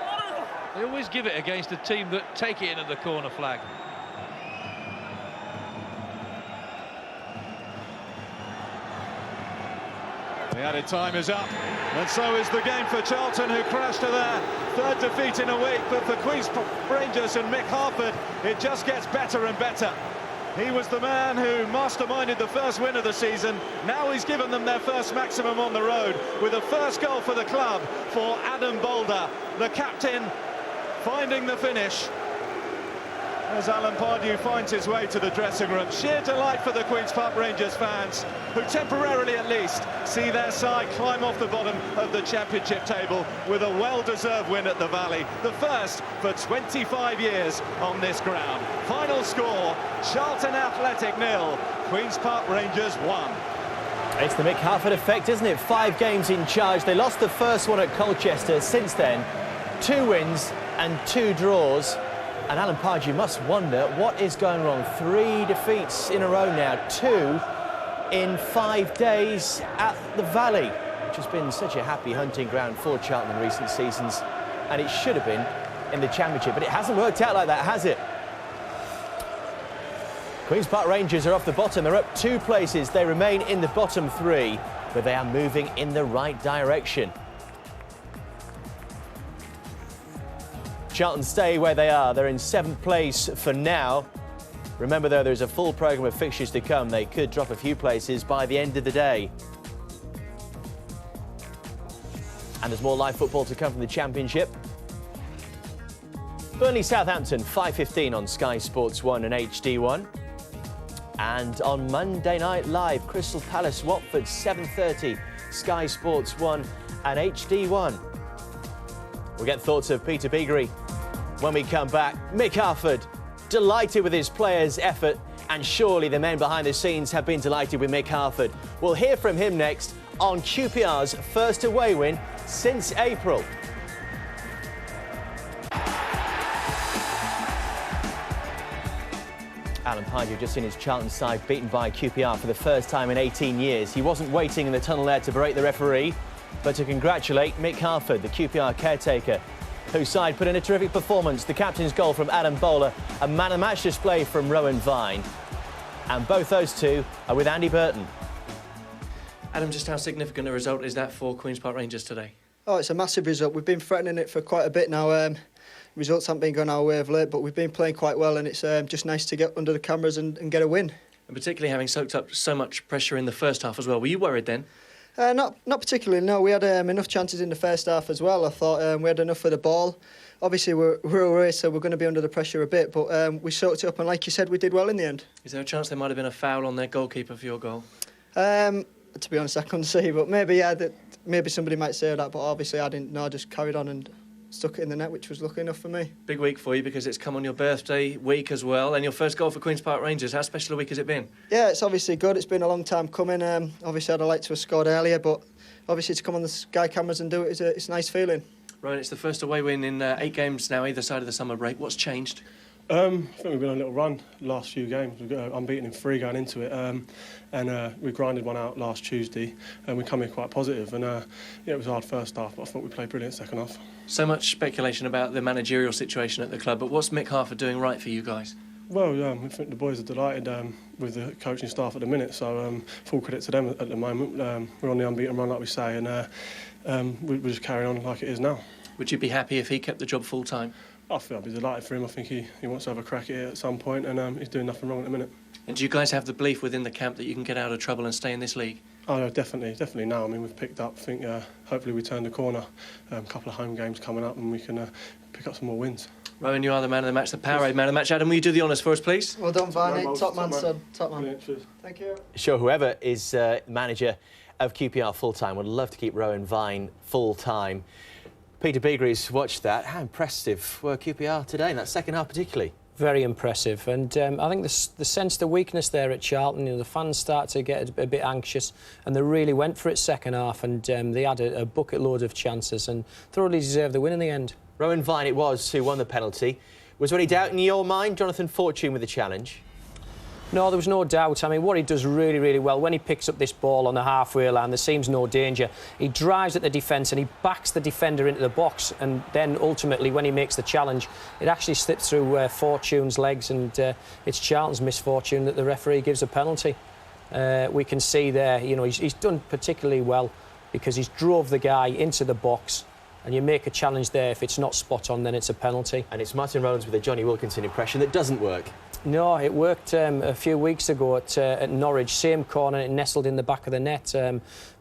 [SPEAKER 8] They always give it against a team that take it in at the corner flag.
[SPEAKER 6] The added time is up, and so is the game for Charlton, who crashed to their third defeat in a week. But for Queen's Rangers and Mick Harford, it just gets better and better. He was the man who masterminded the first win of the season. Now he's given them their first maximum on the road, with a first goal for the club for Adam Boulder, the captain, finding the finish as Alan Pardew finds his way to the dressing room. Sheer delight for the Queen's Park Rangers fans, who temporarily at least see their side climb off the bottom of the championship table with a well-deserved win at the Valley, the first for 25 years on this ground. Final score, Charlton Athletic 0, Queen's Park Rangers 1.
[SPEAKER 1] It's the Mick Harford effect, isn't it? 5 games in charge. They lost the first one at Colchester. Since then, 2 wins and 2 draws. And Alan Pardew must wonder what is going wrong. 3 defeats in a row now, 2 in 5 days at the Valley, which has been such a happy hunting ground for Charlton in recent seasons. And it should have been in the Championship, but it hasn't worked out like that, has it? Queen's Park Rangers are off the bottom. They're up 2 places. They remain in the bottom 3, but they are moving in the right direction. Charlton stay where they are. They're in 7th place for now. Remember, though, there's a full programme of fixtures to come. They could drop a few places by the end of the day. And there's more live football to come from the Championship. Burnley Southampton, 5:15 on Sky Sports 1 and HD1. And on Monday Night Live, Crystal Palace Watford, 7:30, Sky Sports 1 and HD1. We'll get thoughts of Peter Beagrie when we come back. Mick Harford, delighted with his players' effort, and surely the men behind the scenes have been delighted with Mick Harford. We'll hear from him next on QPR's first away win since April. Alan Pardew just seen his Charlton side beaten by QPR for the first time in 18 years. He wasn't waiting in the tunnel there to berate the referee, but to congratulate Mick Harford, the QPR caretaker, whose side put in a terrific performance. The captain's goal from Adam Bowler, a man-of-match display from Rowan Vine. And both those two are with Andy Burton.
[SPEAKER 3] Adam, just how significant a result is that for Queen's Park Rangers today?
[SPEAKER 10] Oh, it's a massive result. We've been threatening it for quite a bit now. Results haven't been going our way of late, but we've been playing quite well, and it's just nice to get under the cameras and get a win.
[SPEAKER 3] And particularly having soaked up so much pressure in the first half as well. Were you worried then?
[SPEAKER 10] Not particularly, no. We had enough chances in the first half as well. I thought we had enough for the ball. Obviously, we're away, so we're going to be under the pressure a bit, but we soaked it up, and like you said, we did well in the end. Is
[SPEAKER 3] there a chance there might have been a foul on their goalkeeper for your goal?
[SPEAKER 10] To be honest, I couldn't see, but maybe, yeah, maybe somebody might say that, but obviously I didn't know. I just carried on and stuck it in the net, which was lucky enough for me.
[SPEAKER 3] Big week for you because it's come on your birthday week as well, and your first goal for Queen's Park Rangers. How special a week has it been?
[SPEAKER 10] Yeah, it's obviously good. It's been a long time coming. Obviously, I'd have liked to have scored earlier, but obviously to come on the Sky cameras and do it, it's a nice feeling.
[SPEAKER 3] Rowan, it's the first away win in 8 games now, either side of the summer break. What's changed?
[SPEAKER 11] I think we've been on a little run last few games. We've got unbeaten in 3 going into it, and we grinded one out last Tuesday, and we come in quite positive. And yeah, it was a hard first half, but I thought we played brilliant second half.
[SPEAKER 3] So much speculation about the managerial situation at the club, but what's Mick Harford doing right for you guys?
[SPEAKER 11] Well, I think the boys are delighted with the coaching staff at the minute, so full credit to them at the moment. We're on the unbeaten run, like we say, and we're just carrying on like it is now.
[SPEAKER 3] Would you be happy if he kept the job full time?
[SPEAKER 11] I feel I'd be delighted for him. I think he wants to have a crack at it at some point, and he's doing nothing wrong at the minute.
[SPEAKER 3] And do you guys have the belief within the camp that you can get out of trouble and stay in this league?
[SPEAKER 11] Oh, no, definitely now. I mean, we've picked up. I think hopefully we turn the corner. A couple of home games coming up, and we can pick up some more wins.
[SPEAKER 3] Rowan, you are the man of the match, the Powerade man of the match. Adam, will you do the honours for us, please?
[SPEAKER 10] Well done, Varney. Top man, son. Top man. Thank you.
[SPEAKER 1] Sure, whoever is manager of QPR full-time would love to keep Rowan Vine full-time. Peter Beagrie's watched that. How impressive were QPR today, in that second half particularly?
[SPEAKER 2] Very impressive, and I think the sense the weakness there at Charlton. The fans start to get a bit anxious, and they really went for it second half, and they had a bucket load of chances and thoroughly deserved the win in the end.
[SPEAKER 1] Rowan Vine it was who won the penalty. Was there any doubt in your mind, Jonathan Fortune, with the challenge?
[SPEAKER 2] No, there was no doubt. I mean, what he does really, really well, when he picks up this ball on the halfway line, there seems no danger. He drives at the defence and he backs the defender into the box, and then ultimately, when he makes the challenge, it actually slips through Fortune's legs, and it's Charlton's misfortune that the referee gives a penalty. We can see there, he's done particularly well because he's drove the guy into the box, and you make a challenge there. If it's not spot on, then it's a penalty.
[SPEAKER 1] And it's Martin Rowlands with a Johnny Wilkinson impression that doesn't work.
[SPEAKER 2] No, it worked a few weeks ago at Norwich, same corner, it nestled in the back of the net.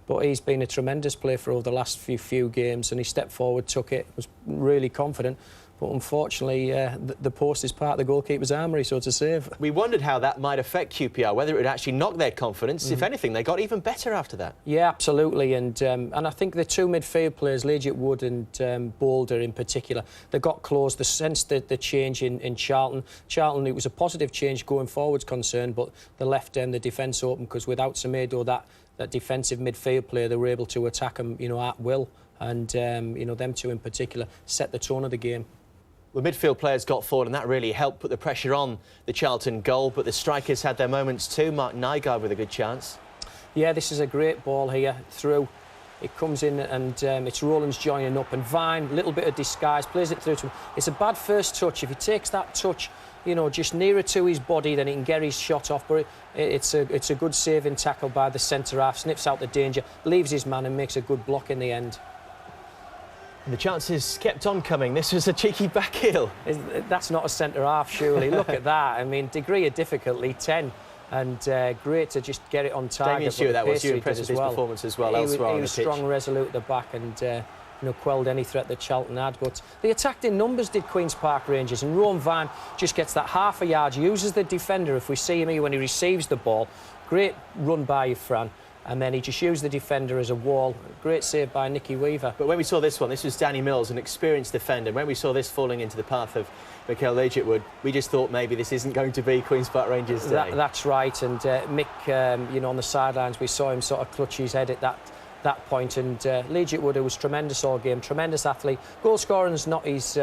[SPEAKER 2] But he's been a tremendous player for over the last few games, and he stepped forward, took it, was really confident. But unfortunately, the post is part of the goalkeeper's armoury, so it's a save.
[SPEAKER 1] We wondered how that might affect QPR, whether it would actually knock their confidence. If anything, they got even better after that.
[SPEAKER 2] Yeah, absolutely. And I think the two midfield players, Legit Wood and Boulder in particular, they got close. They sensed the change in Charlton. Charlton, it was a positive change going forwards concerned, but they left the defence open, because without Semedo, that defensive midfield player, they were able to attack him, at will. And, them two in particular set the tone of the game.
[SPEAKER 1] The midfield players got forward, and that really helped put the pressure on the Charlton goal, but the strikers had their moments too. Mark Nygaard with a good chance.
[SPEAKER 2] Yeah, this is a great ball here, through. It comes in, and it's Rowlands joining up, and Vine, little bit of disguise, plays it through to him. It's a bad first touch. If he takes that touch, just nearer to his body, then he can get his shot off. But it's a good saving tackle by the centre-half, sniffs out the danger, leaves his man and makes a good block in the end.
[SPEAKER 1] And the chances kept on coming. This was a cheeky back heel.
[SPEAKER 2] That's not a centre-half, surely. Look at that. I mean, degree of difficulty, 10. And great to just get it on target.
[SPEAKER 1] Damien Stewart, that was you impressed with his performance as well elsewhere on the pitch.
[SPEAKER 2] He was strong, resolute at the back, and quelled any threat that Charlton had. But they attacked in numbers, did Queen's Park Rangers, and Rowan Vine just gets that half a yard, uses the defender. If we see him here when he receives the ball, great run by Fran. And then he just used the defender as a wall. Great save by Nicky Weaver.
[SPEAKER 1] But when we saw this one, this was Danny Mills, an experienced defender. When we saw this falling into the path of Mikel Legitwood, we just thought maybe this isn't going to be Queen's Park Rangers today.
[SPEAKER 2] That's right. And Mick, on the sidelines, we saw him sort of clutch his head at that point. And Legitwood, who was tremendous all game, tremendous athlete. Goal scoring's not his...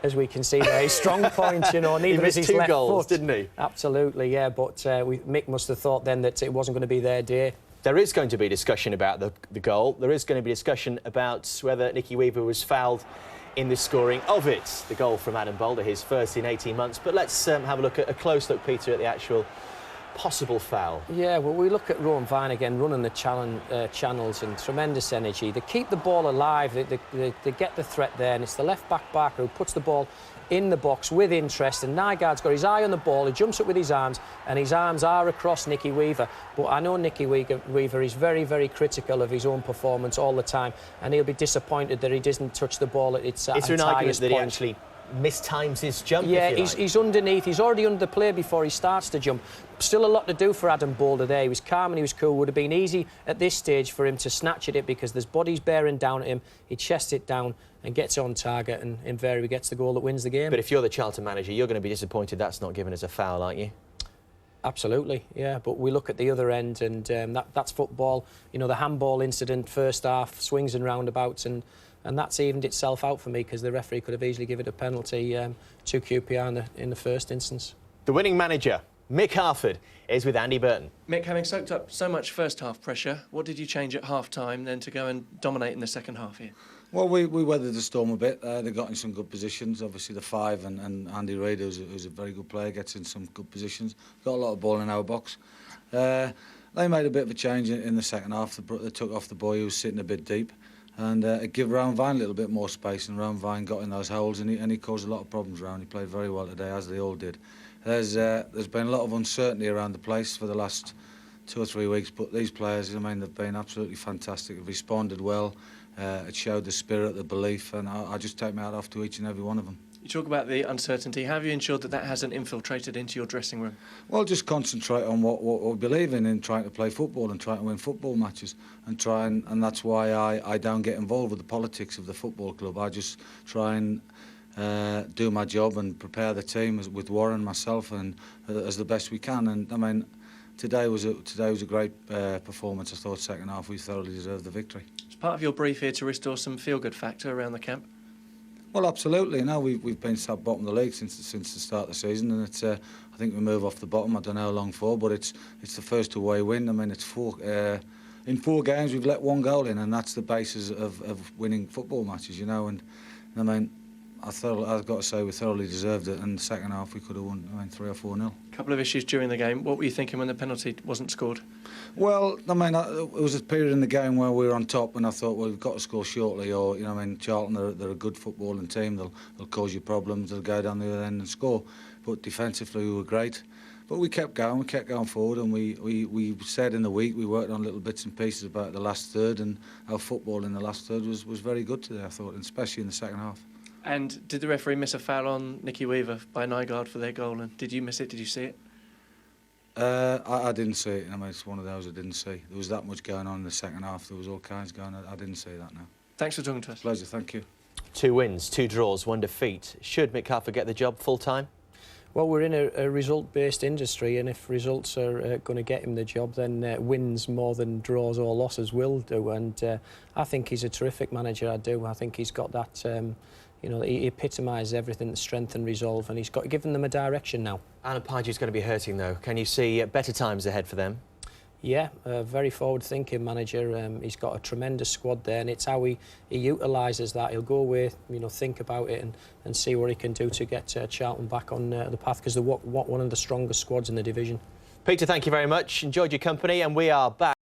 [SPEAKER 2] as we can see there, his strong point, neither is his left
[SPEAKER 1] goals,
[SPEAKER 2] foot.
[SPEAKER 1] Didn't he?
[SPEAKER 2] Absolutely, yeah, but Mick must have thought then that it wasn't going to be their day.
[SPEAKER 1] There is going to be discussion about the goal. There is going to be discussion about whether Nicky Weaver was fouled in the scoring of it. The goal from Adam Boulder, his first in 18 months. But let's have a close look, Peter, at the actual possible foul.
[SPEAKER 2] Yeah, well, we look at Rowan Vine again, running the channels and tremendous energy. They keep the ball alive, they get the threat there, and it's the left-back Barker who puts the ball in the box with interest, and Nygaard's got his eye on the ball, he jumps up with his arms, and his arms are across Nicky Weaver. But I know Nicky Weaver is very, very critical of his own performance all the time, and he'll be disappointed that he doesn't touch the ball at its highest point.
[SPEAKER 1] Is there an argument that he actually mistimes his jump?
[SPEAKER 2] Yeah, he's underneath. He's already under the play before he starts to jump. Still a lot to do for Adam Boulder there. He was calm and he was cool. Would have been easy at this stage for him to snatch at it, because there's bodies bearing down at him. He chests it down and gets it on target, and invariably gets the goal that wins the game.
[SPEAKER 1] But if you're the Charlton manager, you're going to be disappointed that's not given as a foul, aren't you?
[SPEAKER 2] Absolutely, yeah. But we look at the other end, and that's football. The handball incident, first half, swings and roundabouts, and that's evened itself out for me, because the referee could have easily given it a penalty to QPR in the first instance.
[SPEAKER 1] The winning manager, Mick Harford, is with Andy Burton.
[SPEAKER 3] Mick, having soaked up so much first-half pressure, what did you change at half-time then to go and dominate in the second half here?
[SPEAKER 5] Well, we weathered the storm a bit. They got in some good positions. Obviously, the five and Andy Reid, who's a very good player, gets in some good positions. Got a lot of ball in our box. They made a bit of a change in the second half. They took off the boy who was sitting a bit deep, and it gave Rowan Vine a little bit more space. And Rowan Vine got in those holes, and he caused a lot of problems around. He played very well today, as they all did. There's been a lot of uncertainty around the place for the last 2 or 3 weeks, but these players, they've been absolutely fantastic. They've responded well. It showed the spirit, the belief, and I just take my hat off to each and every one of them.
[SPEAKER 3] You talk about the uncertainty. How have you ensured that hasn't infiltrated into your dressing room?
[SPEAKER 5] Well, just concentrate on what we believe in trying to play football and trying to win football matches, and that's why I don't get involved with the politics of the football club. I just try and do my job and prepare the team with Warren, myself, and as the best we can. And today was a great performance. I thought second half we thoroughly deserved the victory.
[SPEAKER 3] It's part of your brief here to restore some feel-good factor around the camp.
[SPEAKER 5] Well, absolutely. We've been sat bottom of the league since the start of the season, and it's I think we move off the bottom. I don't know how long for, but it's the first away win. It's in 4 games we've let 1 goal in, and that's the basis of winning football matches. And I've got to say we thoroughly deserved it, and the second half we could have won 3 or 4-0.
[SPEAKER 3] A couple of issues during the game. What were you thinking when the penalty wasn't scored?
[SPEAKER 5] Well, I mean, it was a period in the game where we were on top, and I thought, well, we've got to score shortly, or, you know, I mean, Charlton, they're a good footballing team. They'll cause you problems. They'll go down the other end and score. But defensively, we were great. But we kept going forward, and we said in the week we worked on little bits and pieces about the last third, and our football in the last third was very good today, I thought, and especially in the second half.
[SPEAKER 3] And did the referee miss a foul on Nicky Weaver by Nygaard for their goal? And did you miss it? Did you see it?
[SPEAKER 5] I didn't see it. I mean, it's one of those I didn't see. There was that much going on in the second half. There was all kinds going on. I didn't see that, no.
[SPEAKER 3] Thanks for talking to us.
[SPEAKER 5] Pleasure, thank you.
[SPEAKER 1] 2 wins, 2 draws, 1 defeat. Should Mick Harford get the job full-time?
[SPEAKER 2] Well, we're in a result-based industry, and if results are going to get him the job, then wins more than draws or losses will do. And I think he's a terrific manager, I do. I think he's got that, you know, he epitomises everything, the strength and resolve, and he's given them a direction now. Alan Pardew's going to be hurting, though. Can you see better times ahead for them? Yeah, a very forward-thinking manager. He's got a tremendous squad there, and it's how he utilises that. He'll go away, you know, think about it and see what he can do to get Charlton back on the path, because they're one of the strongest squads in the division.
[SPEAKER 1] Peter, thank you very much. Enjoyed your company, and we are back.